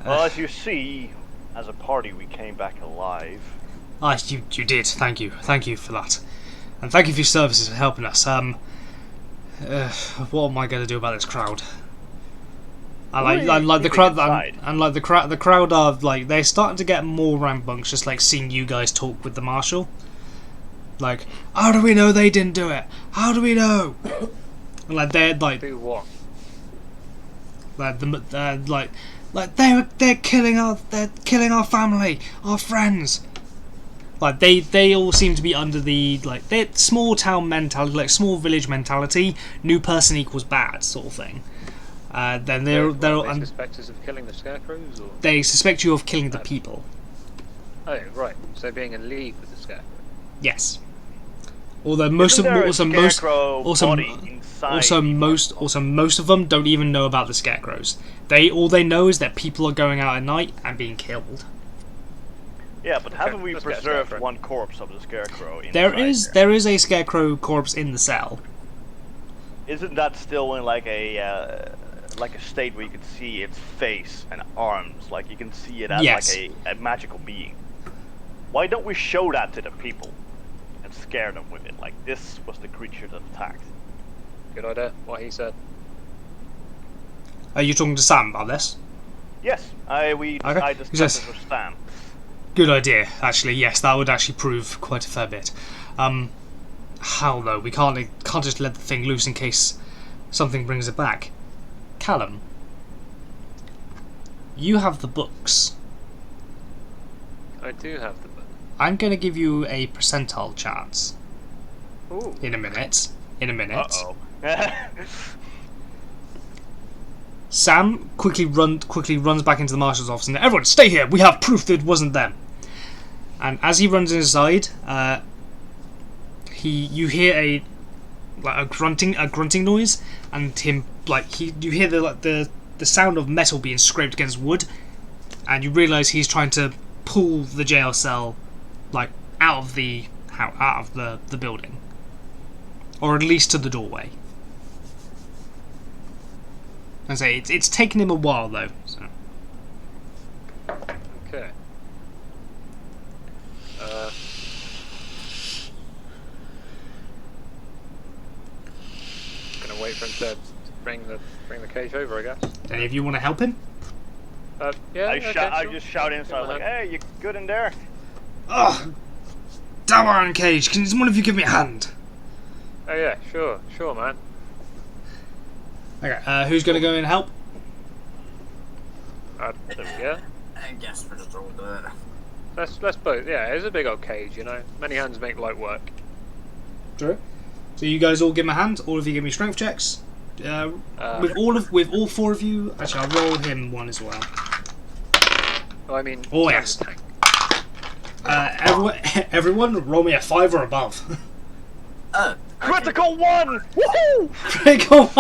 Well, as you see, as a party we came back alive. You did. Thank you for that, and thank you for your services for helping us. What am I going to do about this crowd? The crowd are like, they're starting to get more rambunctious, just like seeing you guys talk with the marshal. Like, how do we know they didn't do it? How do we know? And like they're like, Do what? they're killing our family, our friends. Like they all seem to be under the they're small town mentality, like small village mentality. New person equals bad sort of thing. Then they suspect us of killing the scarecrows, or they suspect you of killing the people. Oh right, so being in league with the scarecrow. Yes. Although most of them don't even know about the scarecrows. All they know is that people are going out at night and being killed. Yeah, but haven't we preserved one corpse of the scarecrow inside There is a scarecrow corpse in the cell. Isn't that still in like a state where you can see its face and arms, like you can see it as like a magical being? Why don't we show that to the people and scare them with it? Like, this was the creature that attacked. Good idea. What he said. Are you talking to Sam about this? Yes, I discussed it with Sam. Good idea, actually. Yes, that would actually prove quite a fair bit. How though? We can't just let the thing loose in case something brings it back. Callum, you have the books. I do have the book. I'm going to give you a percentile chance. Ooh. In a minute. Uh-oh. Sam quickly runs back into the marshal's office and, everyone, stay here. We have proof that it wasn't them. And as he runs inside, you hear a grunting noise, and you hear the sound of metal being scraped against wood, and you realise he's trying to pull the jail cell out of the building, or at least to the doorway. I say it's taken him a while though. So. Okay. Gonna wait for him to bring the cage over, I guess. Any of you want to help him? Yeah. I okay, sure. just shout inside Give me like, a hand. "Hey, you good in there?" Oh, damn iron cage! Can one of you give me a hand? Oh yeah, sure, man. Okay, who's gonna go and help? There we go. I guess we're just all doing it. Let's both. Yeah, it's a big old cage, you know. Many hands make light work. True. So you guys all give me a hand. All of you give me strength checks. With all four of you, actually, I'll roll him one as well. I mean. Oh yes. Everyone, roll me a 5 or above. Oh, Critical one! Woohoo! Critical.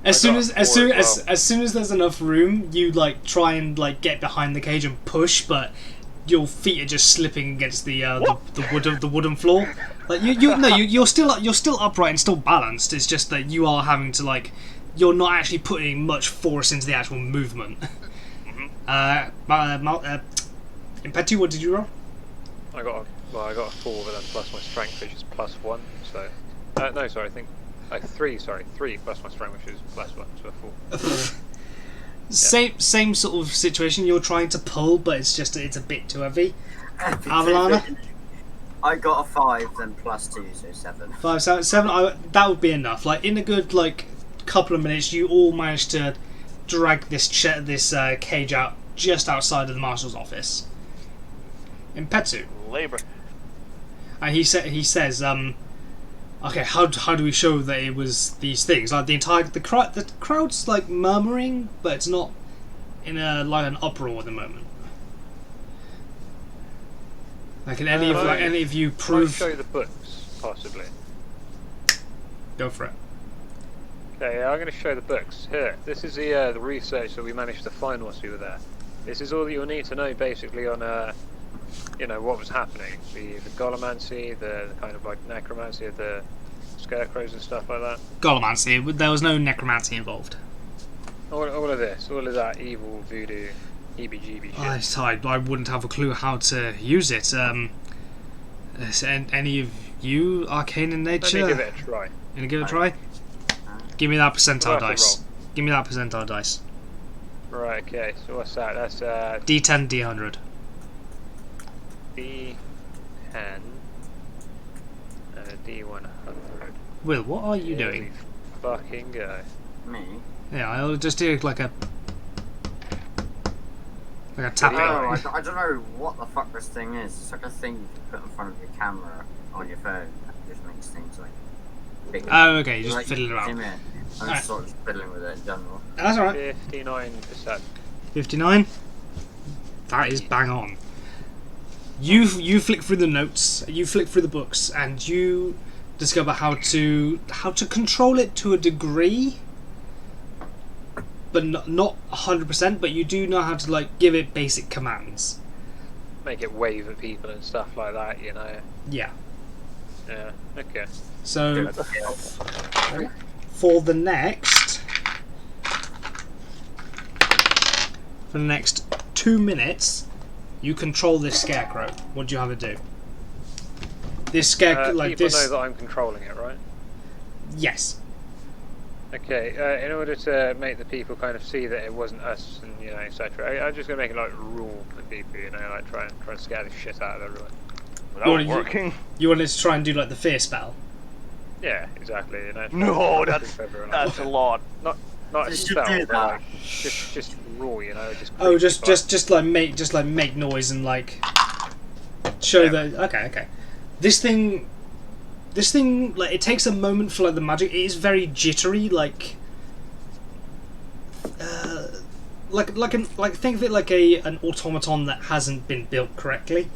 As soon got as a 4 as well. soon as there's enough room, you like try and like get behind the cage and push, but your feet are just slipping against the wooden floor. Like you're still upright and still balanced. It's just that you are having to like you're not actually putting much force into the actual movement. Impetu, what did you roll? I got a 4, but then plus my strength, which is +1. So, no, sorry, I think 3. Sorry, 3 plus my strength, which is +1, so a 4. Same sort of situation. You're trying to pull, but it's a bit too heavy. Avalana? I got a 5, then +2, so 7. 5, 7. That would be enough. Like in a good like couple of minutes, you all managed to drag this cage out just outside of the marshal's office. Impetu. Labor. And he says, okay, how do we show that it was these things? Like the crowd's like murmuring, but it's not in an uproar at the moment. Like, can any of you I'll prove? show you the books, possibly. Go for it. Okay, yeah, I'm going to show the books. Here, this is the research that we managed to find whilst we were there. This is all that you'll need to know, basically, on what was happening. The golomancy, the kind of like necromancy of the scarecrows and stuff like that. Golomancy. There was no necromancy involved. All of this, all of that evil voodoo, heebie-jeebie shit. I wouldn't have a clue how to use it. Is any of you arcane in nature? Let me give it a try. Gonna give it a try? Give me that percentile We'll have to dice. roll. Give me that percentile dice. Right, okay, so what's that? That's D10, D100. D10 and a D100. Will, what are you Here doing? we fucking go. Me? Yeah, I'll just do like a tapping. Oh, I don't know what the fuck this thing is. It's like a thing you put in front of your camera on your phone. It just makes things like bigger. Oh, okay, you just Like, fiddle zoom around. in. I'm Alright. just sort of fiddling with it in general. That's alright. 59%. 59. That is bang on. You flick through the notes, you flick through the books, and you discover how to control it to a degree, but not 100%. But you do know how to like give it basic commands. Make it wave at people and stuff like that, you know. Yeah. Yeah, okay. So for the next 2 minutes, you control this scarecrow. What do you have it do? This scarecrow, like people this. know that I'm controlling it, right? Yes. Okay, in order to make the people kind of see that it wasn't us and, etc., I'm just going to make it like rule for people, like try and scare the shit out of everyone. Without working. You wanted to try and do like the fear spell. Yeah, exactly, No, that's a lot. Not a You should spell, do but that. like, just rule, just Oh, creep just like make noise and like show that. Okay. This thing, like it takes a moment for like the magic. It is very jittery, like think of it like an automaton that hasn't been built correctly.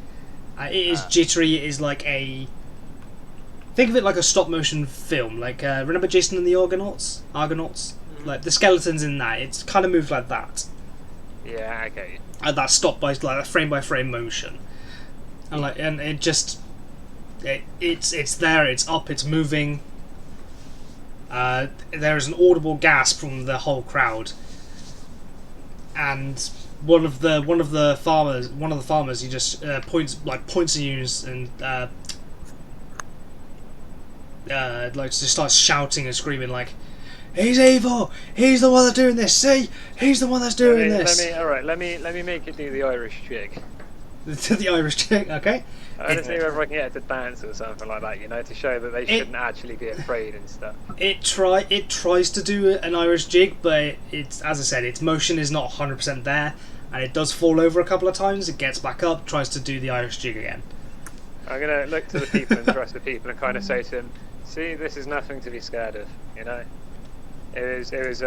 It is jittery. It is like think of it like a stop motion film. Like remember Jason and the Argonauts? Like the skeletons in that. It's kind of moved like that. Yeah, I get you. That stop by like frame by frame motion, and it just it's there. It's up. It's moving. There is an audible gasp from the whole crowd, and one of the farmers he just points at you and like just starts shouting and screaming like, he's evil. He's the one that's doing this. See, he's the one that's doing this. Let me make it do the Irish jig. The Irish chick, okay. I'm gonna see whether I can get it to dance or something like that, you know, to show that they shouldn't actually be afraid and stuff. It tries to do an Irish jig, but it's, as I said, its motion is not 100% there, and it does fall over a couple of times. It gets back up, tries to do the Irish jig again. I'm gonna look to the people and trust the people and kind of say to them, "See, this is nothing to be scared of." You know, it was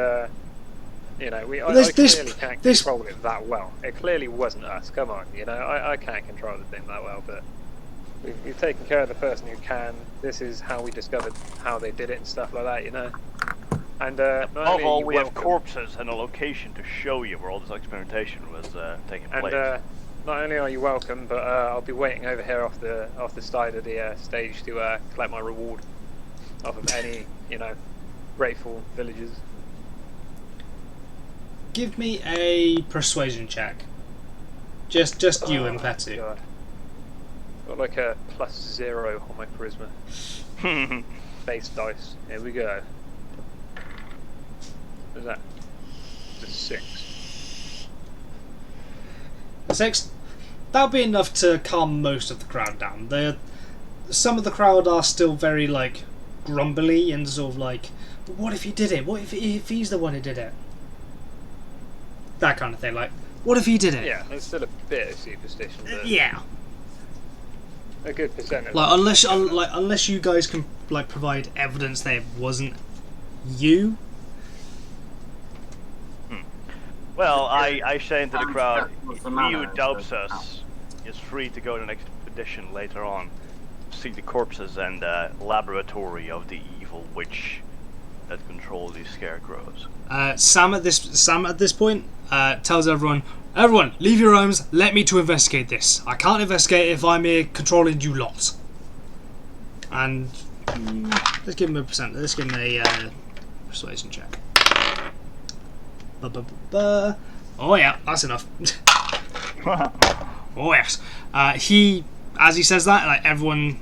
you know, I clearly can't control it that well. It clearly wasn't us. Come on, you know, I can't control the thing that well, but we've taken care of the person who can. This is how we discovered how they did it and stuff like that, you know. And above all, we have corpses and a location to show you where all this experimentation was taking place. And not only are you welcome, but I'll be waiting over here off the side of the stage to collect my reward off of any, you know, grateful villagers. Give me a persuasion check. Just you and Petu. God. Got like a +0 on my charisma. Base dice. Here we go. What's that? It's a 6. A 6. That'll be enough to calm most of the crowd down. Some of the crowd are still very like grumbly and sort of like, what if he did it? What if he's the one who did it? That kind of thing. Like, what if he did it? Yeah, there's still a bit of superstition. But yeah. A good percentage. Like unless you guys can like provide evidence that it wasn't you. Well, I say into the crowd, he who doubts us is free to go to an expedition later on, see the corpses and laboratory of the evil witch that controls these scarecrows. Sam at this point tells everyone, leave your homes, let me to investigate this. I can't investigate if I'm here controlling you lot. And let's give him a persuasion check. Oh yeah, that's enough. Oh yes. He, as he says that, like everyone,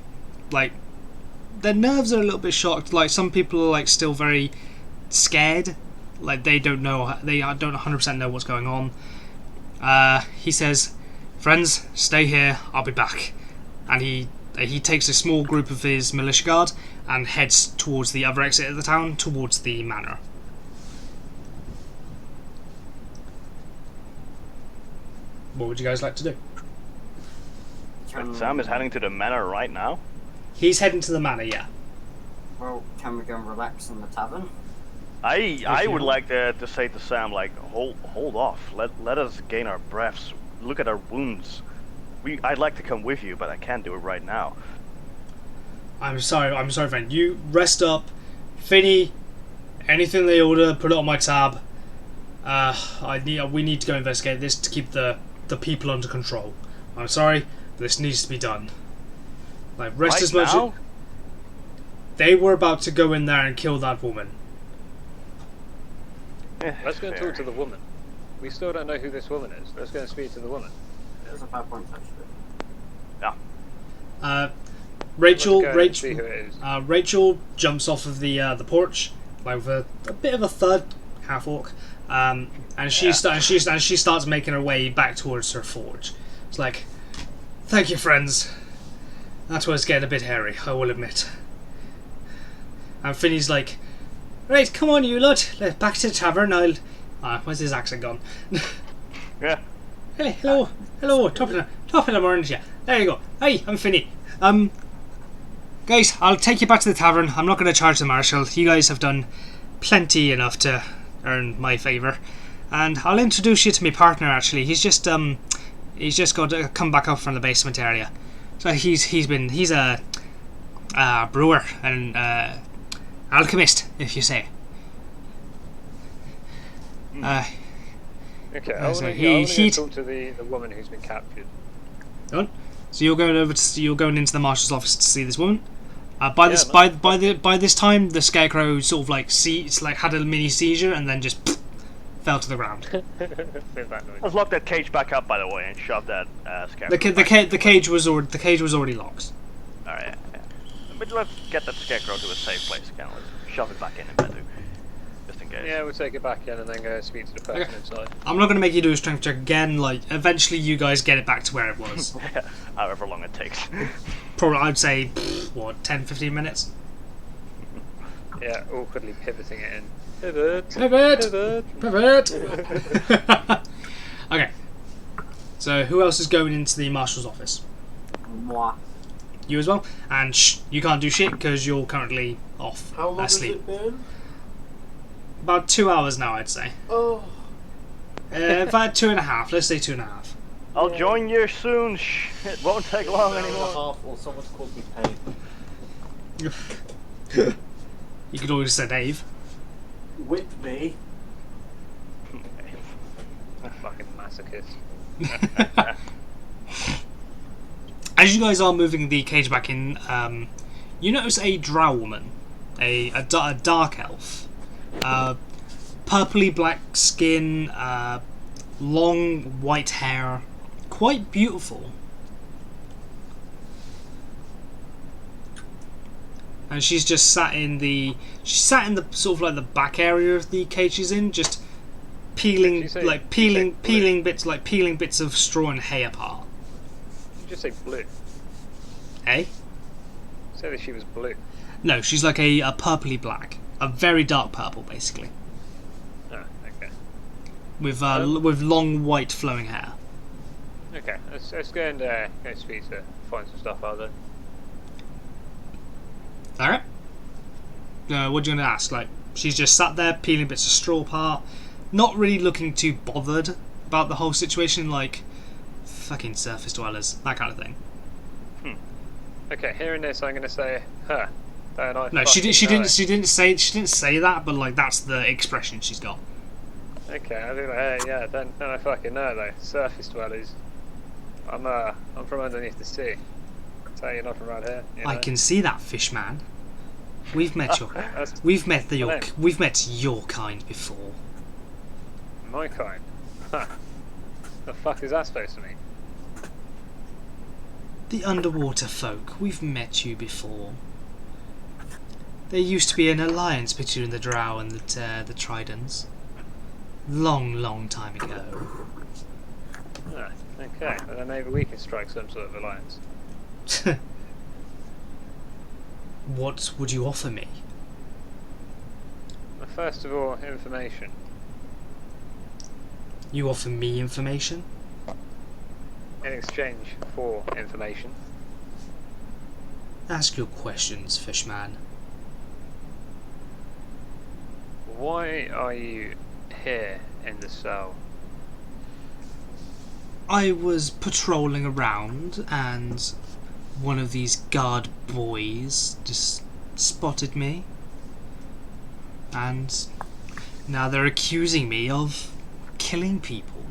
like their nerves are a little bit shocked. Like some people are like still very scared. Like they don't 100% know what's going on. He says, "Friends, stay here. I'll be back." And he takes a small group of his militia guard and heads towards the other exit of the town, towards the manor. What would you guys like to do? Sam is heading to the manor right now? He's heading to the manor, yeah. Well, can we go and relax in the tavern? I would like to say to Sam, like, hold off. Let us gain our breaths. Look at our wounds. I'd like to come with you, but I can't do it right now. I'm sorry, friend. You rest up. Finny, anything they order, put it on my tab. We need to go investigate this to keep the people under control. I'm sorry, this needs to be done. Like, rest as much. Now? They were about to go in there and kill that woman. Let's go and talk to the woman. We still don't know who this woman is. Let's go and speak to the woman. There's a 5 point actually. Yeah. Rachel jumps off of the porch, like with a bit of a thud, half orc, and she starts making her way back towards her forge. It's like, thank you, friends. That was getting a bit hairy, I will admit. And Finny's like, right, come on, you lot, back to the tavern. Where's his accent gone? Yeah. Hey, hello, top of the morning, yeah. There you go. Hey, I'm Finny. Guys, I'll take you back to the tavern. I'm not going to charge the marshal. You guys have done plenty enough to earn my favour, and I'll introduce you to my partner. Actually, he's just got to come back up from the basement area. So he's a brewer and alchemist, if you say. Okay, I want to talk to the woman who's been captured. Done. So you're going into the marshal's office to see this woman. By this time, the scarecrow sort of like had a mini seizure and then just fell to the ground. Let's lock that cage back up, by the way, and shove that scarecrow. The cage was already locked. All right, yeah. But let's get that scarecrow to a safe place again. Let's shove it back in and just in case. Yeah, we'll take it back in and then go speak to the person inside. I'm not going to make you do a strength check again. Like, eventually you guys get it back to where it was. However long it takes. Probably, I'd say, what, 10-15 minutes? Yeah, awkwardly pivoting it in. Pivot! Pivot! Pivot! Okay. So, who else is going into the marshal's office? Moi. You as well? And you can't do shit because you're currently off How long asleep. has it been? About 2 hours now, I'd say. Oh. About 2.5. Let's say 2.5. I'll join you soon. It won't take long An hour and a anymore. half, or someone's caused me pain. You could always say Dave. Whip me. Fucking masochist. As you guys are moving the cage back in, you notice a drow woman, a dark elf, purpley black skin, long white hair, quite beautiful. And she's just sat in the sort of like the back area of the cage she's in, just peeling bits of straw and hay apart. You just say blue. Eh? Say that she was blue. No, she's like a purpley black, a very dark purple, basically, Oh, okay. with long white flowing hair. Okay, let's go and go speak to find some stuff out there. All right. What do you want to ask? Like, she's just sat there peeling bits of straw apart, not really looking too bothered about the whole situation. Like, fucking surface dwellers, that kind of thing. Okay, hearing this, I'm gonna say, huh. Don't I No, she fucking know. didn't say that, but like that's the expression she's got. Okay, I'll be like, hey, yeah, don't I fucking know though. Surface dwellers. I'm from underneath the sea. So you're not from around here. You know? I can see that, fish man. We've met That's we've met name. we've met your kind before. my kind. Huh. The fuck is that supposed to mean? The underwater folk, we've met you before. There used to be an alliance between the Drow and the Tridents. Long time ago. Ah, okay, well then maybe we can strike some sort of alliance. What would you offer me? Well, first of all, information. You offer me information? In exchange for information. Ask your questions, fishman. Why are you here in the cell? I was patrolling around and one of these guard boys just spotted me. And now they're accusing me of killing people.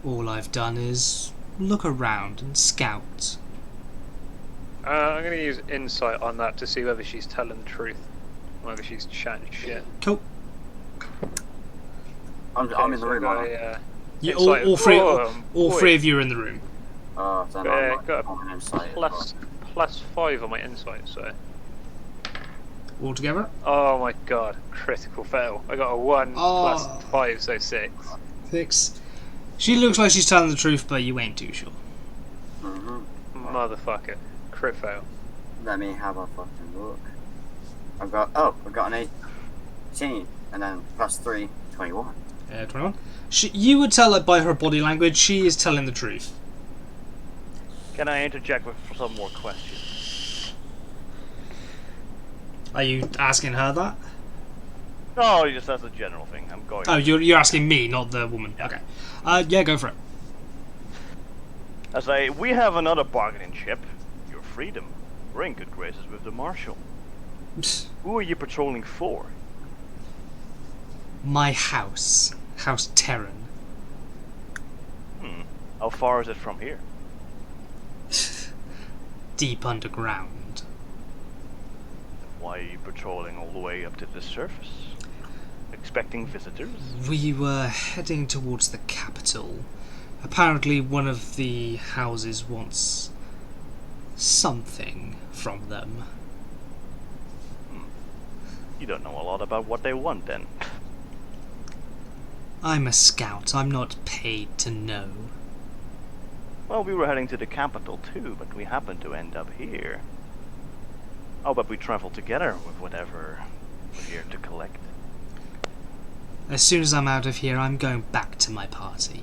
All I've done is look around and scout. I'm gonna use insight on that to see whether she's telling the truth. Whether she's chatting shit. Cool. I'm in the room, aren't I? You, Insight all of- three, oh, all boy. three of you are in the room. Oh, then Yeah, I'm got a on insight. +5 on my insight, so. All together? Oh my god, critical fail. I got a 1 Oh. +5, so 6. 6. She looks like she's telling the truth, but you ain't too sure. Motherfucker. Crit fail. Let me have a fucking look. I've got an 18, and then +3, 21. 21. You would tell it by her body language, she is telling the truth. Can I interject with some more questions? Are you asking her that? No, just as a general thing. I'm going. Oh, you're asking me, not the woman. Okay. Yeah, go for it. I say, we have another bargaining chip. Your freedom. We're in good graces with the marshal. Psst. Who are you patrolling for? My house. House Terran. How far is it from here? Deep underground. Why are you patrolling all the way up to the surface? Expecting visitors? We were heading towards the capital. Apparently one of the houses wants something from them. You don't know a lot about what they want, then. I'm a scout. I'm not paid to know. Well, we were heading to the capital too, but we happened to end up here. How about we travel together with whatever we're here to collect? As soon as I'm out of here, I'm going back to my party.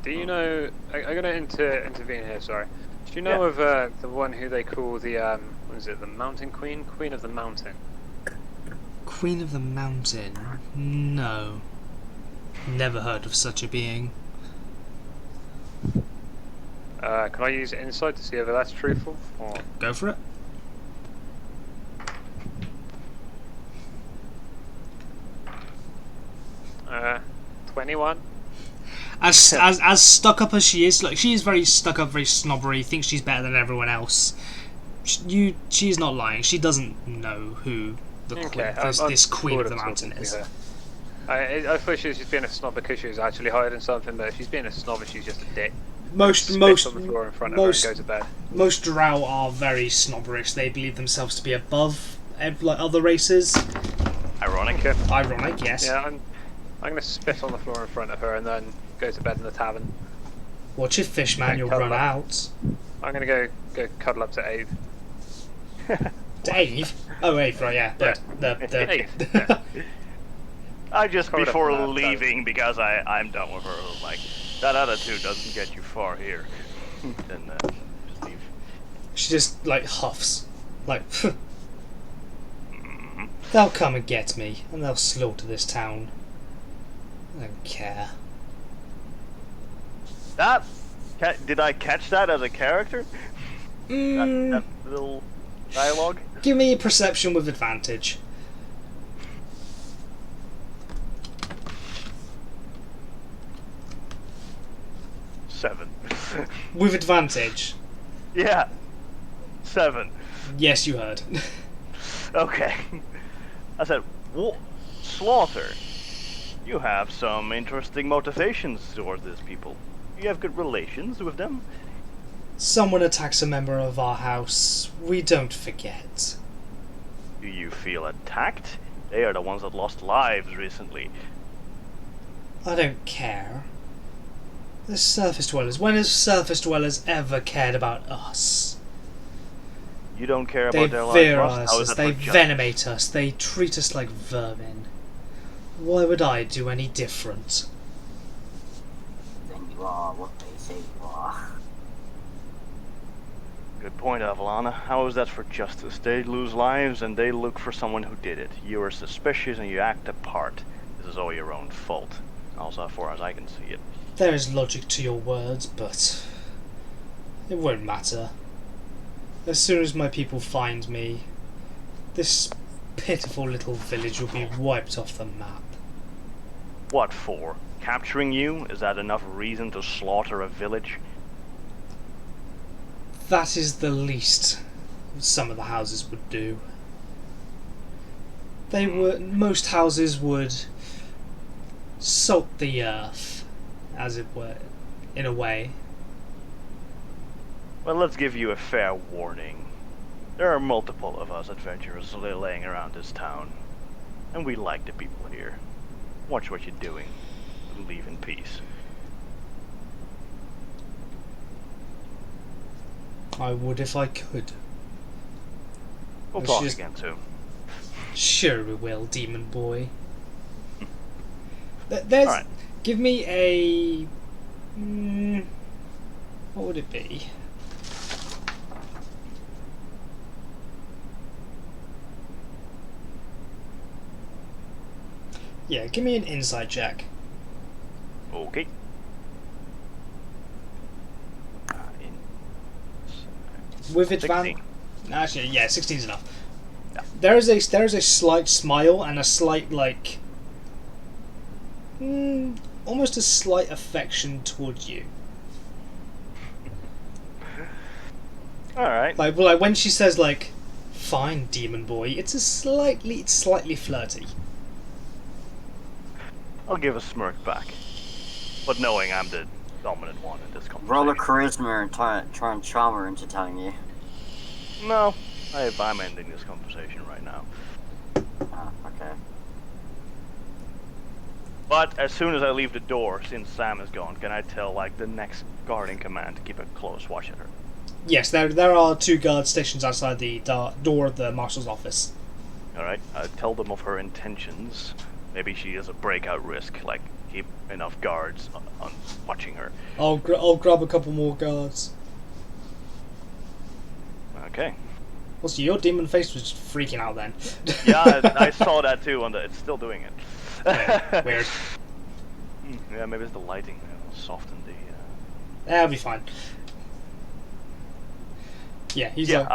Do you know? I'm going to intervene here. Sorry. Do you know of the one who they call the what is it? The Mountain Queen, Queen of the Mountain? Queen of the Mountain? No. Never heard of such a being. Can I use insight to see whether that's truthful? Or... Go for it. Uh, 21. As stuck up as she is, like she is very stuck up, very snobbery, thinks she's better than everyone else. She's not lying. She doesn't know who the Okay, this Queen of the Mountain is. I thought she was just being a snob because she was actually hiding something, but if she's being a snob and she's just a dick. Most On the floor in front of her and go to bed. Most drow are very snobberish. They believe themselves to be above like other races. Ironic. Ironic, yes. Yeah, I'm gonna spit on the floor in front of her and then go to bed in the tavern. Watch your fish, man. You'll run out. I'm gonna go cuddle up to Abe. Dave? Oh, Abe, right, yeah. The Abe. I just Covered up before in that, leaving because I'm done with her. Like that attitude doesn't get you far here. Then just leave. She just like huffs, like they'll come and get me, and they'll slaughter this town. I don't care. Did I catch that as a character? That little dialogue? Give me a perception with advantage. Seven. With advantage. Yeah. 7. Yes, you heard. Okay. I said, slaughter. You have some interesting motivations towards these people. You have good relations with them? Someone attacks a member of our house. We don't forget. Do you feel attacked? They are the ones that lost lives recently. I don't care. The surface dwellers. When has surface dwellers ever cared about us? You don't care They about their veer lives? us, they venomate us, they treat us like vermin. Why would I do any different? Then you are what they say you are. Good point, Avalana. How is that for justice? They lose lives and they look for someone who did it. You are suspicious and you act apart. This is all your own fault. Also, as far as I can see it. There is logic to your words, but it won't matter. As soon as my people find me, this pitiful little village will be wiped off the map. What for? Capturing you? Is that enough reason to slaughter a village? That is the least some of the houses would do. Most houses would salt the earth, as it were, in a way. Well, let's give you a fair warning. There are multiple of us adventurers laying around this town, and we like the people here. Watch what you're doing, and leave in peace. I would if I could. We'll Let's talk just- again soon. Sure we will, demon boy. There's... Alright. Give me a... what would it be? Yeah, give me an insight check. Okay. With 16. advantage... Actually, yeah, 16's enough. Yeah. There is a slight smile and a slight, like... almost a slight affection towards you. Alright. Like when she says, like, fine, demon boy, it's slightly flirty. I'll give a smirk back. But knowing I'm the dominant one in this conversation. Roll a charisma and try and charm her into telling you. No, I'm ending this conversation right now. But as soon as I leave the door, since Sam is gone, can I tell like the next guard in command to keep a close watch at her? Yes, there are 2 guard stations outside the door of the marshal's office. Alright, tell them of her intentions. Maybe she is a breakout risk, like keep enough guards on watching her. I'll grab a couple more guards. Okay. Also, your demon face was just freaking out then. Yeah, I saw that too, it's still doing it. Yeah, weird. Yeah, maybe it's the lighting that will soften the... That'll be fine. Yeah, he's Yeah, like...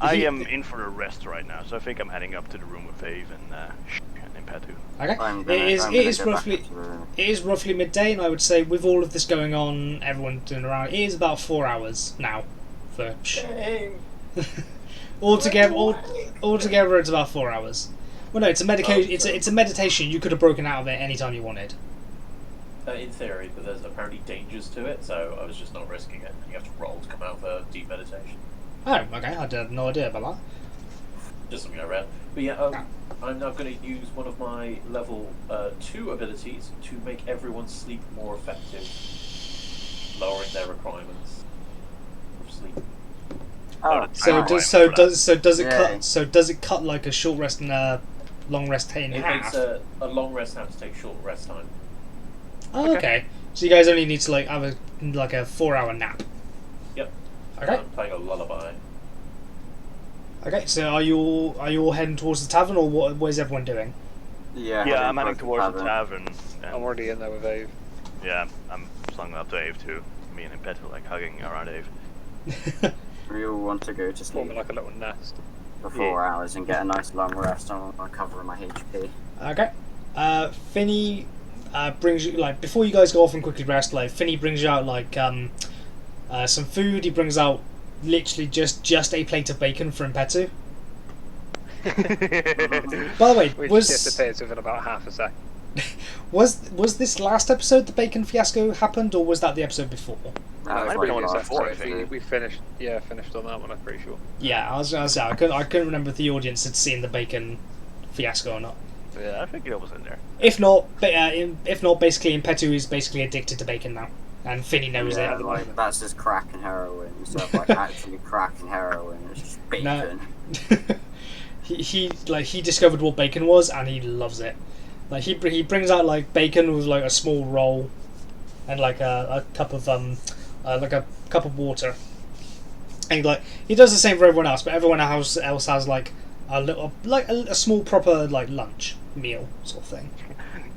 I am in for a rest right now, so I think I'm heading up to the room with Ave and Petu. Okay. It is roughly midday, and I would say with all of this going on, everyone doing around, it is about 4 hours now. For altogether, it's about 4 hours. Well, no, it's a medication. It's a meditation. You could have broken out of it anytime you wanted. In theory, but there's apparently dangers to it, so I was just not risking it. You have to roll to come out of a deep meditation. Oh, okay. I had no idea about that. Just something I read. But yeah, I'm now going to use one of my level 2 abilities to make everyone's sleep more effective, lowering their requirements of sleep. Oh, Does it cut like a short rest and a long rest in it half? makes a long rest have to take short rest time. Oh, okay. So you guys only need to like have a 4-hour nap. Yep. Okay. I'm playing a lullaby. Okay. So are you all heading towards the tavern, or what is everyone doing? Yeah, I'm heading towards the tavern. I'm already in there with Ave. Yeah, I'm slung up to Ave too. Me and Petu like hugging around Ave. We all want to go to sleep Forming like a little nest. for 4 hours and get a nice long rest on recovering my HP. Okay. Finny brings you, like, before you guys go off and quickly rest, like, Finny brings you out, like, some food. He brings out literally just a plate of bacon for Impetu. By the way, Which disappears within about half a second. was this last episode the bacon fiasco happened, or was that the episode before? might have been on before, I think. We finished on that one, I'm pretty sure. Yeah, I couldn't remember if the audience had seen the bacon fiasco or not. Yeah, I think it was in there. If not, basically Impetu is basically addicted to bacon now, and Finny knows it at the moment. That's just crack and heroin instead of like actually crack and heroin. It's just bacon. No. he discovered what bacon was, and he loves it. Like he brings out like bacon with like a small roll, and like a cup of water, and like he does the same for everyone else, but everyone else has like a small proper like lunch meal sort of thing.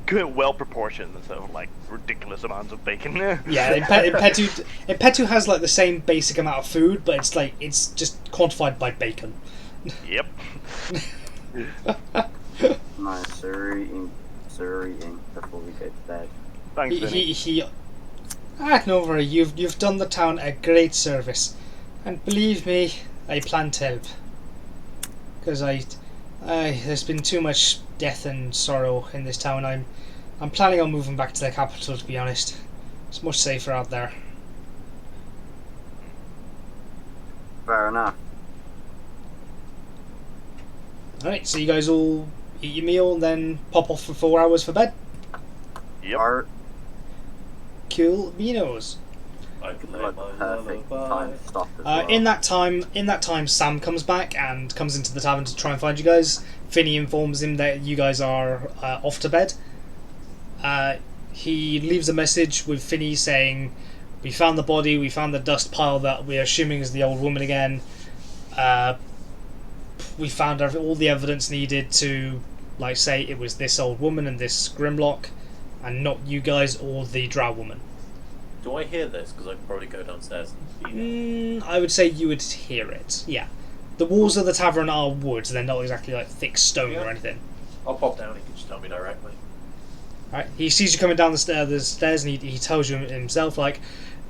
Good, well proportioned instead of like ridiculous amounts of bacon. Yeah, Impetu has like the same basic amount of food, but it's just quantified by bacon. Yep. Nice, so we're eating before we go to bed. Thanks, Vinny. No worry, you've done the town a great service, and believe me, I plan to help. Because there's been too much death and sorrow in this town. I'm planning on moving back to the capital, to be honest. It's much safer out there. Fair enough. Alright, so you guys all eat your meal and then pop off for 4 hours for bed? Yep. Cool beanos. I can Like my perfect lullaby. time to stop as well. In that time, Sam comes back and comes into the tavern to try and find you guys. Finny informs him that you guys are off to bed. He leaves a message with Finny saying, "We found the body. We found the dust pile that we're assuming is the old woman again. We found all the evidence needed to, like, say it was this old woman and this Grimlock, and not you guys or the Drow woman." Do I hear this? Because I could probably go downstairs and I would say you would hear it. Yeah, the walls of the tavern are wood; they're not exactly like thick stone or anything. I'll pop down. He can just tell me directly. Right, he sees you coming down the stairs, and he tells you himself, like,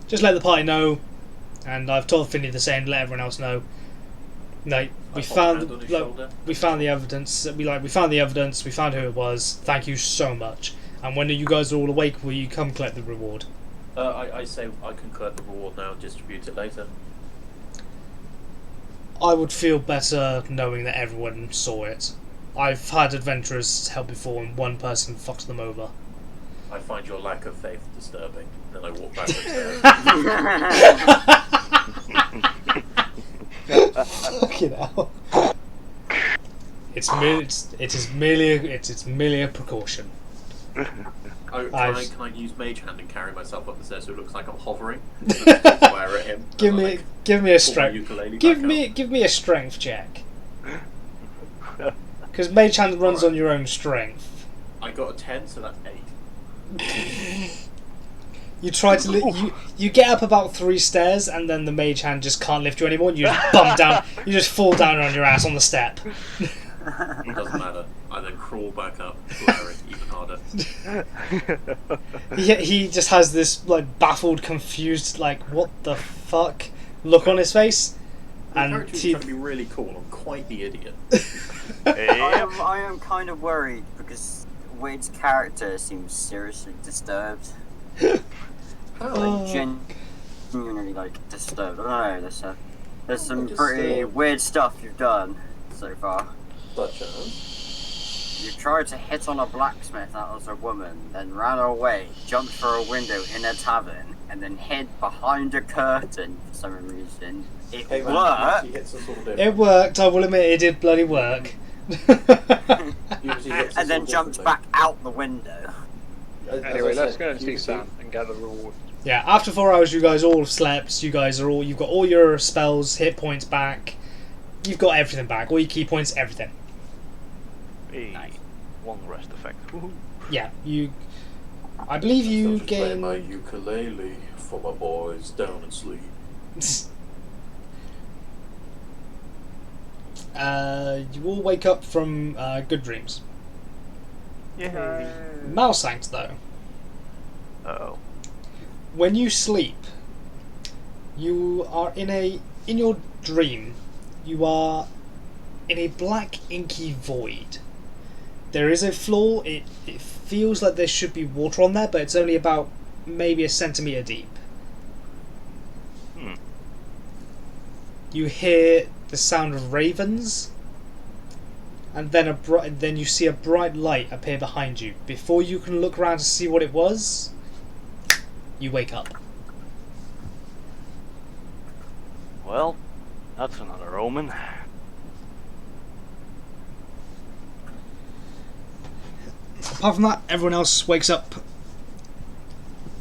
just let the party know, and I've told Finny the same, let everyone else know. Like, we found the evidence. We found the evidence. We found who it was. Thank you so much. And when you guys are all awake, will you come collect the reward? I say I can collect the reward now and distribute it later. I would feel better knowing that everyone saw it. I've had adventurers help before, and one person fucked them over. I find your lack of faith disturbing. Then I walk back upstairs. Fucking hell. It is merely a precaution. Can I use Mage Hand and carry myself up the stairs so it looks like I'm hovering? Fire at him. Give me a strength. Ukulele Give back me a strength check. Because Mage Hand runs on your own strength. I got a 10, so that's 8. You try to you get up about 3 stairs and then the Mage Hand just can't lift you anymore. And you just bump down. You just fall down on your ass on the step. It doesn't matter. I then crawl back up, glaring even harder. He just has this like baffled, confused, like what the fuck look on his face. The And character's trying to be really cool. I'm quite the idiot. I am kind of worried because Wade's character seems seriously disturbed. Genuinely like disturbed. I don't know. There's some pretty weird stuff you've done so far. Such as? You tried to hit on a blacksmith that was a woman, then ran away, jumped for a window in a tavern, and then hid behind a curtain for some reason. It worked. It worked. I will admit it did bloody work. And then jumped back out the window. Anyway, let's go and see Sam and get the reward. Yeah, after 4 hours, you guys all have slept. You've got all your spells, hit points back. You've got everything back. All your key points, everything. Hey, long rest effect. Woohoo. Yeah, I believe you Play gain. my ukulele for my boys down and sleep. You all wake up from good dreams. Yay. Malsanct, though. Uh-oh. When you sleep, you are in your dream. You are in a black inky void. There is a floor. It feels like there should be water on there, but it's only about maybe a centimetre deep. You hear the sound of ravens, and then you see a bright light appear behind you. Before you can look around to see what it was, you wake up. Well, that's another omen. Apart from that, everyone else wakes up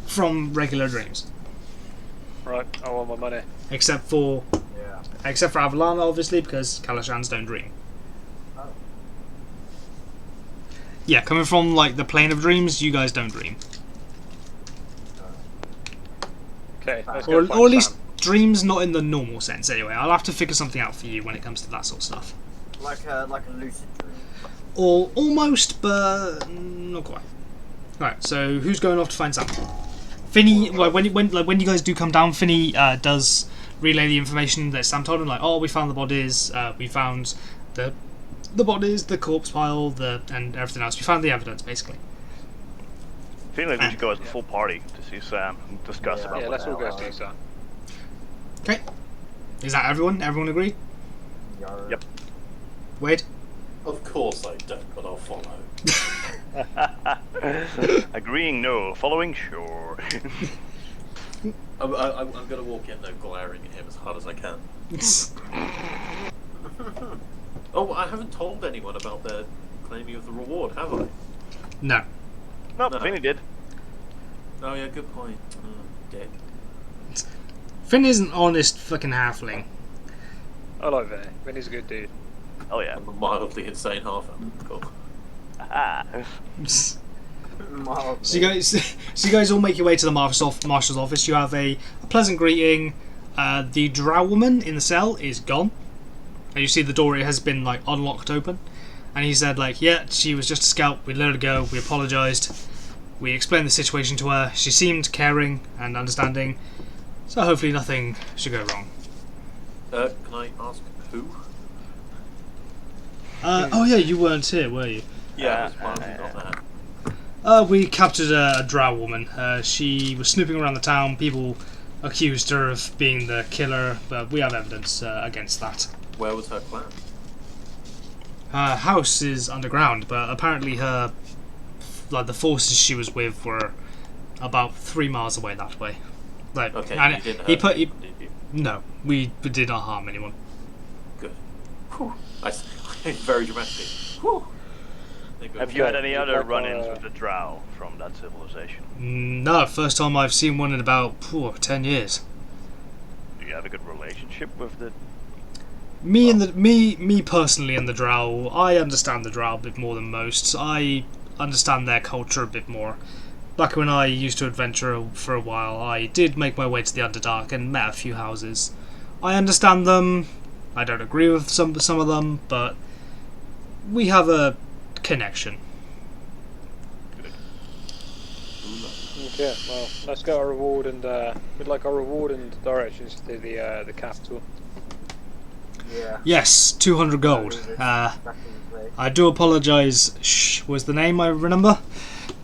from regular dreams. Right, I want my money. Except for Avalana, obviously, because Kalashans don't dream. Yeah, coming from like the plane of dreams, you guys don't dream. Okay, let's Or go find at least Sam. dreams not in the normal sense anyway. I'll have to figure something out for you when it comes to that sort of stuff. Like a lucid dream. Or almost, but not quite. Right, so who's going off to find Sam? Finny, well, when you guys do come down, Finny does relay the information that Sam told him, like, oh, we found the bodies, we found the bodies, the corpse pile, and everything else. We found the evidence, basically. I feel like we should go as a full party to see Sam and discuss about Yeah, what let's all go see Sam. Okay. Is that everyone? Everyone agreed? Yep. Wade? Of course I don't, but I'll follow. Agreeing no, following sure. I'm going to walk in though, glaring at him as hard as I can. Oh, I haven't told anyone about their claiming of the reward, have I? No. Nope, No. Vinny did. Oh yeah, good point. Dick. Finn is an honest fucking halfling. I like Vinny. Vinny's a good dude. Oh yeah. I'm a mildly insane half. Cool. Ah. So you guys all make your way to the marshal's office. You have a pleasant greeting. The drow woman in the cell is gone, and you see the door has been like unlocked open. And he said like, yeah, she was just a scout. We let her go. We apologised. We explained the situation to her. She seemed caring and understanding. So hopefully nothing should go wrong. Can I ask who? Oh yeah, you weren't here, were you? Yeah, I was mildly not there. We captured a drow woman. She was snooping around the town. People accused her of being the killer, but we have evidence against that. Where was her clan? Her house is underground, but apparently her the forces she was with were about 3 miles away that way. Like, Okay, and you didn't he hurt put anyone, did you? no, we did not harm anyone. Good. Whew. Very dramatic. Whew. Have you had any You'd other like, run-ins with the Drow from that civilization? No, first time I've seen one in about 10 years. Do you have a good relationship with the... Me personally and the Drow, I understand the Drow a bit more than most. I understand their culture a bit more. Back when I used to adventure for a while, I did make my way to the Underdark and met a few houses. I understand them. I don't agree with some of them, but we have a connection. Okay, well, let's get our reward and we'd like our reward and directions to the capital. Yeah. Yes, 200 gold. I do apologise. Was the name I remember,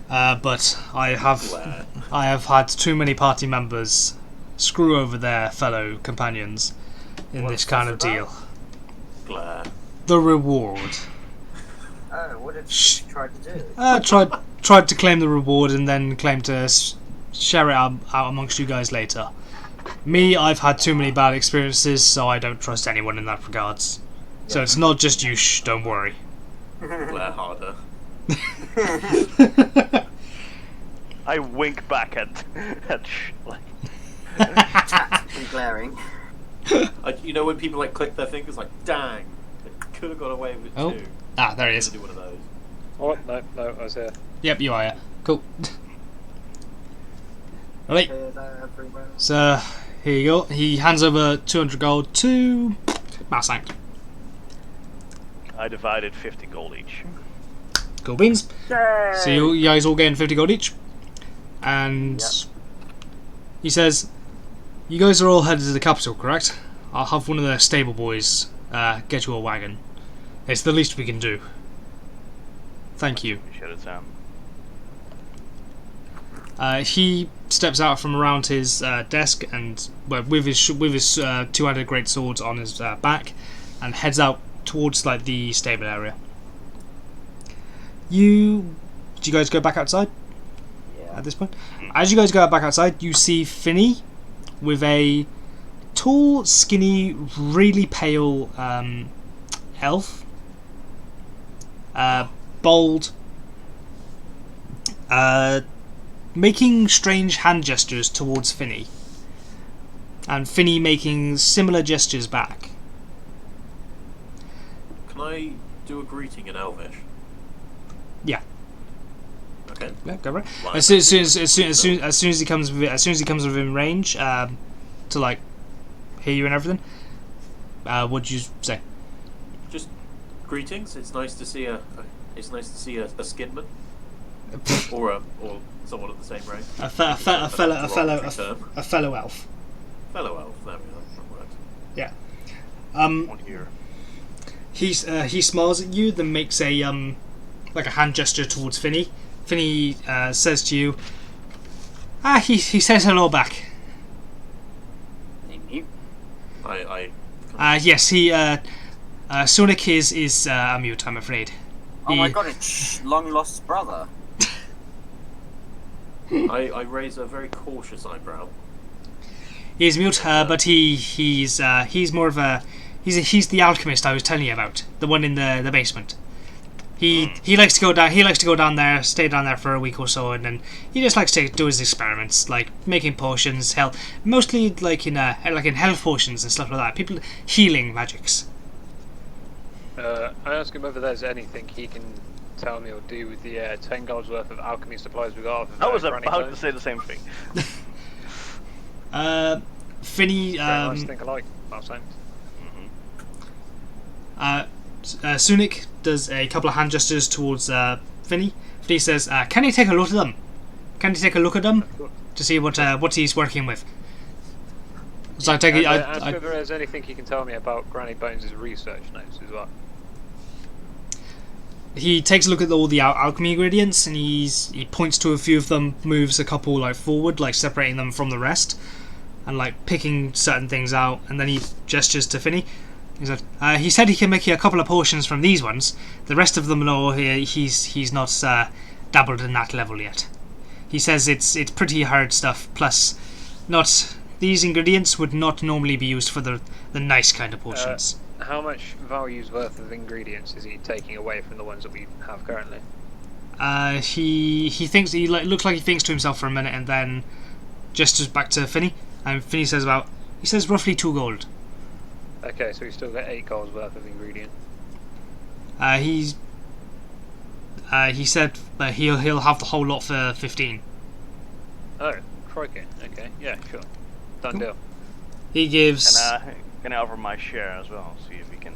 but I have had too many party members screw over their fellow companions in this kind of deal. Glad. The reward. Oh, what did you try to do? Tried to claim the reward and then claimed to share it out amongst you guys later. Me, I've had too many bad experiences, so I don't trust anyone in that regards. So it's not just you. Shh, don't worry. Glare harder. I wink back at like... Tactically glaring. You know when people like click their fingers, like dang, they could have got away with Oh. two. There he is. Do one of those. Oh, no, I was here. Yep, you are. Yeah. Cool. Right. Everywhere. So here you go. He hands over 200 gold to Massank. I divided 50 gold each. Cool beans. Yay! So you guys all getting 50 gold each, and he says, "You guys are all headed to the capital, correct? I'll have one of the stable boys get you a wagon. It's the least we can do. Thank you." Appreciate it, Sam. He steps out from around his desk and with his two-handed great swords on his back, and heads out towards like the stable area. Do you guys go back outside? Yeah. At this point, as you guys go back outside, you see Finney with a tall, skinny, really pale elf, bold, making strange hand gestures towards Finney, and Finney making similar gestures back. Can I do a greeting in Elvish? Yeah. Okay. Yeah, go for it. Like- As soon as he comes within range, to like hear you and everything. What'd you say? Just greetings. It's nice to see a skinman or someone of the same rank. A fellow elf. Fellow elf. There we go. That works. Yeah. One here. He smiles at you, then makes a like a hand gesture towards Finney. Finney says to you, he says hello back. Name you. Yes, he Sonic is a mute, I'm afraid. Oh my god, it's long lost brother. I raise a very cautious eyebrow. He's mute, but he's more of a he's the alchemist I was telling you about, the one in the basement. He likes to go down. He likes to go down there, stay down there for a week or so, and then he just likes to do his experiments, like making potions, mostly like in health potions and stuff like that. People healing magics. I ask him whether there's anything he can tell me or do with the 10 gold's worth of alchemy supplies we got off of I was Granny about to Bones. say the same thing. Finney. Very nice to think alike. Well, thanks. Sunic does a couple of hand gestures towards Finney. Finney says, "Can you take a look at them? Can you take a look at them to see what he's working with?" So I take it. Ask whether there's anything he can tell me about Granny Bones' research notes as well. He takes a look at all the alchemy ingredients, and he points to a few of them, moves a couple like forward, like separating them from the rest, and like picking certain things out, and then he gestures to Finney. He said he can make you a couple of potions from these ones. The rest of them, no, he's not dabbled in that level yet. He says it's pretty hard stuff. Plus, not these ingredients would not normally be used for the nice kind of potions. How much value's worth of ingredients is he taking away from the ones that we have currently? He thinks looks like he thinks to himself for a minute and then gestures back to Finney, and Finney says roughly 2 gold. Okay, so we still get 8 gold worth of ingredient. He said he'll have the whole lot for 15. Oh, crikey. Okay, yeah, sure. Done deal. He gives. And can I offer my share as well? See if we can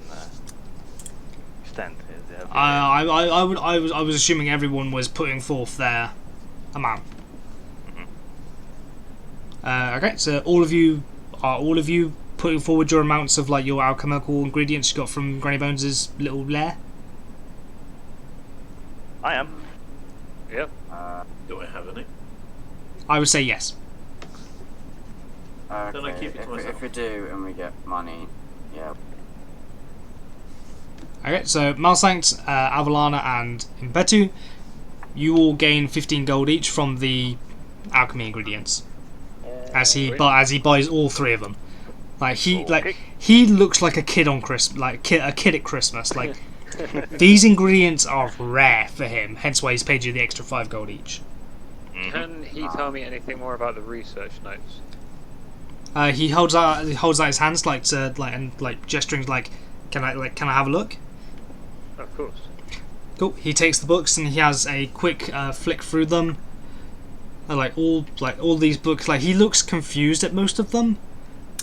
extend it. I was assuming everyone was putting forth their amount. Okay, so all of you putting forward your amounts of like your alchemical ingredients you got from Granny Bones' little lair? I am. Yep. Do I have any? I would say yes. Okay, Then I keep it to myself. if we do and we get money, yeah. Okay, so Malsanct, Avalana, and Impetu, you all gain 15 gold each from the alchemy ingredients. As he buys all 3 of them. He looks like a kid on Christmas, like a kid at Christmas. Like these ingredients are rare for him, hence why he's paid you the extra 5 gold each. Can he tell me anything more about the research notes? He holds out his hands and gesturing like, can I have a look? Of course. Cool. He takes the books and he has a quick flick through them. All these books, like he looks confused at most of them,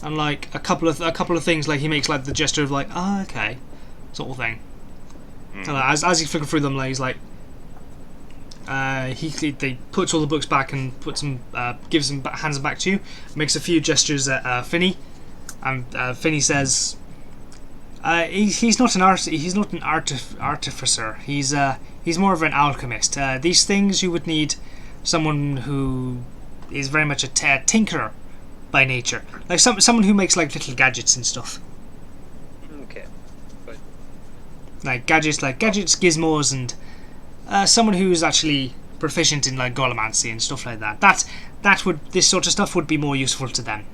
and like a couple of things, like he makes like the gesture of like, okay, sort of thing. And, as he's flicking through them, like, he's like, he puts all the books back and gives them hands them back to you. Makes a few gestures at Finney, and Finney says, he's not an artificer. He's more of an alchemist. These things you would need someone who is very much a tinkerer by nature, like someone who makes like little gadgets and stuff. Okay. But Like gadgets, gizmos, and someone who's actually proficient in like golemancy and stuff like that. This sort of stuff would be more useful to them.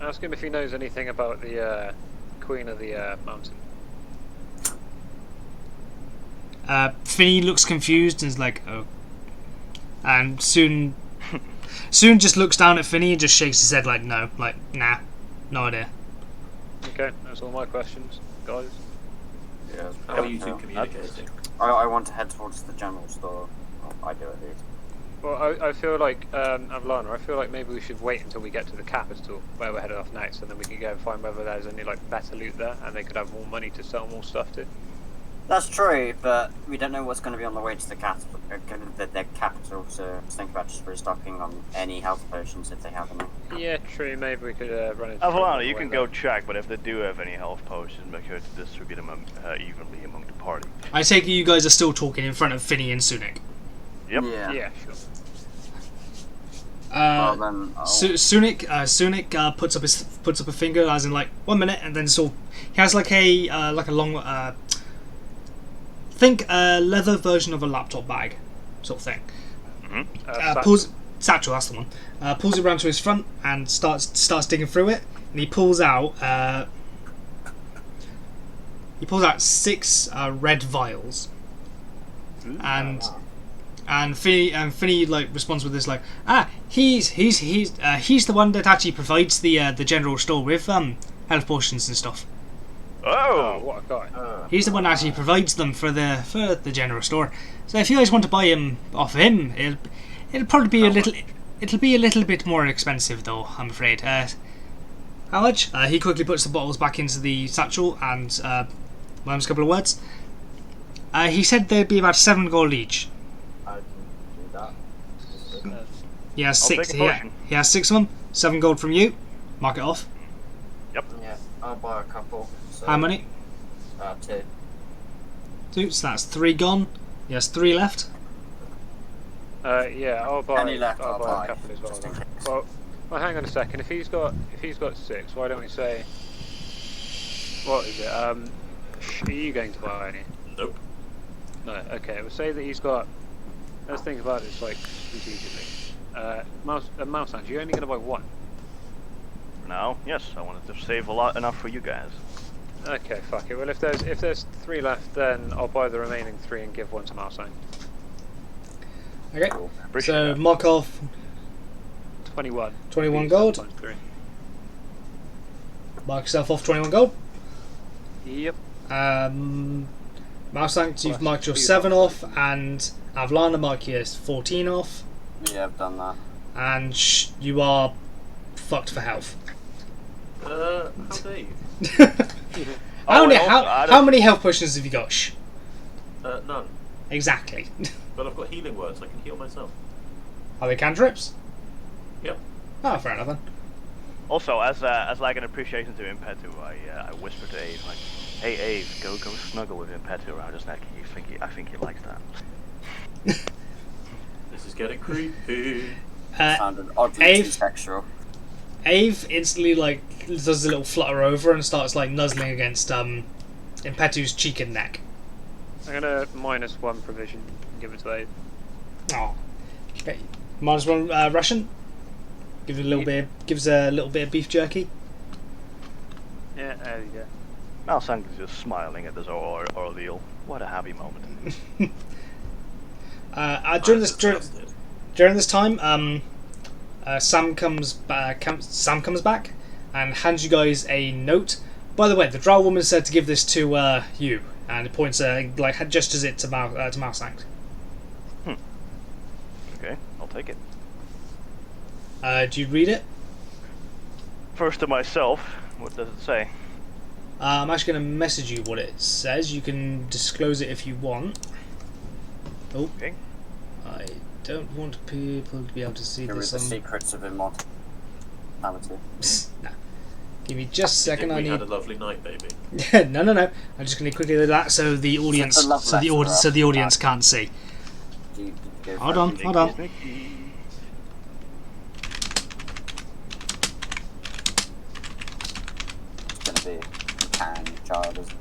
ask him if he knows anything about the Queen of the Mountain. Finney looks confused and is like, oh. And soon just looks down at Finney and just shakes his head like, no, like, nah, no idea. Okay, that's all my questions, guys. Yeah. How are you two communicating? I want to head towards the general store. Well, I do at least. Well, I feel like, Avalana, I feel like maybe we should wait until we get to the capital, where we're headed off next, and then we can go and find whether there's any like better loot there, and they could have more money to sell more stuff to. That's true, but we don't know what's going to be on the way to the capital. The capital, so just think about just restocking on any health potions if they have any. Yeah, true. Maybe we could run into. Avalana, you can go check, but if they do have any health potions, make sure to distribute them evenly among the party. I take it you guys are still talking in front of Finney and Sunic. Yep. Yeah. Yeah, sure. Well, then Sunic puts up a finger as in like 1 minute, and then he has like a long think a leather version of a laptop bag sort of thing. Pulls satchel, that's the one. Pulls it around to his front and starts digging through it, and he pulls out 6 red vials. And Finney like responds with this like, he's the one that actually provides the general store with health potions and stuff. Oh, what a guy! He's the one that actually provides them for the general store. So if you guys want to buy him off him, it'll probably be a little bit more expensive though, I'm afraid. How much? He quickly puts the bottles back into the satchel and murmurs a couple of words. He said they'd be about 7 gold each. I can do that. He has I'll 6. take a portion. He has 6 of them. 7 gold from you. Mark it off. Yep. Yeah, I'll buy a couple. So, How many? 2. 2. So that's 3 gone. He has 3 left. Yeah, I'll buy. Any left, I'll I'll buy buy, a couple as well. just in then. case. Well, hang on a second. If he's got 6, why don't we say? What is it? Are you going to buy any? Nope. No. Okay. We'll say that he's got let's think about it like strategically. Mouse hands, you're only going to buy one. Now, yes, I wanted to save enough for you guys. Okay, fuck it. Well, if there's 3 left, then I'll buy the remaining 3 and give one to Mouse Hand. Okay. Appreciate So that. mark off 21. 21 gold. Times 3. Mark yourself off 21 gold. Yep. Malsanct, you've Plus marked your 2 7 gold. off, and Avlana mark your 14 off, Yeah, I've done that. and you are fucked for health. How dare you? How many, and also, I how many health potions have you got? Shh. None. Exactly. But I've got healing words. I can heal myself. Are they cantrips? Yep. Oh, fair enough then. Also, as like an appreciation to Impetu, I whispered to Ave, like, "Hey Ave, go snuggle with Impetu around his neck. I think he likes that." This is getting creepy. Sounded oddly Ave? too sexual. Ave instantly does a little flutter over and starts nuzzling against Impetu's cheek and neck. I'm going to -1 provision and give it to Abe. Oh. Okay. -1 Russian. Gives a little bit of beef jerky. Yeah, there you go. Malsank is just smiling at this ordeal. What a happy moment. During this time, Sam comes back and hands you guys a note. By the way, the drow woman said to give this to you, and it points gestures it to Malsanct. Okay, I'll take it. Do you read it? First to myself. What does it say? I'm actually going to message you what it says. You can disclose it if you want. Oh, Okay. I don't want people to be able to see Here this is the on. secrets of immortality. No. Give me just a second. We I had a need. lovely night, baby. No. I'm just going to quickly do that so the audience, a love so the letter, audience can't see. Hold on. Sneaky. It's gonna be a Karen child, isn't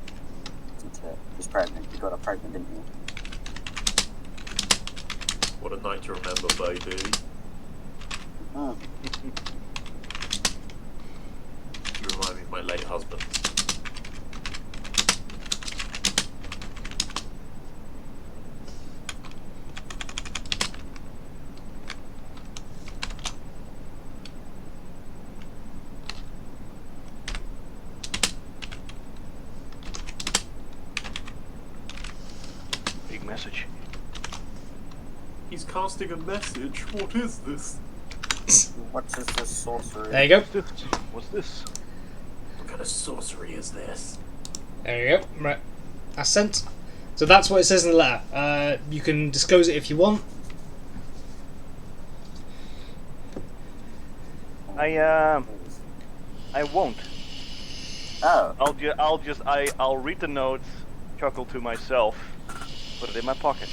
it? She's pregnant. You got her pregnant, didn't you? What a night to remember, baby. Oh. You remind me of my late husband. Big message. He's casting a message. What is this? What is this sorcery? There you go. What's this? What kind of sorcery is this? There you go. Right. That's sent. So that's what it says in the letter. You can disclose it if you want. I won't. Oh. I'll read the notes, chuckle to myself, put it in my pocket.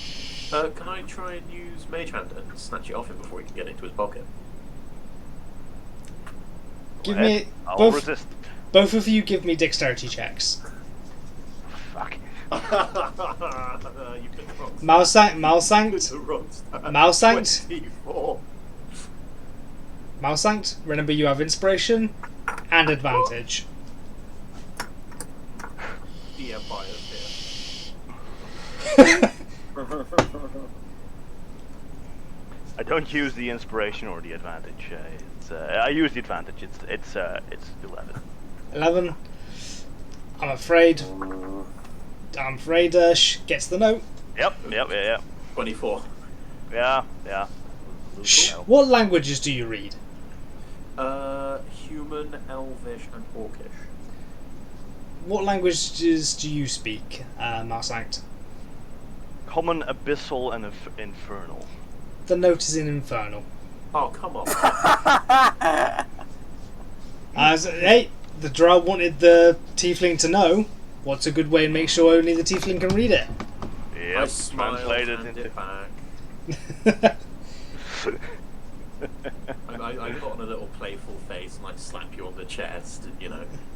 Can I try and use Mage Hand and snatch it off him before he can get into his pocket? Give Go ahead. me I'll both. resist. Both of you give me dexterity checks. Fuck. You picked the wrong stat. Malsanct. Picked the wrong stat. Malsanct. 24. Malsanct. Remember, you have inspiration and advantage. The Empire's here. I don't use the inspiration or the advantage. I use the advantage. It's 11. 11. I'm afraid. Gets the note. Yep. 24. Yeah. Shh. What languages do you read? Human, Elvish, and Orcish. What languages do you speak, Malsanct? Common, abyssal, and infernal. The note is in Infernal. Oh, come on. Hey, the drow wanted the tiefling to know. What's a good way to make sure only the tiefling can read it? I Yep, smiled, translated hand into. it back. I put on a little playful face and slap you on the chest and,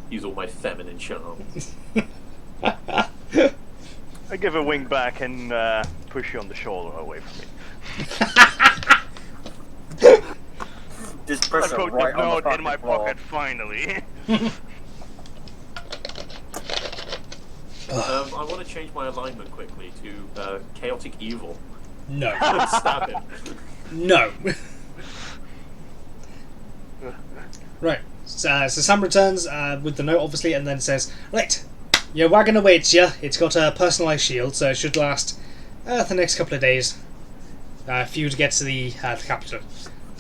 use all my feminine charms. I give a wink back and push you on the shoulder away from me. Just I press it put right the on note the in my fucking floor. pocket finally. I want to change my alignment quickly to chaotic evil. No. And stab him. No. Right. So Sam returns with the note, obviously, and then says, "Right, your wagon awaits you. It's got a personalised shield, so it should last the next couple of days for you to get to the capital.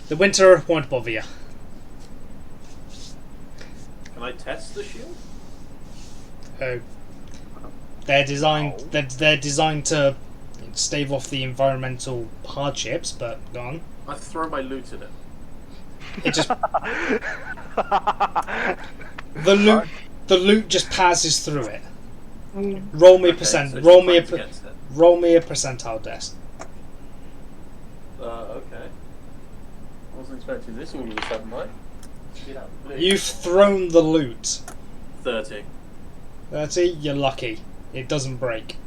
The winter won't bother you." Can I test the shield? They're designed. They're designed to stave off the environmental hardships, but go on. I throw my loot in it. It just the loot just passes through it. Roll me a percent. So it's Roll me a times against it. roll me a percentile test. Okay. I wasn't expecting this all of a sudden, mate. You've thrown the loot. 30. 30. You're lucky. It doesn't break.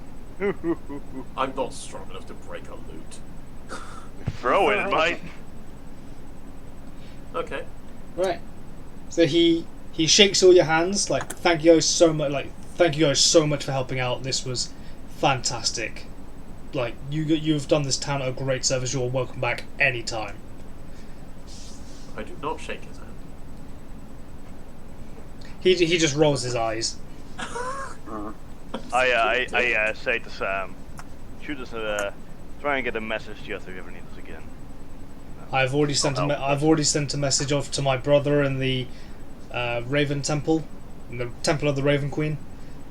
I'm not strong enough to break a loot. Throw it, mate. Okay. Right. So he shakes all your hands. Like, thank you guys so much. Like, thank you guys so much for helping out. This was fantastic. Like, you've done this town a great service. You're welcome back anytime. I do not shake his hand. He just rolls his eyes. I say to Sam, shoot us try and get a message to us if you ever need us again. I've already sent a message off to my brother in the Raven Temple, in the Temple of the Raven Queen.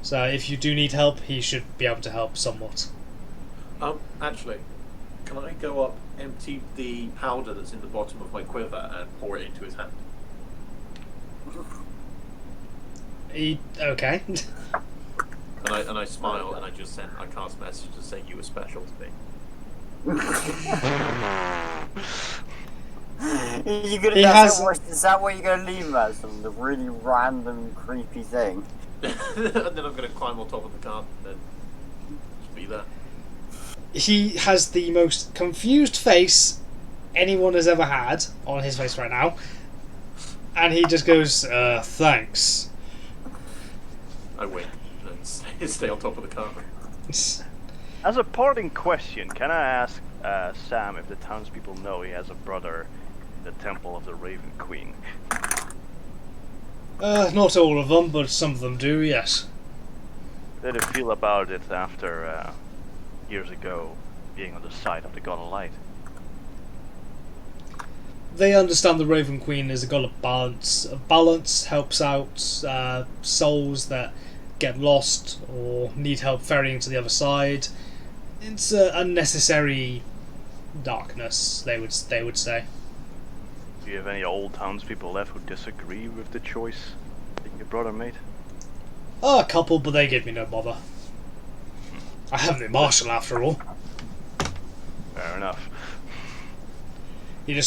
So if you do need help, he should be able to help somewhat. Actually, can I go up, empty the powder that's in the bottom of my quiver, and pour it into his hand? Okay. And I smile and I cast a message to say you were special to me. Is that what you're gonna leave him as? Some really random, creepy thing? And then I'm going to climb on top of the cart and then just be there. He has the most confused face anyone has ever had on his face right now. And he just goes, thanks. I wink and stay on top of the cart. As a parting question, can I ask Sam if the townspeople know he has a brother in the Temple of the Raven Queen? Not all of them, but some of them do, yes. How did they feel about it after years ago being on the side of the God of Light? They understand the Raven Queen is a god of balance. Balance helps out souls that get lost or need help ferrying to the other side. It's unnecessary darkness, they would say. Do you have any old townspeople left who disagree with the choice that your brother made? Oh, a couple, but they give me no bother. I am the marshal after all. Fair enough. He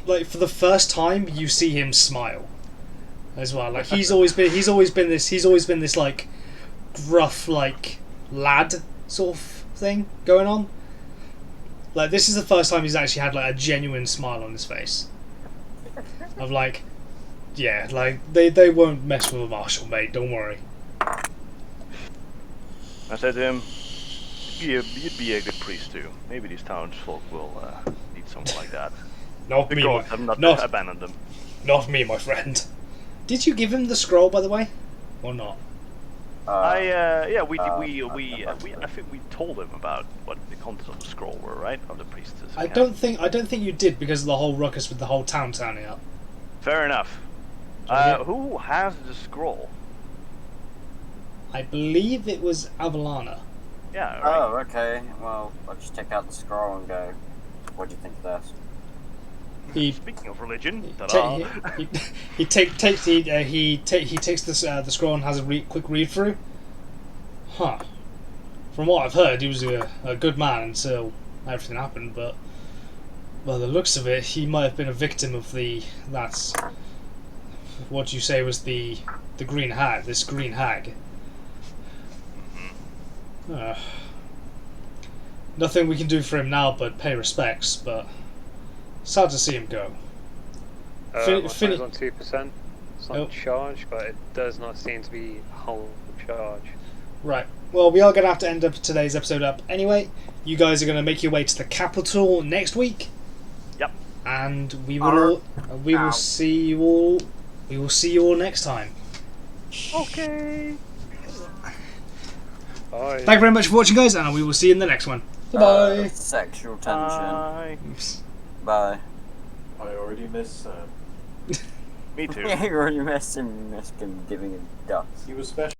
like for the first time you see him smile as well. Like he's always been this like gruff like lad sort of thing going on. Like this is the first time he's actually had like a genuine smile on his face. Of like, yeah, like they won't mess with a marshal, mate. Don't worry. I said to him, you'd be a good priest too. Maybe these townsfolk will need someone like that. Not The me, gods have not abandoned them. not me, my friend. Did you give him the scroll, by the way, or not? I think we told him about what the contents of the scroll were, right? Of the priestess. I don't think you did because of the whole ruckus with the whole town turning up. Fair enough. Yeah. Who has the scroll? I believe it was Avalana. Yeah. Right. Oh, okay. Well, I'll just take out the scroll and go. What do you think of this? Speaking of religion, he takes the scroll and has a quick read through. Huh. From what I've heard, he was a good man until everything happened. But by the looks of it, he might have been a victim of that's what you say was the green hag. This green hag. nothing we can do for him now but pay respects. But sad to see him go. My phone's on 2%. It's not charged, but it does not seem to be whole charge. Right. Well, we are going to have to end up today's episode up anyway. You guys are going to make your way to the capital next week. Yep. And we will see you all. We will see you all next time. Okay. Bye. Thank you very much for watching, guys, and we will see you in the next one. Bye. Sexual tension. Bye. Bye. I already missed Sam. Me too. You already missed him giving him dust. He was special.